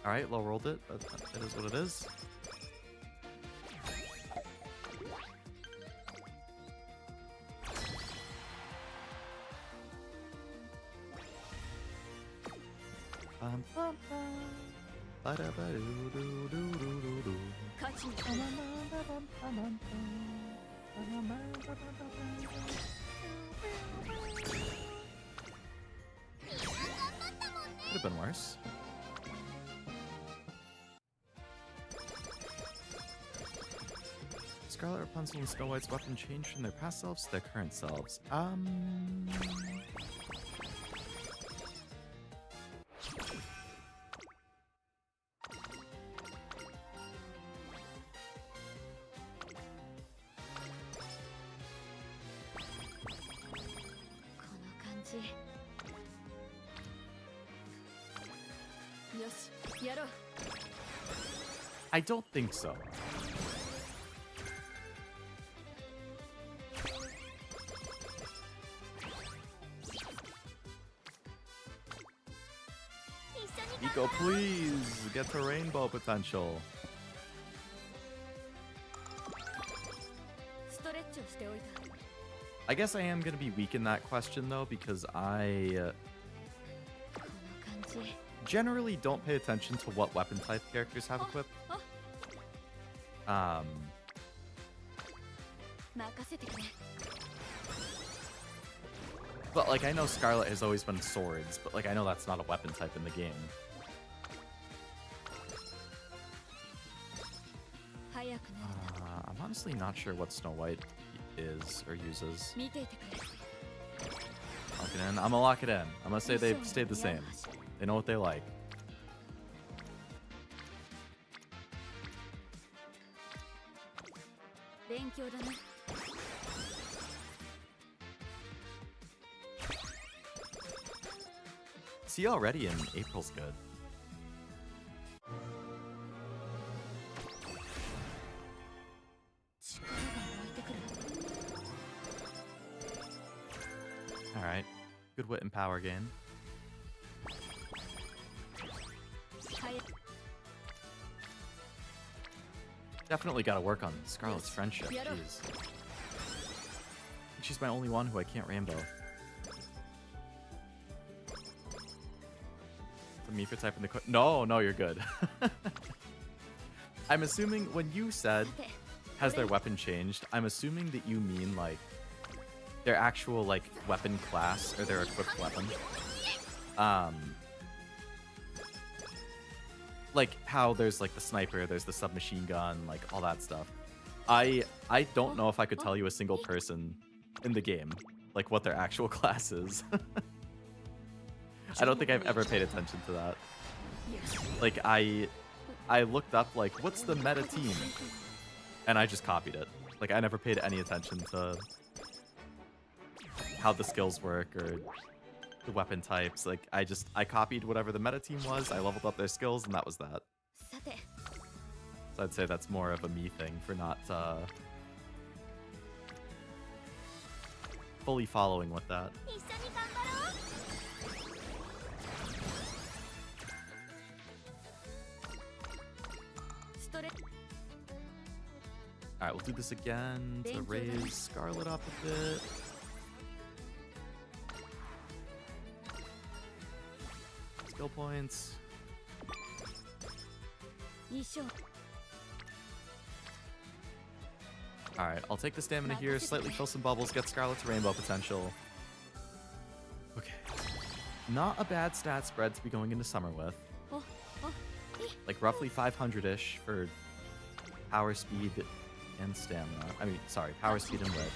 Alright, low rolled it, but it is what it is. Bum, bum, bum. Ba-da-ba-doo-doo-doo-doo-doo-doo. Could have been worse. Scarlet, Rapunzel, and Snow White's weapon changed from their past selves to their current selves. I don't think so. go, please. Get to rainbow potential. ストレッチをしておいた。 I guess I am going to be weak in that question, though, because I この感じ。 generally don't pay attention to what weapon type characters have equipped. 任せてくれ。 But, like, I know Scarlet has always been swords, but, like, I know that's not a weapon type in the game. 早くなれた。 I'm honestly not sure what Snow White is or uses. 見ていてくれ。 Lock it in. I'm gonna lock it in. I'm gonna say they've stayed the same. They know what they like. 勉強だな。 See, already in April's good. Alright. Good wit and power gain. Definitely gotta work on Scarlet's friendship. Jeez. She's my only one who I can't rainbow. Me for typing the no, you're good. I'm assuming when you said has their weapon changed, I'm assuming that you mean like their actual like weapon class or their equipped weapon. Like how there's like the sniper, there's the submachine gun, like all that stuff. I don't know if I could tell you a single person in the game like what their actual class is. I don't think I've ever paid attention to that. Like, I looked up, like, what's the meta team? And I just copied it. Like, I never paid any attention to how the skills work or the weapon types. Like, I copied whatever the meta team was, I leveled up their skills, and that was that. So I'd say that's more of a me thing for not fully following with that. Alright, we'll do this again to raise Scarlet up a bit. Skill points. Alright, I'll take the stamina here, slightly fill some bubbles, get Scarlet to rainbow potential. Okay. Not a bad stat spread to be going into summer with. Like roughly 500-ish for power, speed, and stamina. I mean, sorry, power, speed, and wit.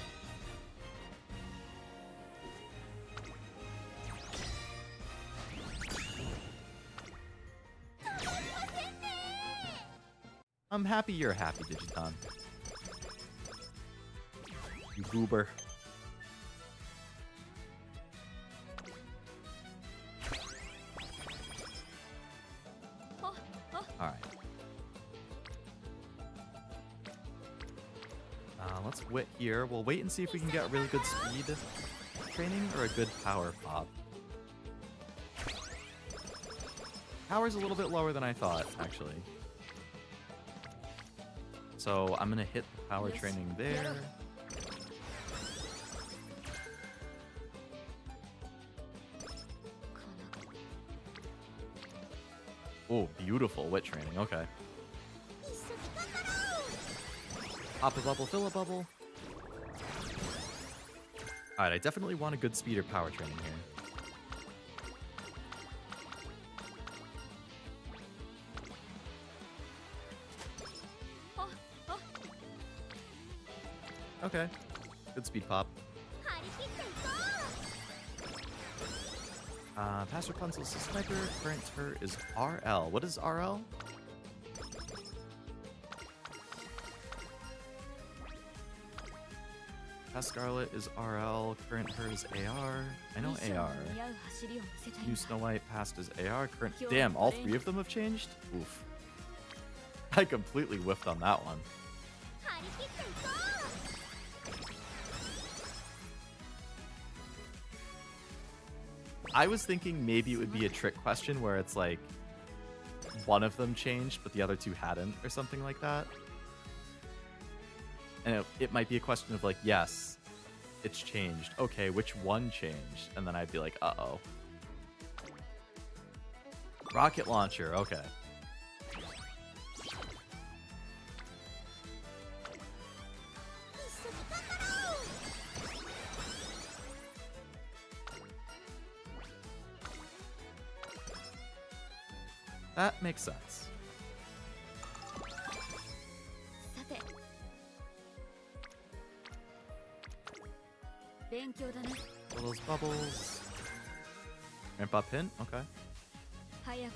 I'm happy you're happy, Digiton. You goober. Alright. Let's wit here. We'll wait and see if we can get really good speed training or a good power pop. Power's a little bit lower than I thought, actually. So I'm gonna hit the power training there. Oh, beautiful wit training. Okay. Pop a bubble, fill a bubble. Alright, I definitely want a good speed or power training here. Okay. Good speed pop. Past Rapunzel's sniper, current her is RL. What is RL? Past Scarlet is RL, current her is AR. I know AR. New Snow White, past is AR, current. Damn, all three of them have changed? Oof. I completely whiffed on that one. I was thinking maybe it would be a trick question where it's like, one of them changed, but the other two hadn't, or something like that. And it might be a question of like, yes, it's changed. Okay, which one changed? And then I'd be like, uh-oh. Rocket launcher, okay. That makes sense. さて勉強だね All those bubbles. Ramp up hint, okay. 早くなる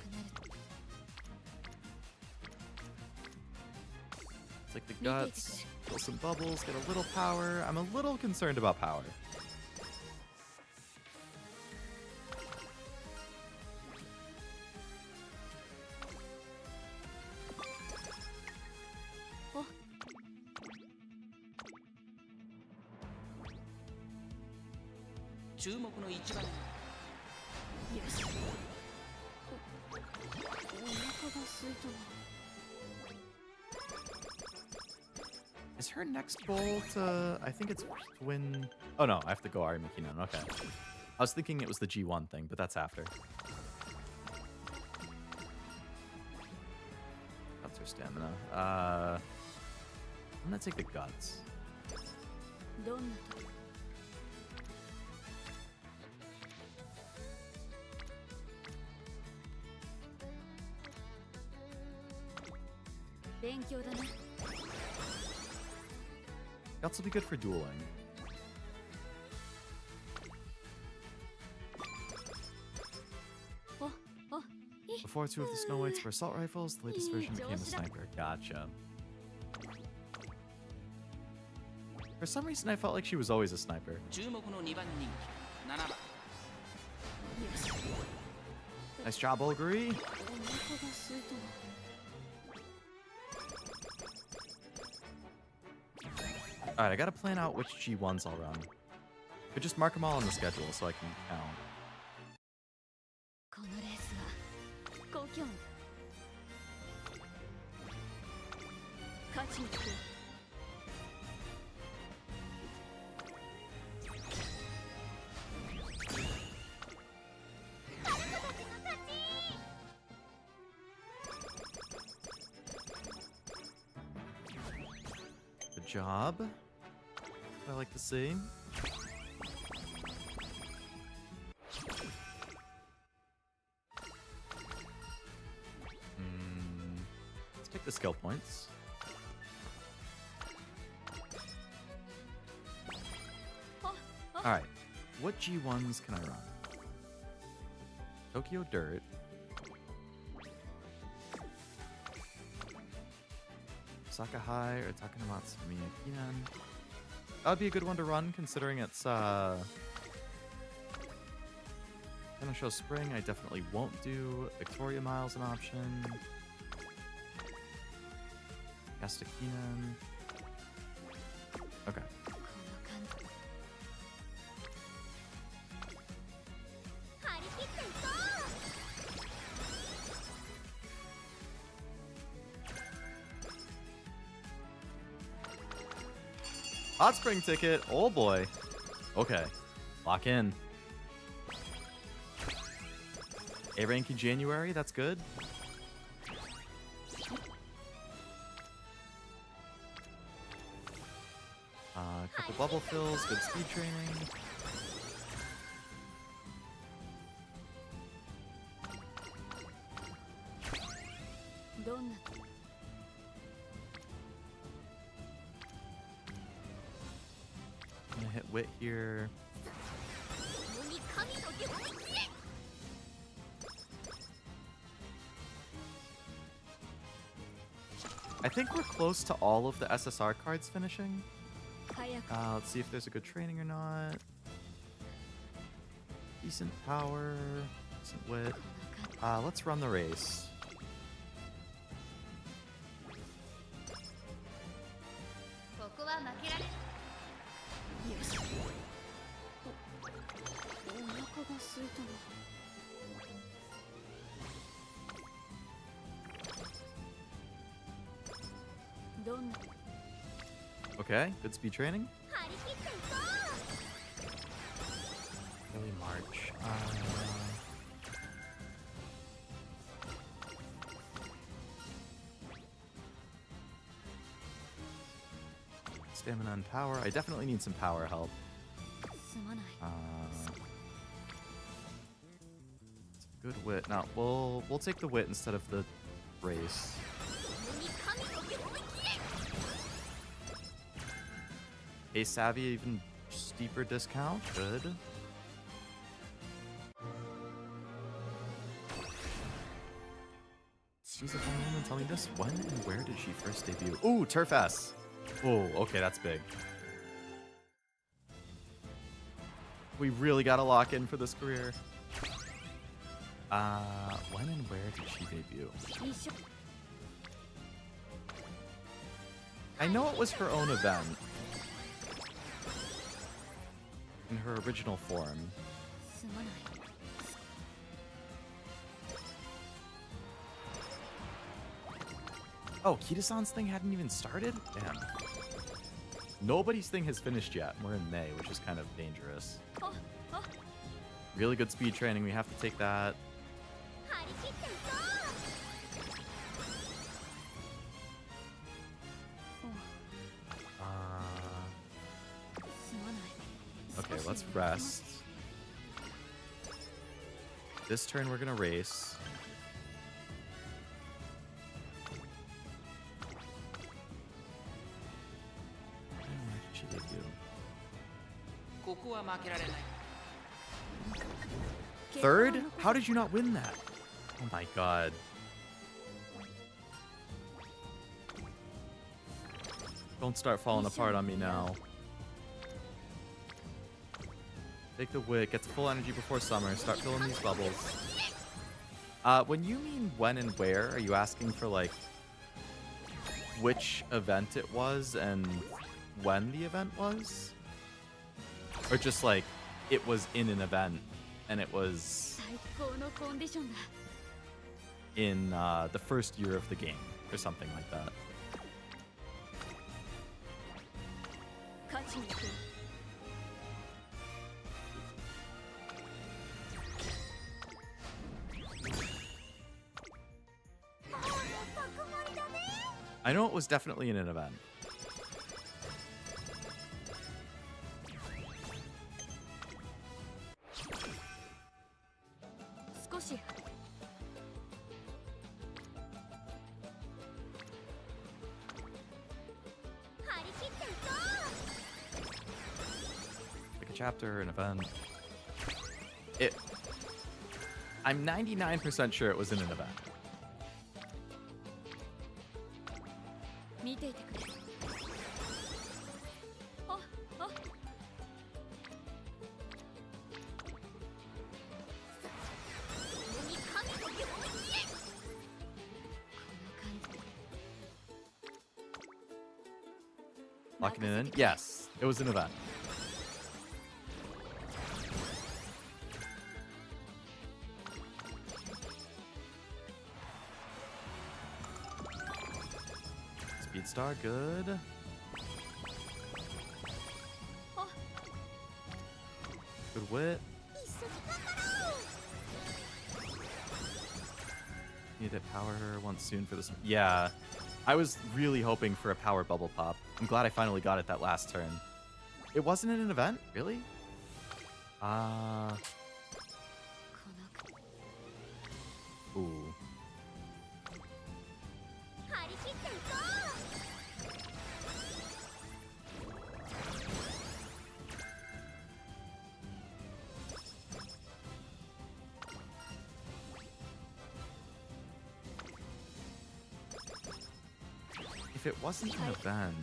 It's like the guts. Fill some bubbles, get a little power. I'm a little concerned about power. Oh. 注目の一番。よしお腹が空いたわ Is her next goal to... I think it's to win... Oh no, I have to go Ari Makinon, okay. I was thinking it was the G1 thing, but that's after. That's her stamina. I'm gonna take the guts. どんなと勉強だね Guts will be good for dueling. Oh, oh, Before two of the Snow Whites were assault rifles, the latest version became a sniper. Gotcha. For some reason, I felt like she was always a sniper. 注目の2番人気7番。 Nice job, Olgari. お腹が空いたわ Alright, I gotta plan out which G1s I'll run. Could just mark them all on the schedule so I can count. このレースは故郷勝ちに行く Good job. I like to see. Let's take the skill points. Alright, what G1s can I run? Tokyo Dirt. Osaka High or Takanamatsu Miyakinan. That would be a good one to run considering it's gonna show Spring. I definitely won't do. Victoria Mile's an option. Yastakinan. Okay. この感じ張り切っていこう Hot Spring ticket. Oh boy. Okay. Lock in. A rank in January. That's good. A couple bubble fills. Good speed training.どんな I'm gonna hit Wit here. 共に神の領域へ I think we're close to all of the SSR cards finishing. 早く Let's see if there's a good training or not. Decent power. Decent wit. この感じ Let's run the race. ここは負けられよしお腹が空いたわ Okay, good speed training. 張り切っていこう Daily March. Stamina and power. I definitely need some power help. すまない Good wit. No, we'll take the wit instead of the race. に神の手を思い切れ A savvy, even steeper discount. Good. She's a fine woman. Tell me this. When and where did she first debut? Ooh, Turf S. Oh, okay, that's big. We really got to lock in for this career. When and where did she debut? 一緒 I know it was her own event. In her original form. すまない Oh, Kita-san's thing hadn't even started? Damn. Nobody's thing has finished yet. We're in May, which is kind of dangerous. Really good speed training. We have to take that. 張り切っていこう すまない Okay, let's rest. This turn, we're gonna race. Where did she debut? ここは負けられない Third? How did you not win that? Oh my god. Don't start falling apart on me now. Take the wit, get to full energy before summer, start filling these bubbles. When you mean when and where, are you asking for like which event it was and when the event was? Or just like it was in an event and it was 最高のコンディションだ in the first year of the game or something like that. 勝ちに行く I know it was definitely in an event. 少し 張り切っていこ Like a chapter, an event. I'm 99% sure it was in an event. 見ていてくれああ うに神の手を思い切れ Locking it in? Yes, it was an event. Speed Star, good. Good wit. 一緒に頑張ろう Need to power her once soon for this. Yeah, I was really hoping for a power bubble pop. I'm glad I finally got it that last turn. It wasn't in an event? Really? この Ooh. 張り切っていこ If it wasn't an event...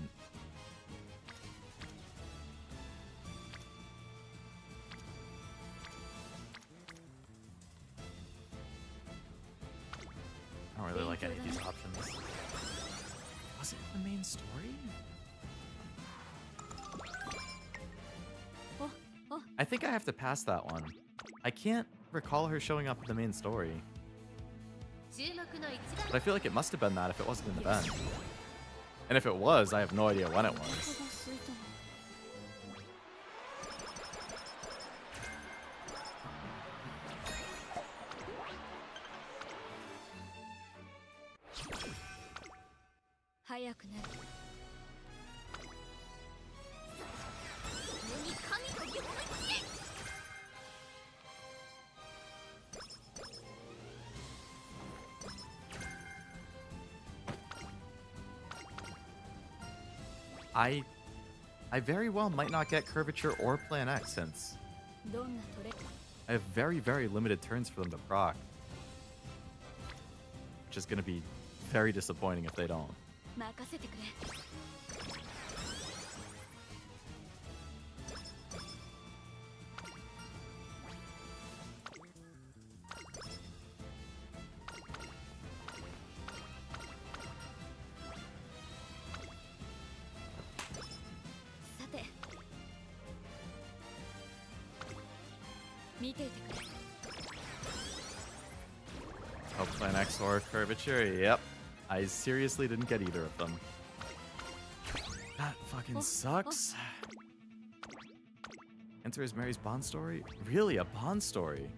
I don't really like any of these options. Was it the main story? I think I have to pass that one. I can't recall her showing up in the main story. う注目の一番 But I feel like it must have been that if it wasn't an event. And if it was, I have no idea when it was. I very well might not get Curvature or Plan X since I have very, very limited turns for them to proc. Which is going to be very disappointing if they don't. Oh, Plan X or Curvature? Yep. I seriously didn't get either of them. That fucking sucks. Enter as Mary's Bond story? Really? A Bond story?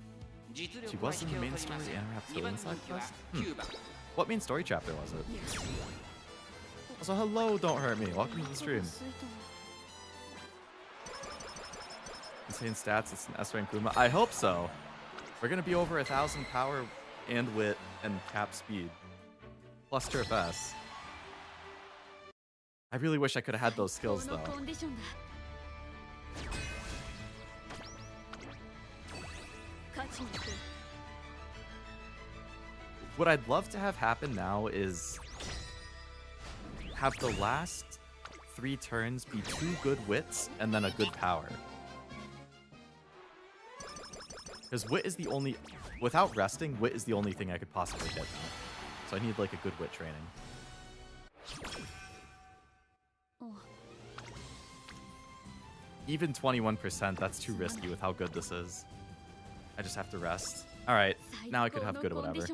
She was in the main story and Raptilian side quest? What main story chapter was it? Also, hello, Don't Hurt Me. Welcome to the stream. Insane stats, it's an S-rank Kuma. I hope so. We're going to be over 1,000 power and wit and cap speed. Plus Turf S. I really wish I could have had those skills though. What I'd love to have happen now is have the last 3 turns be 2 good wits and then a good power. Because wit is the only... Without resting, wit is the only thing I could possibly get now. So I need like a good wit training. Even 21%, that's too risky with how good this is. I just have to rest. Alright, now I could have good whatever.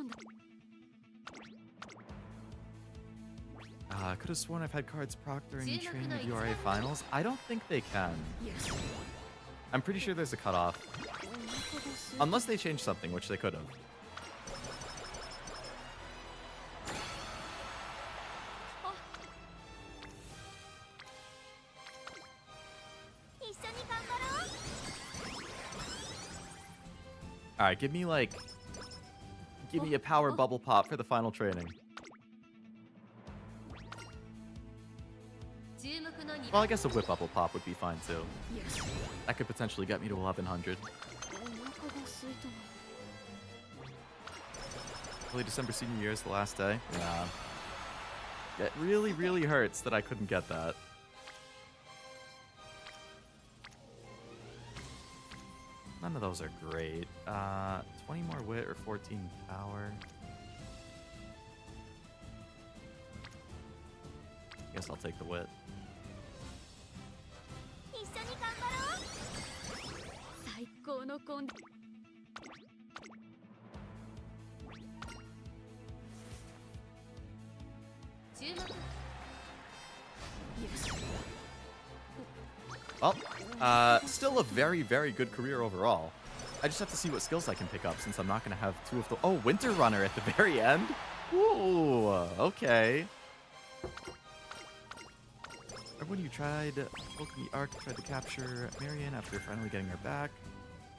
I could have sworn I've had cards proc during the training of URA finals. I don't think they can. I'm pretty sure there's a cutoff. Unless they changed something, which they could have. Alright, give me a power bubble pop for the final training. Well, I guess a whip bubble pop would be fine too. That could potentially get me to 1100. Early December senior year is the last day. Yeah. It really, really hurts that I couldn't get that. None of those are great. 20 more wit or 14 power. Guess I'll take the wit. Well, still a very, very good career overall. I just have to see what skills I can pick up since I'm not going to have 2 of the... Oh, Winter Runner at the very end? Ooh, okay. Remember when you tried poking the Ark, tried to capture Marion after finally getting her back,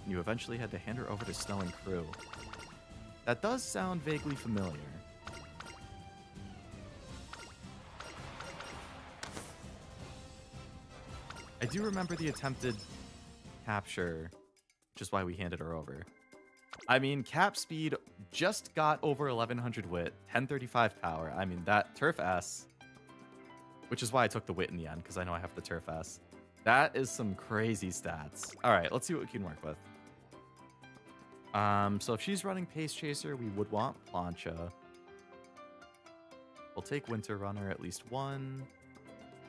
and you eventually had to hand her over to Snow and Crew? That does sound vaguely familiar. I do remember the attempted capture, which is why we handed her over. I mean, cap speed just got over 1100 wit, 1035 power. I mean, that Turf S, which is why I took the wit in the end, because I know I have the Turf S. That is some crazy stats. All right, let's see what we can work with. So if she's running Pace Chaser, we would want Plancha. We'll take Winter Runner at least 1.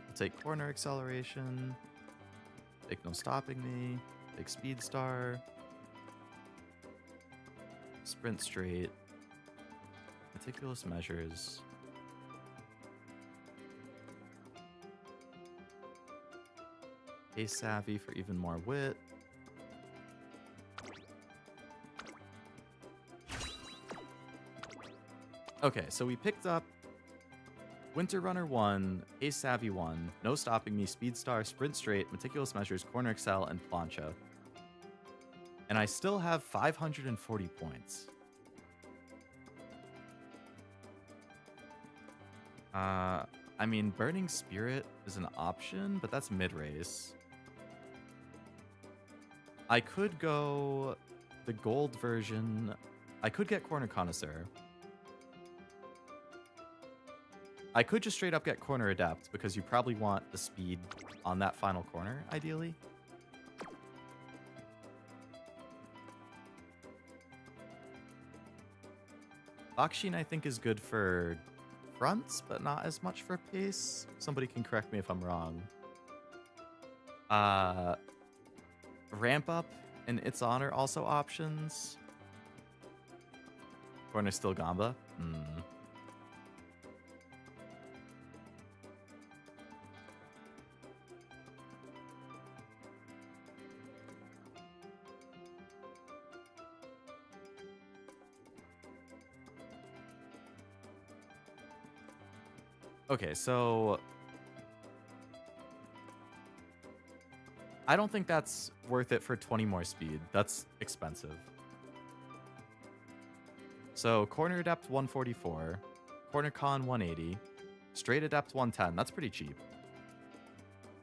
We'll take Corner Acceleration. Take No Stopping Me. Take Speed Star. Sprint Straight. Meticulous Measures. Ace Savvy for even more wit. Okay, so we picked up Winter Runner 1, Ace Savvy 1, No Stopping Me, Speed Star, Sprint Straight, Meticulous Measures, Corner Excel, and Plancha. And I still have 540 points. I mean, Burning Spirit is an option, but that's mid-race. I could go the gold version. I could get Corner Connoisseur. I could just straight up get Corner Adept, because you probably want the speed on that final corner, ideally. Bakshin, I think, is good for fronts, but not as much for pace. Somebody can correct me if I'm wrong. Ramp Up and Its Honor also options. Corner still Gamba. Okay, so I don't think that's worth it for 20 more speed. That's expensive. So Corner Adept 144, Corner Con 180, Straight Adept 110. That's pretty cheap.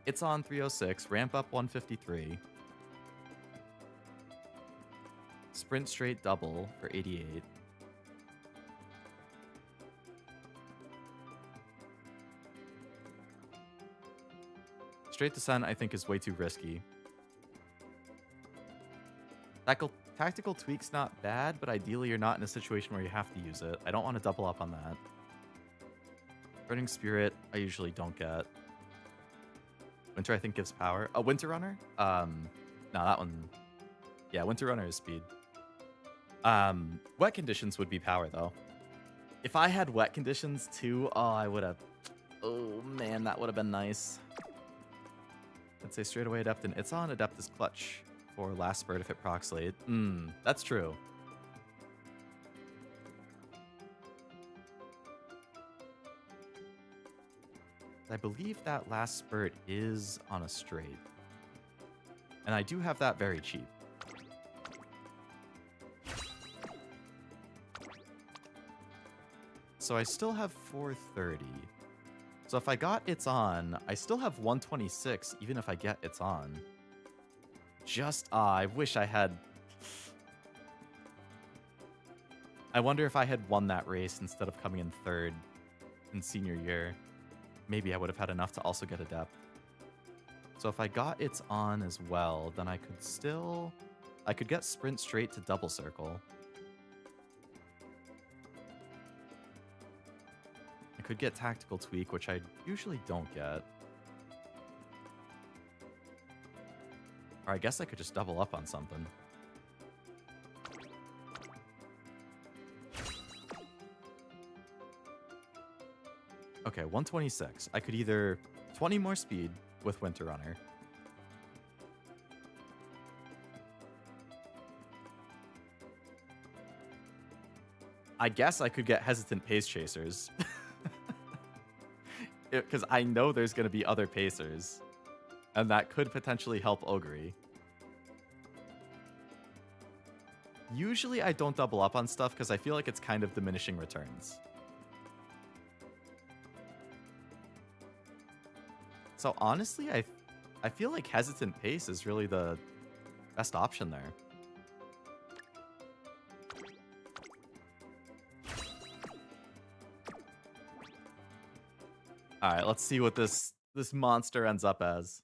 It's on 306, Ramp Up 153, Sprint Straight Double for 88. Straight Descent, I think, is way too risky. Tactical Tweak's not bad, but ideally you're not in a situation where you have to use it. I don't want to double up on that. Burning Spirit, I usually don't get. Winter, I think, gives power. Oh, Winter Runner? No, that one... Yeah, Winter Runner is speed. Wet Conditions would be power, though. If I had Wet Conditions, too, oh, I would have... Oh, man, that would have been nice. I'd say straight away Adept and It's On. Adept is clutch for last spurt if it procs late. That's true. I believe that last spurt is on a straight. And I do have that very cheap. So I still have 430. So if I got It's On, I still have 126, even if I get It's On. I wish I had... I wonder if I had won that race instead of coming in third in senior year. Maybe I would have had enough to also get Adept. So if I got It's On as well, then I could still... I could get Sprint Straight to Double Circle. Could get Tactical Tweak, which I usually don't get. Or I guess I could just double up on something. Okay, 126. I could either 20 more speed with Winter Runner. I guess I could get Hesitant Pace Chasers. Because I know there's going to be other pacers. And that could potentially help Ogre. Usually I don't double up on stuff because I feel like it's kind of diminishing returns. So honestly, I feel like Hesitant Pace is really the best option there. All right, let's see what this monster ends up as.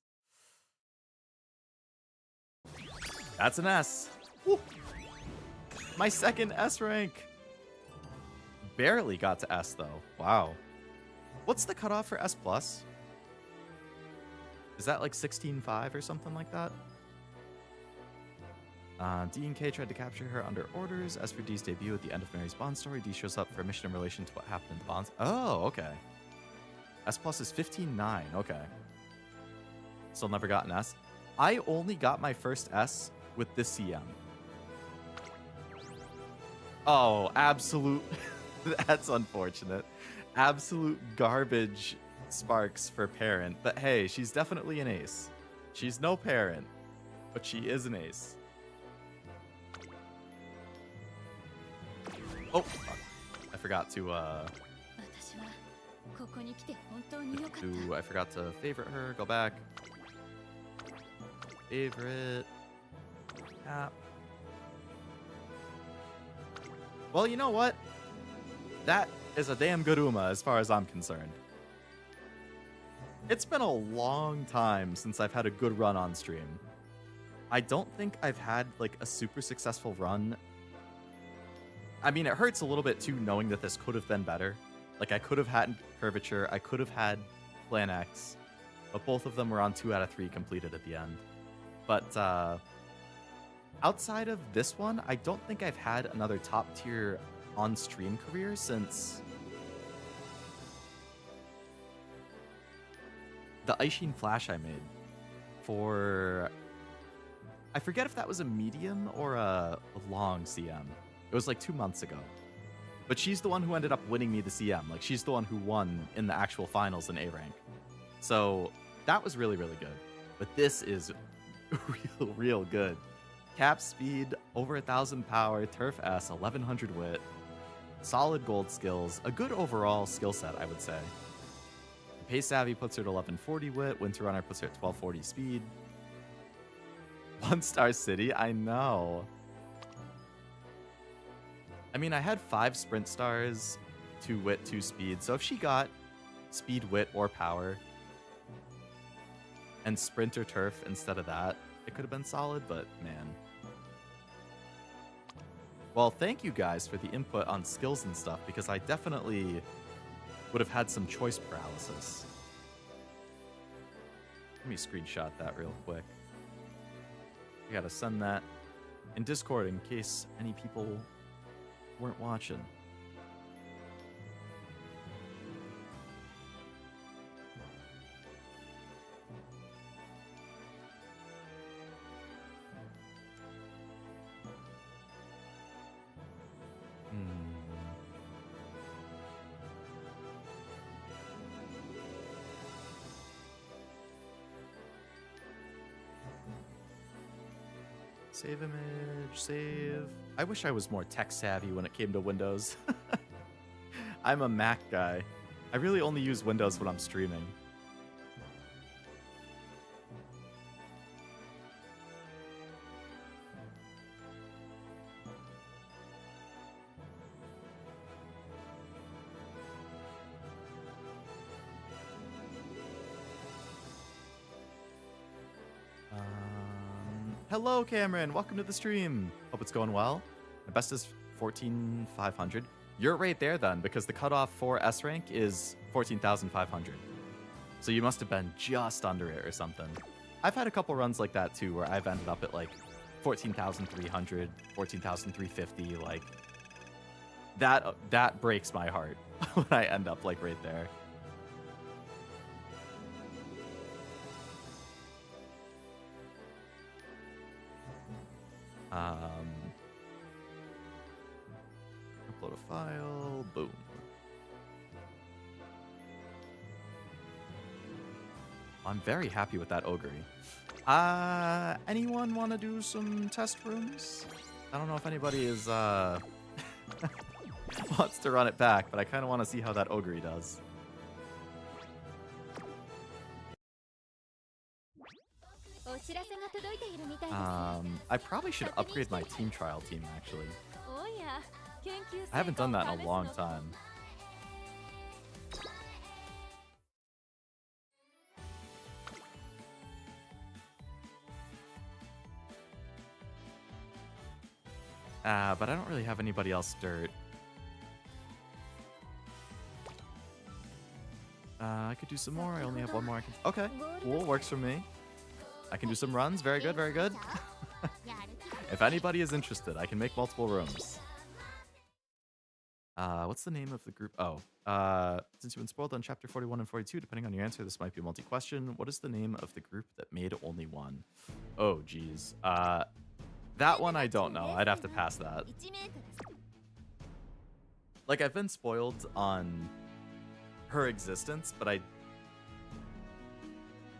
That's an S. Woo. My second S rank. Barely got to S though. Wow. What's the cutoff for S+? Is that like 16.5 or something like that? D and K tried to capture her under orders. As for D's debut at the end of Mary's Bond story, D shows up for a mission in relation to what happened in the Bonds. Oh, okay. S+ is 15.9. Okay. Still never got an S. I only got my first S with this CM. Oh, absolute. That's unfortunate. Absolute garbage sparks for parent. But hey, she's definitely an ace. She's no parent, but she is an ace. Oh, fuck. I forgot to, I forgot to favorite her. Go back. Favorite. Tap. Well, you know what? That is a damn good Uma as far as I'm concerned. It's been a long time since I've had a good run on stream. I don't think I've had like a super successful run. I mean, it hurts a little bit too knowing that this could have been better. Like I could have had Curvature, I could have had Plan X, but both of them were on 2 out of 3 completed at the end. But outside of this one, I don't think I've had another top tier on-stream career since the Aishin Flash I made for, I forget if that was a medium or a long CM. It was like 2 months ago. But she's the one who ended up winning me the CM. Like she's the one who won in the actual finals in A rank. So that was really, really good. But this is real good. Cap speed, over 1,000 power, turf S, 1100 wit, solid gold skills, a good overall skill set, I would say. Pace Savvy puts her at 1140 wit, Winter Runner puts her at 1240 speed. 1-star city, I know. I mean, I had 5 sprint stars, 2 wit, 2 speed, so if she got speed, wit, or power, and sprint or turf instead of that, it could have been solid, but man. Well, thank you guys for the input on skills and stuff, because I definitely would have had some choice paralysis. Let me screenshot that real quick. I gotta send that in Discord in case any people weren't watching. Save image, save. I wish I was more tech savvy when it came to Windows. I'm a Mac guy. I really only use Windows when I'm streaming. Hello, Cameron. Welcome to the stream. Hope it's going well. My best is 14,500. You're right there then, because the cutoff for S rank is 14,500. So you must have been just under it or something. I've had a couple runs like that too, where I've ended up at like 14,300, 14,350. Like that breaks my heart when I end up like right there. Upload a file, boom. I'm very happy with that Ogre. Anyone want to do some test rooms? I don't know if anybody is wants to run it back, but I kind of want to see how that Ogre does. I probably should upgrade my team trial team, actually. I haven't done that in a long time. But I don't really have anybody else dirt. I could do some more. I only have one more. Okay, cool. Works for me. I can do some runs. Very good, very good. If anybody is interested, I can make multiple rooms. What's the name of the group? Oh, Since you've been spoiled on chapter 41 and 42, depending on your answer, this might be a multi-question. What is the name of the group that made only one? Oh, geez. That one I don't know. I'd have to pass that. Like, I've been spoiled on her existence, but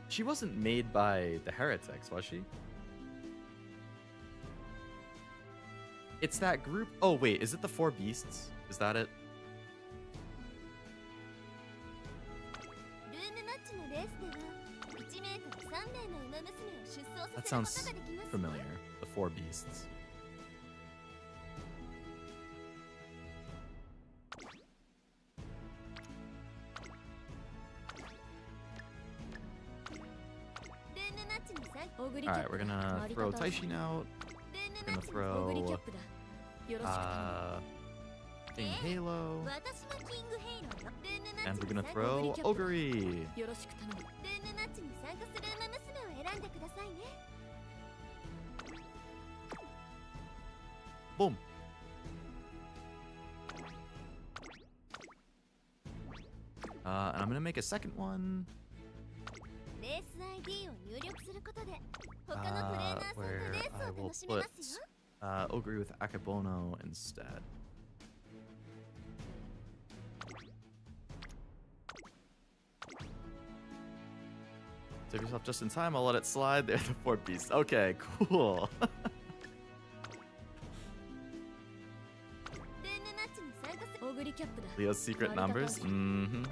she wasn't made by the heretics, was she? It's that group. Oh, wait, is it the Four Beasts? Is that it? That sounds familiar. The Four Beasts. Alright, we're gonna throw Taishin out. We're gonna throw King Halo. And we're gonna throw Ogre. Boom. And I'm gonna make a second one. Where I will put Ogre with Akebono instead. Save yourself just in time. I'll let it slide. There, the Four Beasts. Okay, cool. Leo's secret numbers? Mm-hmm.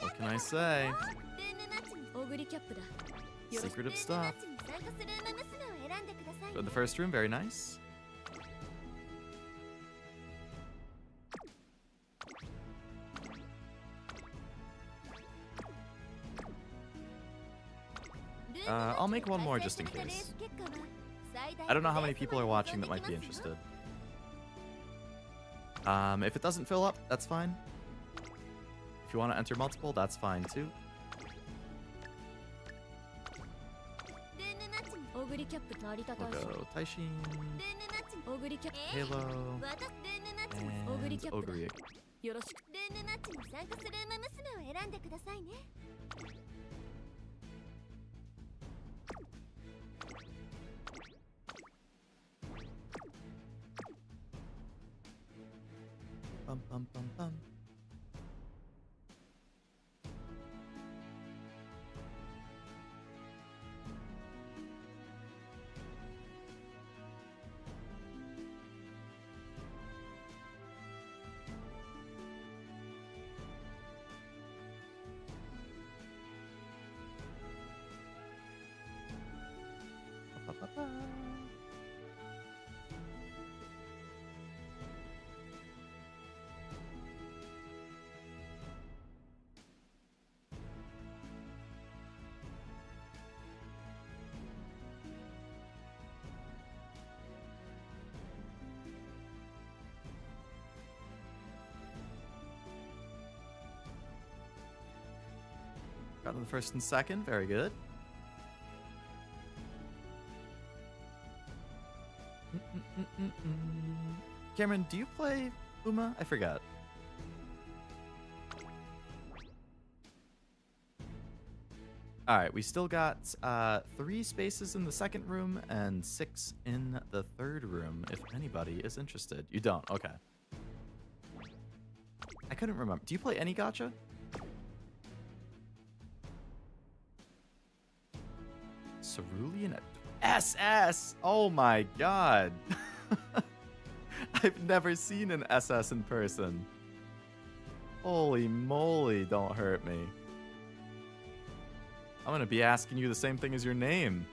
What can I say? Secretive stuff. Go to the first room, very nice. I'll make one more just in case. I don't know how many people are watching that might be interested. If it doesn't fill up, that's fine. If you want to enter multiple, that's fine too. We'll go Taishin, Halo, and Ogre. Bum, bum, bum, bum. Ba, ba, ba. Got to the first and second, very good. Cameron, do you play Uma? I forgot. Alright, we still got 3 spaces in the second room and 6 in the third room, if anybody is interested. You don't, okay. I couldn't remember. Do you play any gacha? Cerulean SS! Oh my god! I've never seen an SS in person. Holy moly, don't hurt me. I'm gonna be asking you the same thing as your name.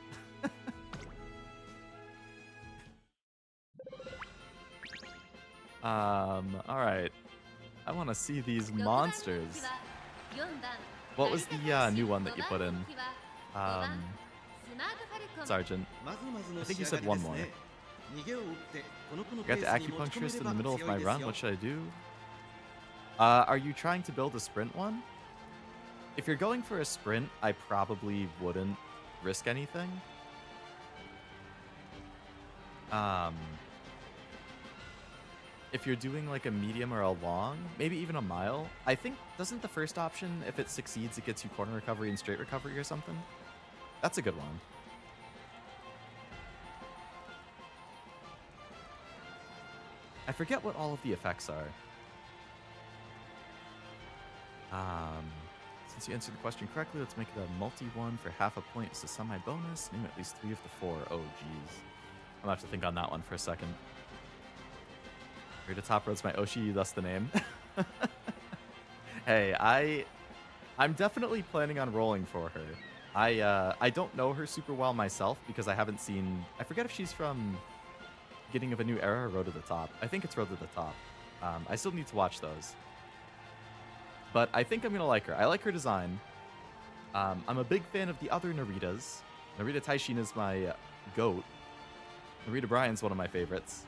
Alright. I wanna see these monsters. What was the new one that you put in? Sergeant. I think you said one more. I got the acupuncturist in the middle of my run. What should I do? Are you trying to build a sprint one? If you're going for a sprint, I probably wouldn't risk anything. if you're doing like a medium or a long, maybe even a mile, I think, doesn't the first option, if it succeeds, it gets you corner recovery and straight recovery or something? That's a good one. I forget what all of the effects are. Since you answered the question correctly, let's make it a multi-one for half a point. It's a semi-bonus. Name at least 3 of the 4. Oh, geez. I'm gonna have to think on that one for a second. Rita Top Road's my Oshi, thus the name. Hey, I'm definitely planning on rolling for her. I don't know her super well myself because I haven't seen... I forget if she's from Beginning of a New Era or Road to the Top. I think it's Road to the Top. I still need to watch those. But I think I'm going to like her. I like her design. I'm a big fan of the other Naritas. Narita Taishin is my goat. Narita Bryan's one of my favorites.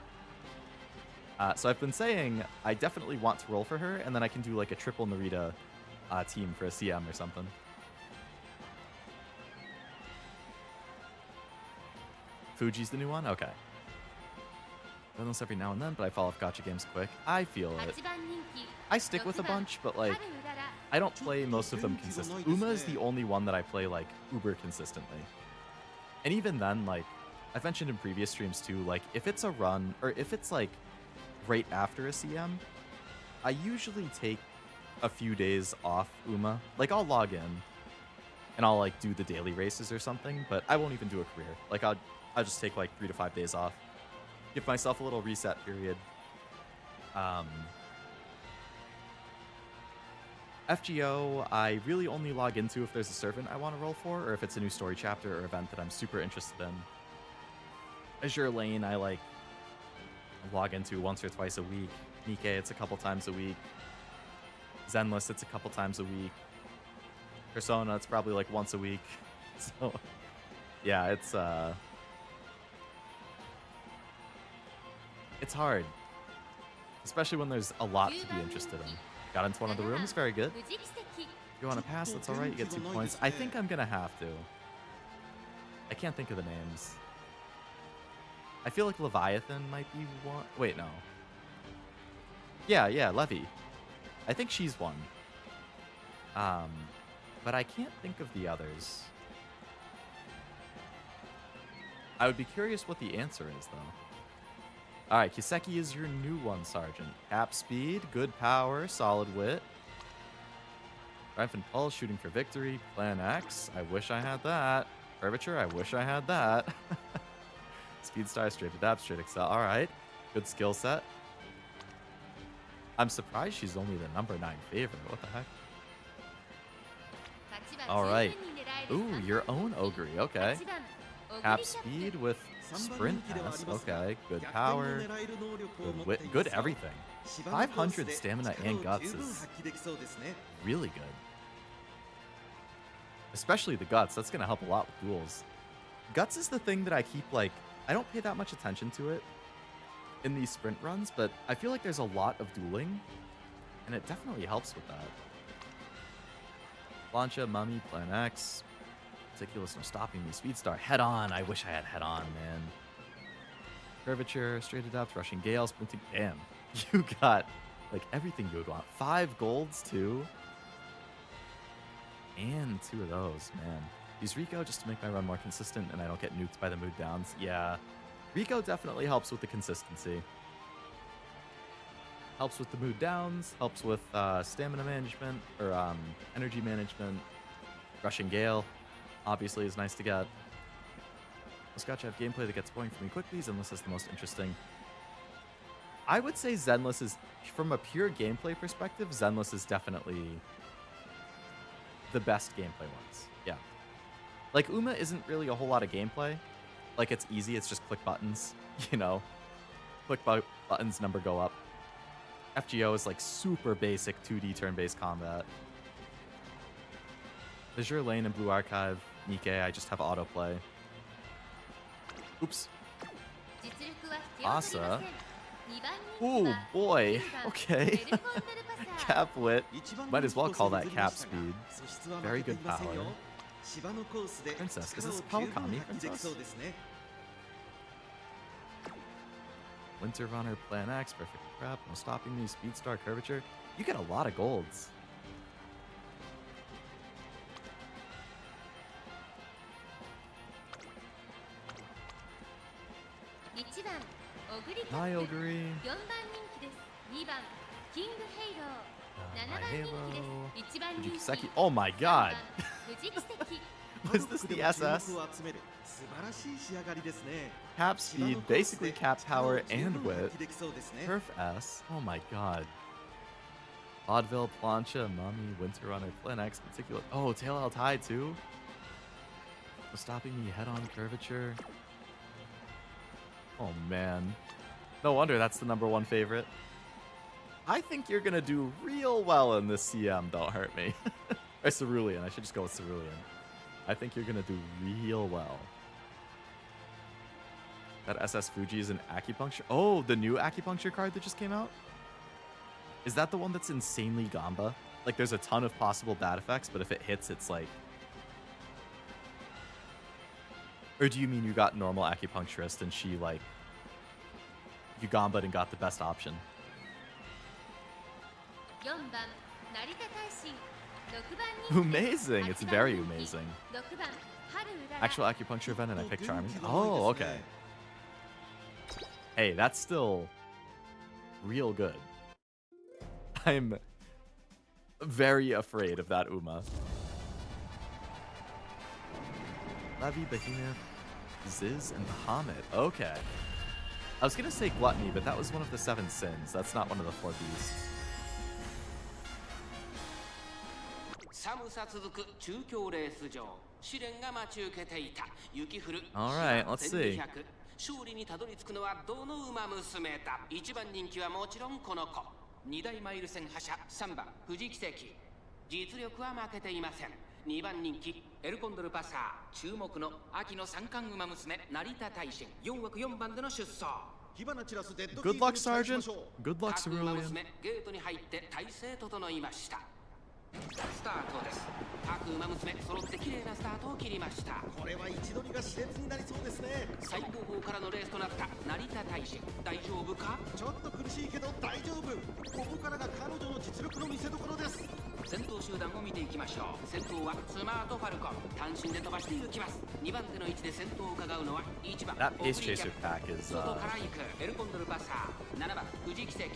So I've been saying I definitely want to roll for her, and then I can do like a triple Narita team for a CM or something. Fuji's the new one? Okay. I don't every now and then, but I fall off gacha games quick. I feel it. I stick with a bunch, but like, I don't play most of them consistently. Uma is the only one that I play like uber consistently. And even then, like, I've mentioned in previous streams too, like, if it's a run, or if it's like right after a CM, I usually take a few days off Uma. Like, I'll log in, and I'll like do the daily races or something, but I won't even do a career. Like, I'll just take like 3 to 5 days off. Give myself a little reset period. FGO, I really only log into if there's a servant I want to roll for, or if it's a new story chapter or event that I'm super interested in. Azure Lane, I like log into once or twice a week. Nikkei, it's a couple times a week. Zenless, it's a couple times a week. Persona, it's probably like once a week. So, yeah, it's hard, especially when there's a lot to be interested in. Got into one of the rooms, very good. You want to pass? That's all right. You get 2 points. I think I'm gonna have to. I can't think of the names. I feel like Leviathan might be one. Wait, no. Yeah, Levy. I think she's one. But I can't think of the others. I would be curious what the answer is, though. Alright, Kiseki is your new one, Sergeant. Cap speed, good power, solid wit. Triumphant Pulse, shooting for victory. Plan X, I wish I had that. Curvature, I wish I had that. Speed Star, straight adapt, straight excel. Alright, good skill set. I'm surprised she's only the number 9 favorite. What the heck? Alright. Ooh, your own Ogre, okay. Cap speed with sprint S, okay. Good power, good wit, good everything. 500 stamina and guts is really good. Especially the guts, that's gonna help a lot with duels. Guts is the thing that I keep like, I don't pay that much attention to it in these sprint runs, but I feel like there's a lot of dueling, and it definitely helps with that. Plancha, Mummy, Plan X. Ridiculous, no stopping me. Speed Star, head on. I wish I had head on, man. Curvature, straight adapt, rushing gale, sprinting. Damn, you got like everything you would want. 5 golds too, and 2 of those, man. Use Rico just to make my run more consistent, and I don't get nuked by the mood downs. Yeah, Rico definitely helps with the consistency. Helps with the mood downs. Helps with stamina management or energy management. Rushing gale. Obviously is nice to get. Most gacha have gameplay that gets boring for me quickly. Zenless is the most interesting. I would say Zenless is, from a pure gameplay perspective, Zenless is definitely the best gameplay ones. Yeah. Like, Uma isn't really a whole lot of gameplay. Like, it's easy, it's just click buttons, you know? Click buttons, number go up. FGO is like super basic 2D turn-based combat. Azure Lane and Blue Archive, Nikkei, I just have autoplay. Oops. Asa. Ooh, boy. Okay. Cap wit. Might as well call that cap speed. Very good power. Princess. Is this Kawakami Princess? Winter Runner, Plan X, perfect Crap, no stopping me. Speed star curvature. You get a lot of golds. 1番オグリカ My ップ Ogre. 4番人気です2番キングヘイロー My 7番人気です1番人気 Fujikiseki. Oh my god. 藤木関 Was this the SS? 注目を集める素晴らしい仕上がりですね。 Cap speed, basically cap power and wit. できそうですね。 Turf S. Oh my god. Vaudeville, Plancha, Mummy, Winter Runner, Flynn X, particular. Oh, Tail Out Tide too? Was stopping me head on curvature. Oh man. No wonder that's the #1 favorite. I think you're gonna do real well in this CM, don't hurt me. Or Cerulean, I should just go with Cerulean. I think you're gonna do real well. That SS Fuji is an acupuncture. Oh, the new acupuncture card that just came out? Is that the one that's insanely Gamba? Like, there's a ton of possible bad effects, but if it hits, it's like... Or do you mean you got normal acupuncturist and she, like... You Gamba'd and got the best option? 4番成田大臣6番人気 Amazing! It's very amazing. 6番春うらら Actual acupuncture event and I picked Charming. Oh, okay. Hey, that's still real good. I'm very afraid of that Uma. Levy, Behemoth, Ziz, and Bahamut. Okay. I was gonna say Gluttony, but that was one of the 7 sins. That's not one of the 4 beasts. 寒さ続く中京レース場試練が待ち受けていた雪降る Alright, let's see. 勝利にたどり着くのはどの馬娘だ1番人気はもちろんこの子2大マイル戦覇者3番藤木関実力は負けていません2番人気エルコンドルパサー注目の秋の三冠馬娘成田大臣4枠4番での出走 Good luck, Sergeant. Good luck, 各馬 Cerulean. 娘ゲートに入って体勢整いましたスタートです各馬娘揃って綺麗なスタートを切りましたこれは位置取りが熾烈になりそうですね。最高峰からのレースとなった成田大臣大丈夫かちょっと苦しいけど大丈夫。ここからが彼女の実力の見せ所です。先頭集団を見ていきましょう先頭はスマートファルコン単身で飛ばしていきます2番手の位置で先頭を伺うのは1番 That Pace Chaser pack is, 外から行くエルコンドルパサー7番藤木関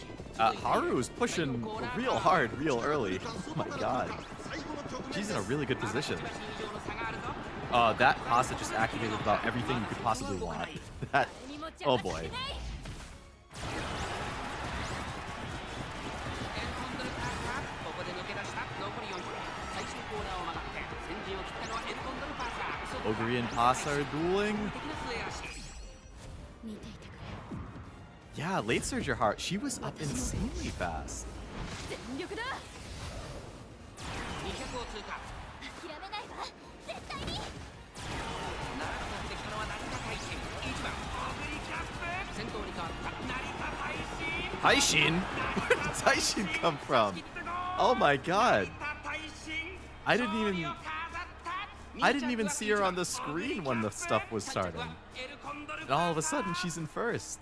Haru is pushing real hard, real early. Oh my god. She's in a really good position. That pasta just activated about everything you could possibly want. That, oh boy. ここで抜け出した残り4分最終コーナーを曲がって先陣を切ったのはエルコンドルパサー Ogre and Pasa are dueling. 的な末脚 見ていてくれ Yeah, late surge your heart. She was up insanely fast. 全力だ200を通過諦めないわ絶対に並ぶ先できたのは成田大臣1番オグリキャップ先頭に変わった成田大臣 Taishin? Where did Taishin come from? Oh my god. I didn't even see her on the screen when the stuff was starting. And all of a sudden, she's in first.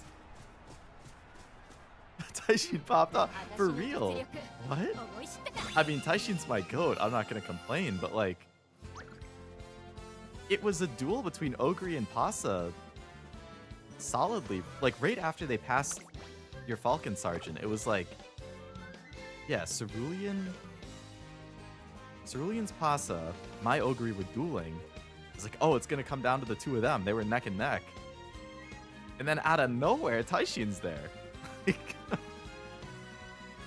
Taishin popped up. For real? What? 思い知ったか I mean, Taishin's my goat. I'm not gonna complain, but like... It was a duel between Ogre and Pasa. Solidly. Like, right after they passed your Falcon Sergeant, it was like... Yeah, Cerulean's Pasa, my Ogre were dueling. It's like, oh, it's gonna come down to the 2 of them. They were neck and neck. And then out of nowhere, Taishin's there.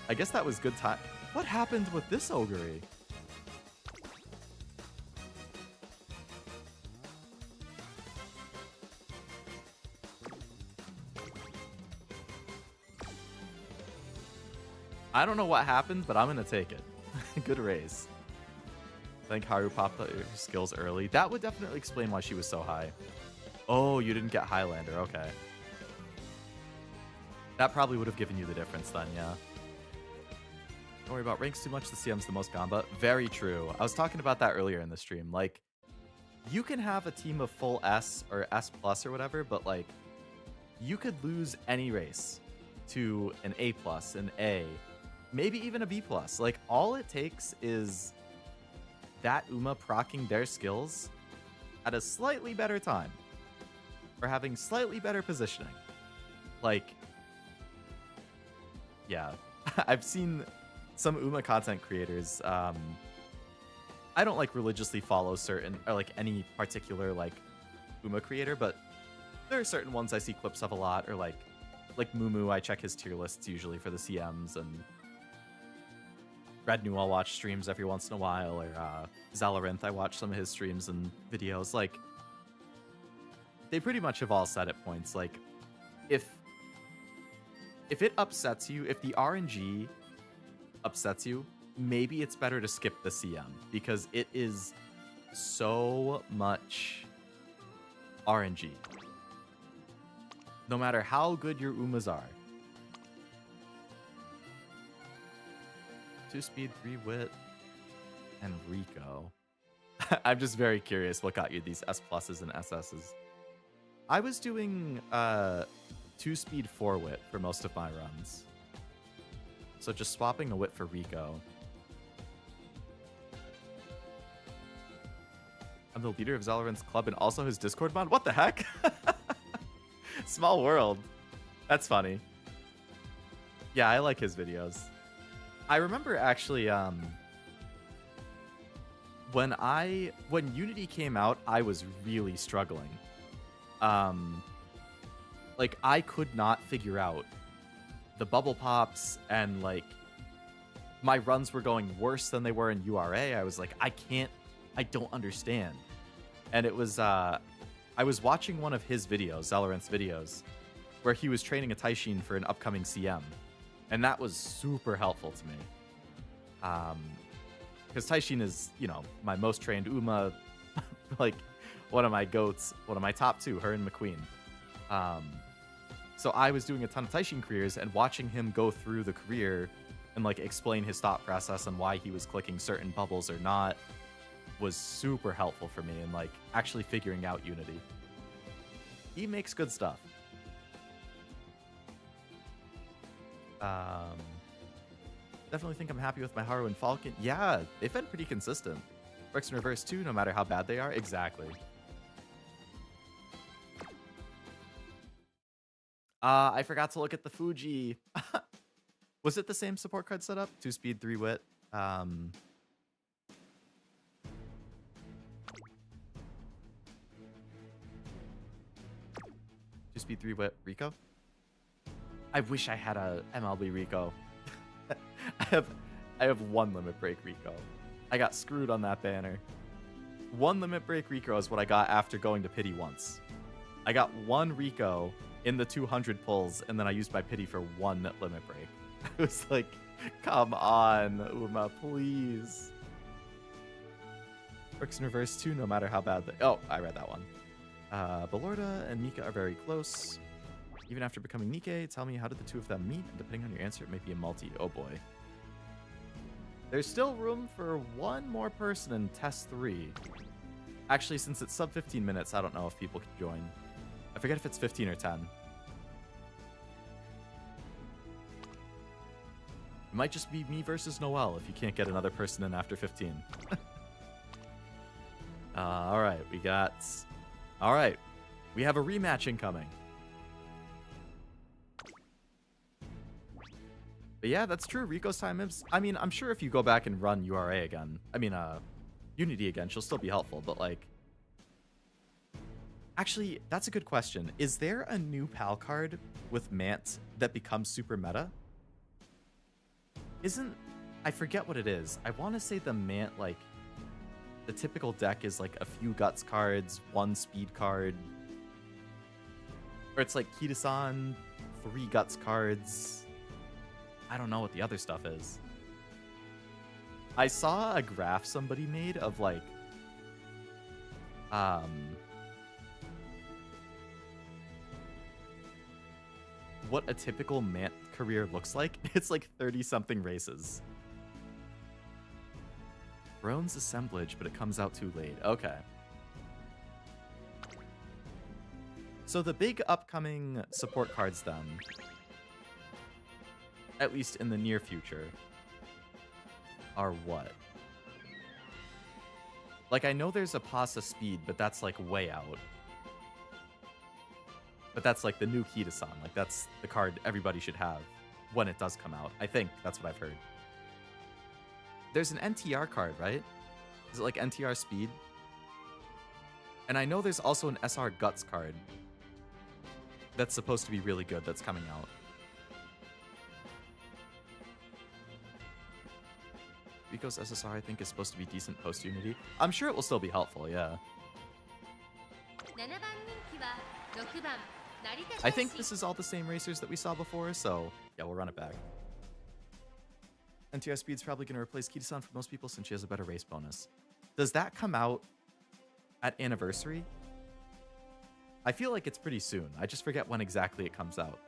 I guess that was good time. What happened with this Ogre? I don't know what happened, but I'm gonna take it. Good raise. I think Haru popped her skills early. That would definitely explain why she was so high. Oh, you didn't get Highlander. Okay. That probably would have given you the difference then, yeah. Don't worry about ranks too much. The CM's the most Gamba. Very true. I was talking about that earlier in the stream. Like, you can have a team of full S or S plus or whatever, but like, you could lose any race. to an A+, an A, maybe even a B+. Like, all it takes is that Uma proccing their skills at a slightly better time, or having slightly better positioning. Like, yeah, I've seen some Uma content creators. I don't like religiously follow certain, or like any particular like Uma creator, but there are certain ones I see clips of a lot, or like Mumu, I check his tier lists usually for the CMs, and Red New I'll watch streams every once in a while, or Zalarinth, I watch some of his streams and videos. Like, they pretty much have all said at points, like, if it upsets you, if the RNG upsets you, maybe it's better to skip the CM, because it is so much RNG. No matter how good your Umas are. 2-speed, 3-wit, and Rico. I'm just very curious what got you these S pluses and SSs. I was doing 2-speed, 4-wit for most of my runs. So just swapping a wit for Rico. I'm the leader of Zalarin's club and also his Discord mod? What the heck? Small world. That's funny. Yeah, I like his videos. I remember actually when Unity came out, I was really struggling. Like, I could not figure out the bubble pops, and like my runs were going worse than they were in URA. I was like, I don't understand. And it was I was watching one of his videos, Zalarinth's videos, where he was training a Taishin for an upcoming CM. And that was super helpful to me. Because Taishin is, you know, my most trained Uma, like one of my goats, one of my top two, her and McQueen. So I was doing a ton of Taishin careers, and watching him go through the career and like explain his thought process and why he was clicking certain bubbles or not was super helpful for me in like actually figuring out Unity. He makes good stuff. Definitely think I'm happy with my Haru and Falcon. Yeah, they've been pretty consistent. Works in reverse too, no matter how bad they are. Exactly. I forgot to look at the Fuji. Was it the same support card setup? 2-speed, 3-wit. 2-speed, 3-wit Rico. I wish I had a MLB Rico. I have one limit break Rico. I got screwed on that banner. One limit break Rico is what I got after going to pity once. I got one Rico in the 200 pulls, and then I used my pity for one limit break. I was like, come on, Uma, please. Works in reverse too, no matter how bad they... Oh, I read that one. Belorda and Mika are very close. Even after becoming Nikkei, tell me, how did the two of them meet? And depending on your answer, it may be a multi. Oh boy. There's still room for one more person in test 3. Actually, since it's sub 15 minutes, I don't know if people can join. I forget if it's 15 or 10. It might just be me versus Noel if you can't get another person in after 15. Alright, we got... Alright, we have a rematch incoming. But yeah, that's true. Rico's time is... I mean, I'm sure if you go back and run URA again... I mean, Unity again, she'll still be helpful, but like... Actually, that's a good question. Is there a new PAL card with Mant that becomes super meta? Isn't... I forget what it is. I want to say the Mant, like... The typical deck is like a few Guts cards, one Speed card. Or it's like Kitasan, 3 Guts cards. I don't know what the other stuff is. I saw a graph somebody made of like... what a typical Mant career looks like. It's like 30-something races. Throne's assemblage, but it comes out too late. Okay. So the big upcoming support cards then at least in the near future, are what? Like, I know there's a Pasa Speed, but that's, like, way out. But that's, like, the new Kita-san. Like, that's the card everybody should have when it does come out. I think that's what I've heard. There's an NTR card, right? Is it, like, NTR Speed? And I know there's also an SR Guts card that's supposed to be really good that's coming out. Rico's SSR, I think, is supposed to be decent post-Unity. I'm sure it will still be helpful, yeah. I think this is all the same racers that we saw before, so yeah, we'll run it back. NTR Speed's probably going to replace Kita-san for most people since she has a better race bonus. Does that come out at Anniversary? I feel like it's pretty soon. I just forget when exactly it comes out.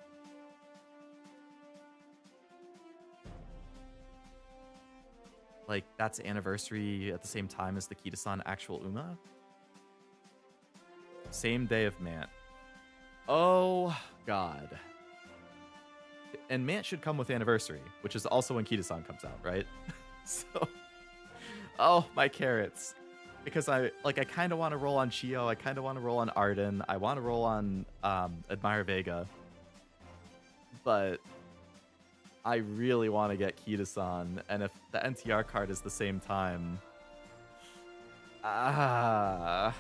Like, that's Anniversary at the same time as the Kita-san actual Uma? Same day of Mant. Oh, God. And Mant should come with Anniversary, which is also when Kita-san comes out, right? So, oh, my carrots. Because I kind of want to roll on Chio, I kind of want to roll on Arden, I want to roll on Admire Vega. But I really want to get Kita-san, and if the NTR card is the same time, that's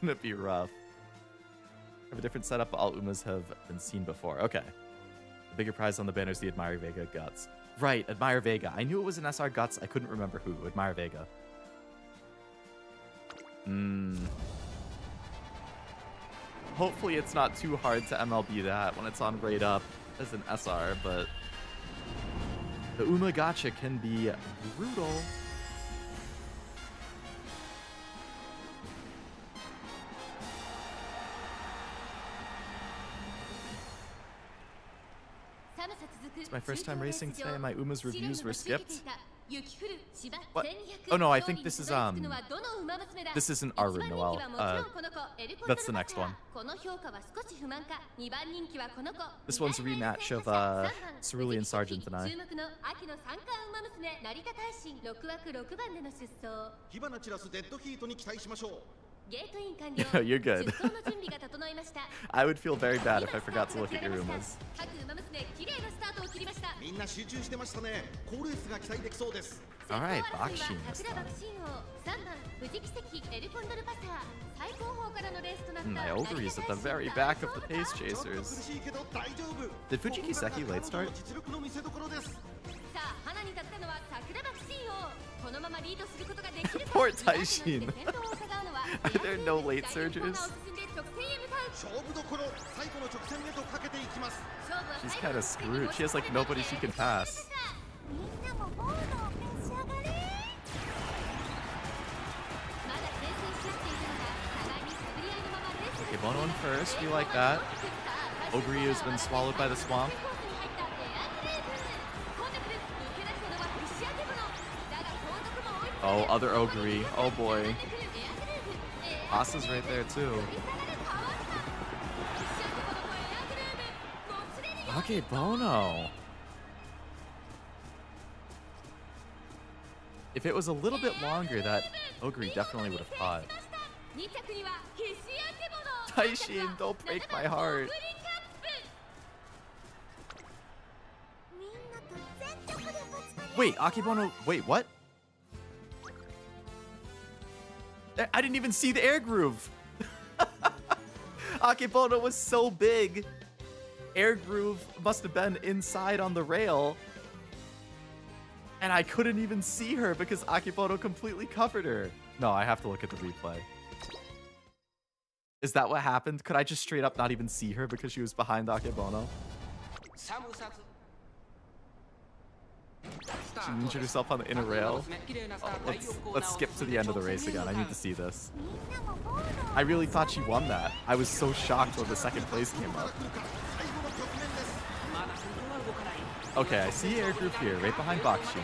gonna be rough. I have a different setup, but all Umas have been seen before. Okay. The bigger prize on the banner is the Admire Vega Guts. Right, Admire Vega. I knew it was an SR Guts, I couldn't remember who. Admire Vega. Hopefully it's not too hard to MLB that when it's on Raid Up as an SR, but the Uma Gacha can be brutal. It's my first time racing today. My Uma's reviews were skipped. What? Oh no, I think this is this isn't our room, Noel. That's the next one. This one's a rematch of Cerulean Sergeant and I. Yo, you're good. I would feel very bad if I forgot to look at your Umas. Alright, Bakshin. My Ogre is at the very back of the Pace Chasers. Did Fujikiseki late start? Poor Taishin. Are there no late surgers? She's kind of screwed. She has like nobody she can pass. Okay, Bono in first. We like that. Ogre has been swallowed by the swamp. Oh, other Ogre. Oh boy. Asa's right there too. Okay, Bono. If it was a little bit longer, that Ogre definitely would have caught. Taishin, don't break my heart. Wait, Akebono, wait, what? I didn't even see the air groove. Akebono was so big. Air groove must have been inside on the rail. And I couldn't even see her because Akebono completely covered her. No, I have to look at the replay. Is that what happened? Could I just straight up not even see her because she was behind Akebono? She injured herself on the inner rail. Oh, let's skip to the end of the race again. I need to see this. I really thought she won that. I was so shocked when the second place came up. Okay, I see air group here, right behind Bakshin.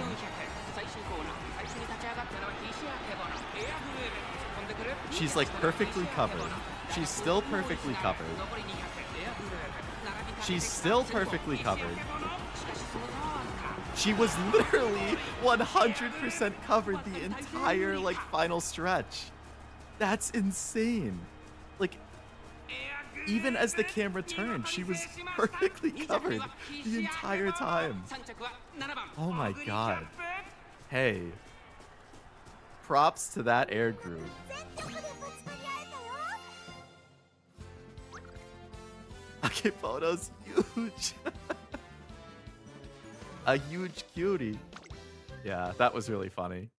She's like perfectly covered. She's still perfectly covered. She's still perfectly covered. She was literally 100% covered the entire, like, final stretch. That's insane. Like, even as the camera turned, she was perfectly covered the entire time. Oh my god. Hey. Props to that air groove. Akebono's huge. A huge cutie. Yeah, that was really funny.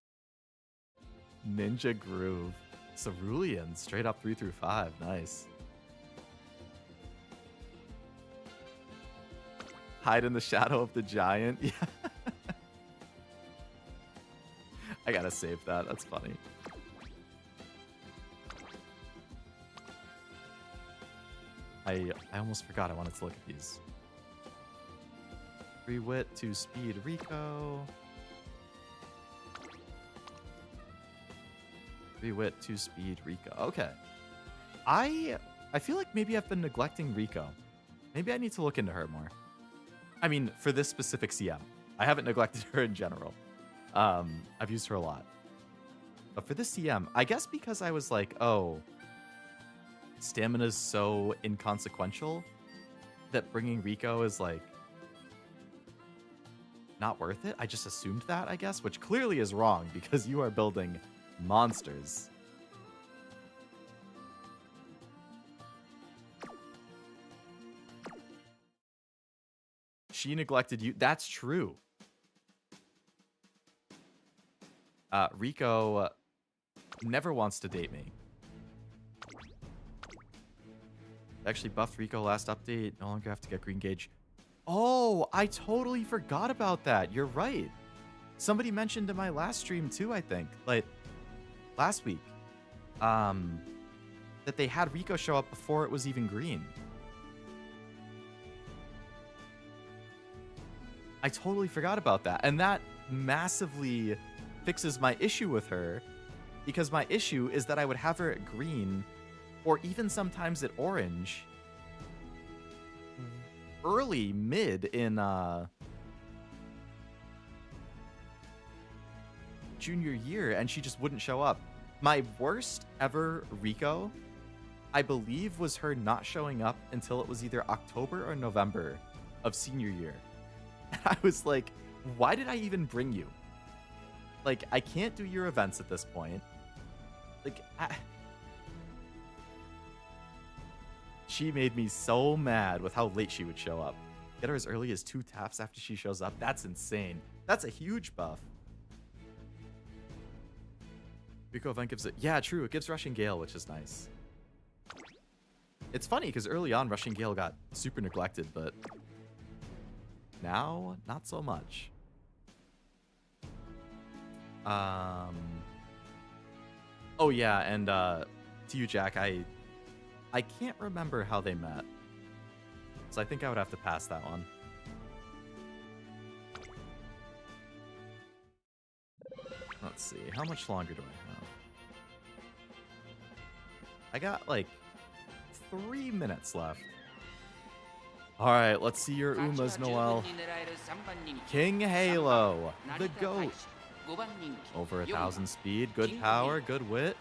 Ninja Groove. Cerulean, straight up 3 through 5. Nice. Hide in the shadow of the giant. Yeah. I gotta save that. That's funny. I almost forgot I wanted to look at these. 3 wit, 2 speed, Rico. 3 wit, 2 speed, Rico. Okay. I feel like maybe I've been neglecting Rico. Maybe I need to look into her more. I mean, for this specific CM. I haven't neglected her in general. I've used her a lot. But for this CM, I guess because I was like, oh, stamina's so inconsequential that bringing Rico is like not worth it. I just assumed that, I guess, which clearly is wrong because you are building monsters. She neglected you. That's true. Rico never wants to date me. Actually buffed Rico last update. No longer have to get green gauge. Oh, I totally forgot about that. You're right. Somebody mentioned in my last stream too, I think. Like, last week. That they had Rico show up before it was even green. I totally forgot about that. And that massively fixes my issue with her. Because my issue is that I would have her at green, or even sometimes at orange, early, mid in junior year, and she just wouldn't show up. My worst ever Rico, I believe, was her not showing up until it was either October or November of senior year. And I was like, why did I even bring you? Like, I can't do your events at this point. Like, she made me so mad with how late she would show up. Get her as early as 2 taps after she shows up. That's insane. That's a huge buff. Rico event gives it... Yeah, true. It gives Rushing Gale, which is nice. It's funny, because early on, Rushing Gale got super neglected, but now, not so much. Oh, yeah, and to you, Jack, I can't remember how they met. So I think I would have to pass that one. Let's see. How much longer do I have? I got like 3 minutes left. Alright, let's see your Umas, Noel. King Halo, the GOAT. Over 1,000 speed, good power, good wit.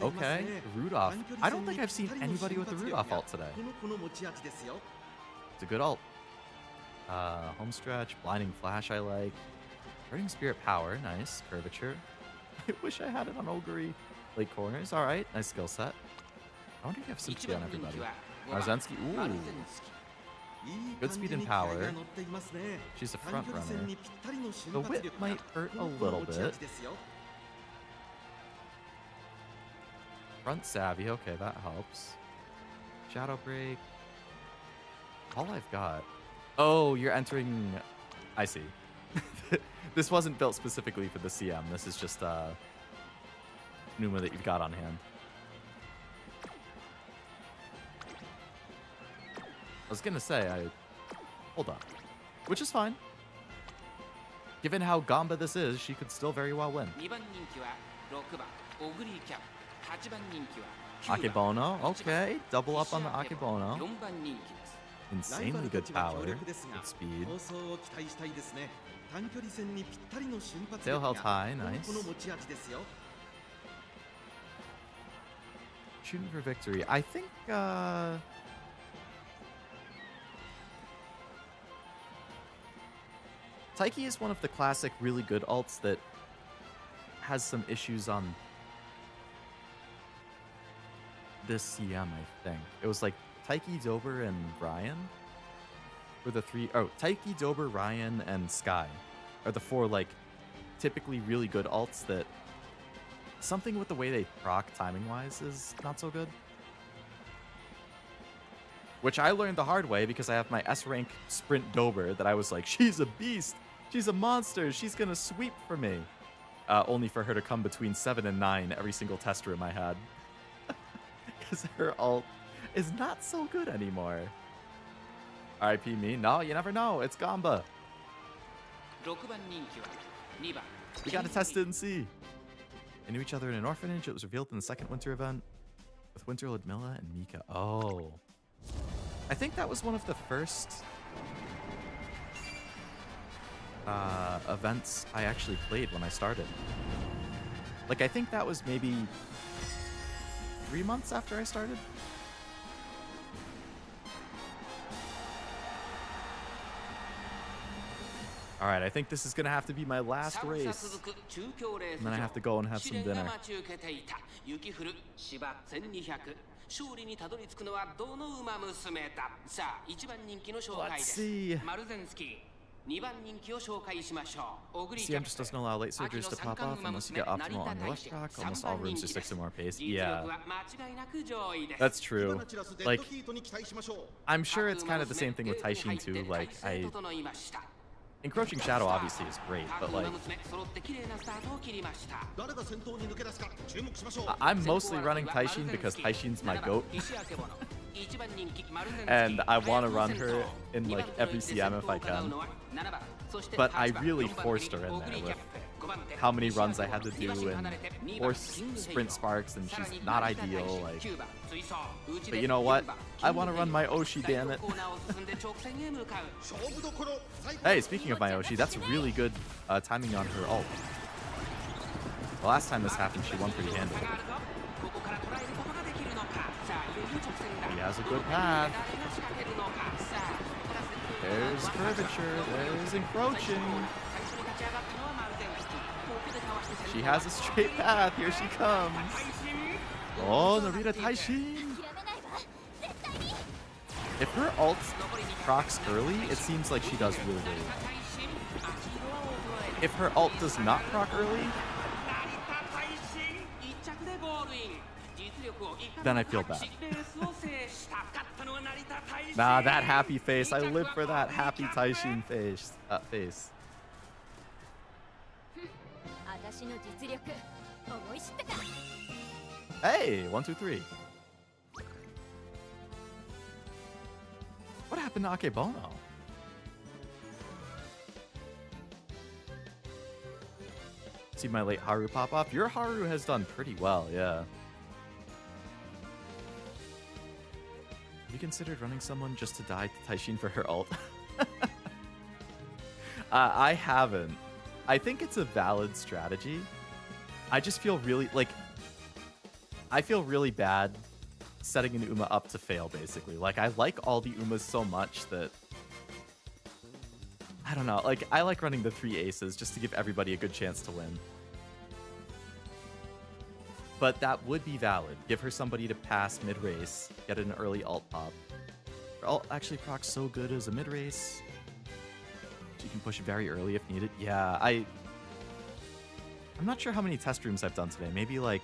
Okay, Rudolph. I don't think I've seen anybody with the Rudolph ult today. It's a good ult. Home stretch, blinding flash I like. Burning spirit power, nice. Curvature. I wish I had it on Ogre. Late corners, alright. Nice skill set. I wonder if you have some speed on everybody. Marzensky, ooh. Good speed and power. She's a front runner. The wit might hurt a little bit. Front savvy, okay, that helps. Shadow break. All I've got. Oh, you're entering. I see. This wasn't built specifically for the CM. This is just Numa that you've got on hand. I was gonna say, hold on. Which is fine. Given how Gamba this is, she could still very well win. Akebono, okay. Double up on the Akebono. insanely good power, good speed. Tail held high, nice. Shooting for victory. I think, Taiki is one of the classic really good alts that has some issues on this CM, I think. It was like Taiki, Dober, and Ryan were the three. Oh, Taiki, Dober, Ryan, and Sky are the four, like, typically really good alts that something with the way they proc timing-wise is not so good. Which I learned the hard way because I have my S-rank sprint Dober that I was like, she's a beast. She's a monster. She's going to sweep for me. Only for her to come between 7 and 9 every single test room I had. Because her ult is not so good anymore. RIP me? No, you never know. It's Gamba. We got to test it and see. They knew each other in an orphanage. It was revealed in the second winter event with Winter, Ludmilla, and Mika. Oh. I think that was one of the first events I actually played when I started. Like, I think that was maybe 3 months after I started. All right, I think this is going to have to be my last race. And then I have to go and have some dinner. Let's see. CM just doesn't allow late surgeries to pop off unless you get optimal on your left proc. Almost all rooms just 6 or more pace. Yeah, that's true. Like, I'm sure it's kind of the same thing with Taishin too. Like, Encroaching Shadow obviously is great, but like, I'm mostly running Taishin because Taishin's my GOAT. And I want to run her in like every CM if I can. But I really forced her in there with how many runs I had to do and or sprint sparks, and she's not ideal. Like, but you know what? I want to run my Oshi, damn it. Hey, speaking of my Oshi, that's really good timing on her ult. The last time this happened, she won pretty handily. He has a good path. There's curvature. There's encroaching. She has a straight path. Here she comes. Oh, Narita Taishin. If her ult procs early, it seems like she does really, really well. If her ult does not proc early, then I feel bad. Nah, that happy face. I live for that happy Taishin face. Hey, 1, 2, 3. What happened to Akebono? See my late Haru pop off? Your Haru has done pretty well, yeah. Have you considered running someone just to die to Taishin for her ult? I haven't. I think it's a valid strategy. I just feel really, like, I feel really bad setting an Uma up to fail, basically. Like, I like all the Umas so much that, I don't know, like, I like running the 3 aces just to give everybody a good chance to win. But that would be valid. Give her somebody to pass mid-race, get an early ult pop. Her ult actually procs so good as a mid-race. She can push very early if needed. Yeah, I'm not sure how many test rooms I've done today. Maybe like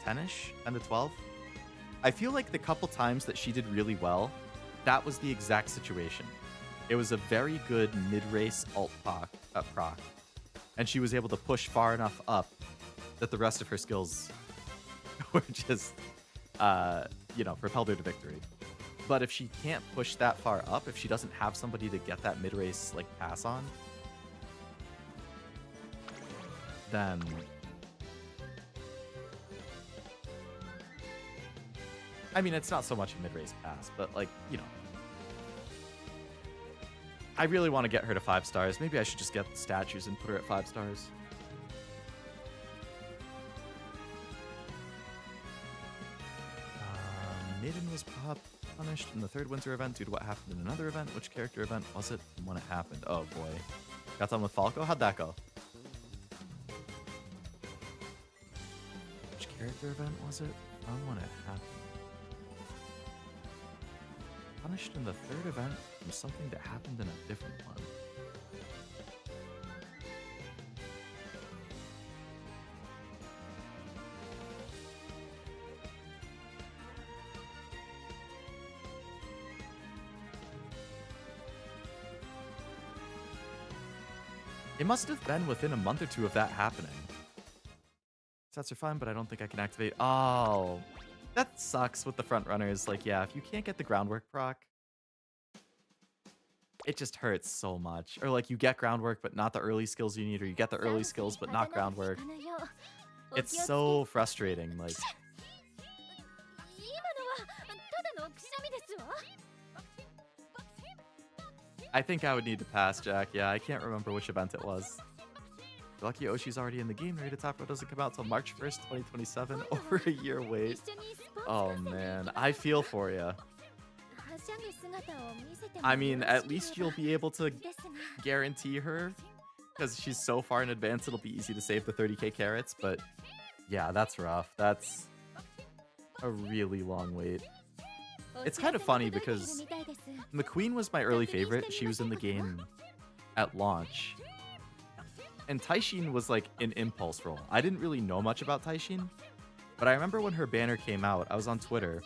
10-ish, 10 to 12. I feel like the couple times that she did really well, that was the exact situation. It was a very good mid-race ult proc, and she was able to push far enough up that the rest of her skills were just, you know, propelled her to victory. But if she can't push that far up, if she doesn't have somebody to get that mid-race like pass on, then I mean, it's not so much a mid-race pass, but like, you know, I really want to get her to 5 stars. Maybe I should just get the statues and put her at 5 stars. Maiden was punished in the 3rd winter event due to what happened in another event. Which character event was it and when it happened? Oh boy. Got done with Falco? How'd that go? Which character event was it? And when it happened. Punished in the 3rd event from something that happened in a different one. It must have been within a month or 2 of that happening. Stats are fine, but I don't think I can activate. Oh, that sucks with the front runners. Like, yeah, if you can't get the groundwork proc, it just hurts so much. Or like you get groundwork, but not the early skills you need, or you get the early skills, but not groundwork. It's so frustrating. Like, I think I would need to pass, Jack. Yeah, I can't remember which event it was. You're lucky Oshi's already in the game. Rated Top Row doesn't come out till March 1st, 2027. Over a year wait. Oh, man. I feel for you. I mean, at least you'll be able to guarantee her. Because she's so far in advance, it'll be easy to save the 30k carats. But, yeah, that's rough. That's a really long wait. It's kind of funny because McQueen was my early favorite. She was in the game at launch. And Taishin was like an impulse roll. I didn't really know much about Taishin, but I remember when her banner came out, I was on Twitter,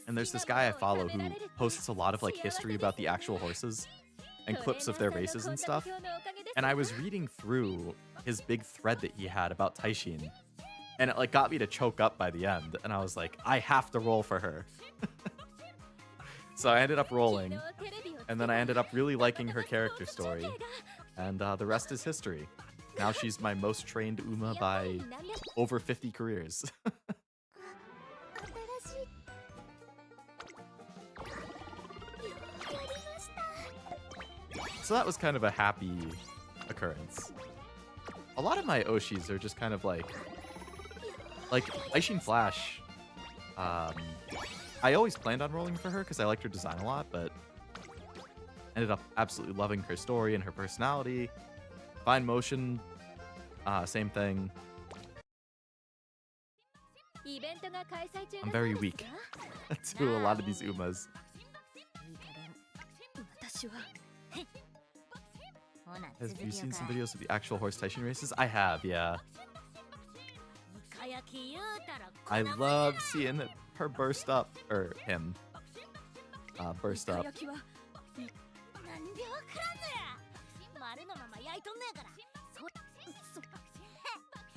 and there's this guy I follow who posts a lot of like history about the actual horses and clips of their races and stuff. And I was reading through his big thread that he had about Taishin, and it like got me to choke up by the end. And I was like, I have to roll for her. So I ended up rolling, and then I ended up really liking her character story, and the rest is history. Now she's my most trained Uma by over 50 careers. So that was kind of a happy occurrence. A lot of my Oshis are just kind of like Aishin Flash. I always planned on rolling for her because I liked her design a lot, but ended up absolutely loving her story and her personality. Fine Motion, same thing. I'm very weak to a lot of these Umas. Have you seen some videos of the actual horse Taishin races? I have, yeah. I love seeing her burst up, or him burst up.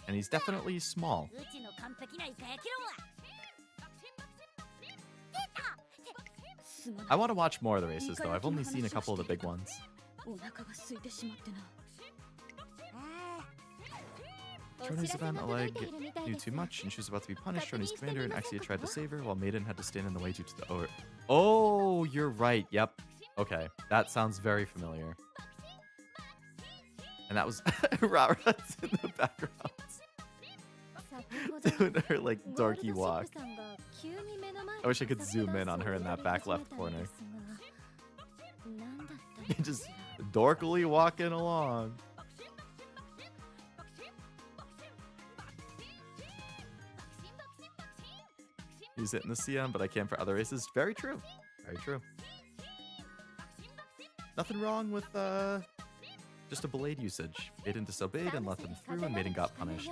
And he's definitely small. I want to watch more of the races though. I've only seen a couple of the big ones. Trony's event, Oleg knew too much and she was about to be punished. Trony's commander and Axia tried to save her while Maiden had to stand in the way due to the over. Oh, you're right. Yep. Okay. That sounds very familiar. And that was Rara's in the background. Doing her like dorky walk. I wish I could zoom in on her in that back left corner. Just dorkily walking along. Use it in the CM, but I can for other races. Very true. Very true. Nothing wrong with just a blade usage. Maiden disobeyed and let them through, and Maiden got punished.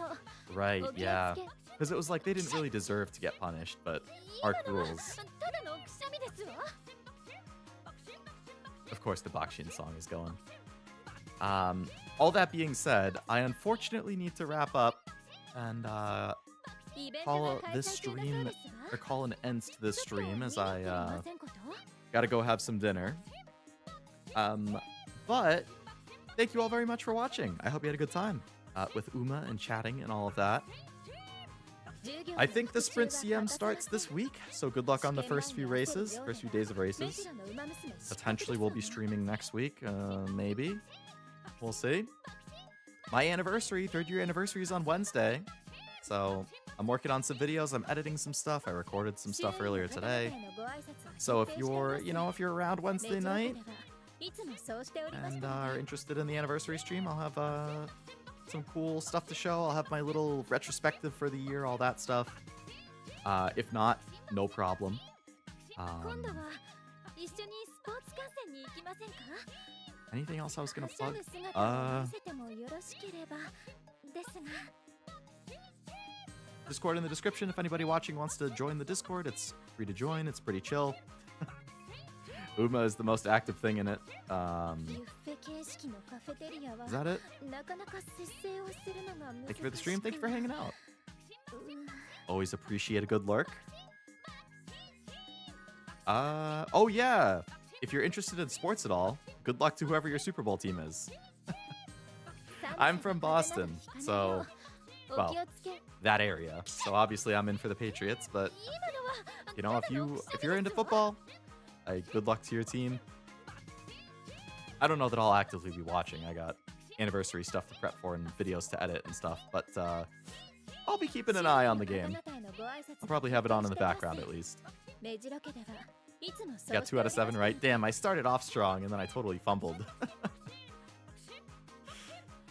Right, yeah. Because it was like they didn't really deserve to get punished, but Arc rules. Of course, the Bakshin song is going. All that being said, I unfortunately need to wrap up and call this stream, or call an end to this stream, as I gotta go have some dinner. But thank you all very much for watching. I hope you had a good time with Uma and chatting and all of that. I think the sprint CM starts this week, so good luck on the first few races, first few days of races. Potentially we'll be streaming next week, maybe. We'll see. My anniversary, 3rd year anniversary is on Wednesday. So I'm working on some videos, I'm editing some stuff, I recorded some stuff earlier today. So if you're, if you're around Wednesday night and are interested in the anniversary stream, I'll have some cool stuff to show. I'll have my little retrospective for the year, all that stuff. If not, no problem. Anything else I was gonna plug? Discord in the description. If anybody watching wants to join the Discord, it's free to join. It's pretty chill. Uma is the most active thing in it. Is that it? Thank you for the stream. Thank you for hanging out. Always appreciate a good lurk. Oh yeah. If you're interested in sports at all, good luck to whoever your Super Bowl team is. I'm from Boston, so, well, that area. So obviously I'm in for the Patriots, but if you're into football, good luck to your team. I don't know that I'll actively be watching. I got anniversary stuff to prep for and videos to edit and stuff, but I'll be keeping an eye on the game. I'll probably have it on in the background at least. Got 2 out of 7 right. Damn, I started off strong and then I totally fumbled.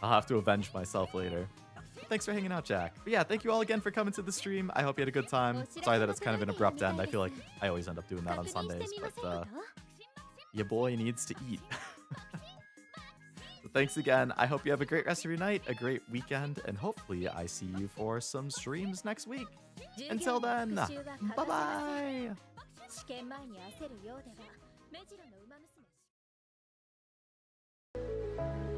I'll have to avenge myself later. But thanks for hanging out, Jack. But yeah, thank you all again for coming to the stream. I hope you had a good time. Sorry that it's kind of an abrupt end. I feel like I always end up doing that on Sundays, but your boy needs to eat. So thanks again. I hope you have a great rest of your night, a great weekend, and hopefully I see you for some streams next week. Until then, bye-bye! 試験前に焦るようでは目白の馬娘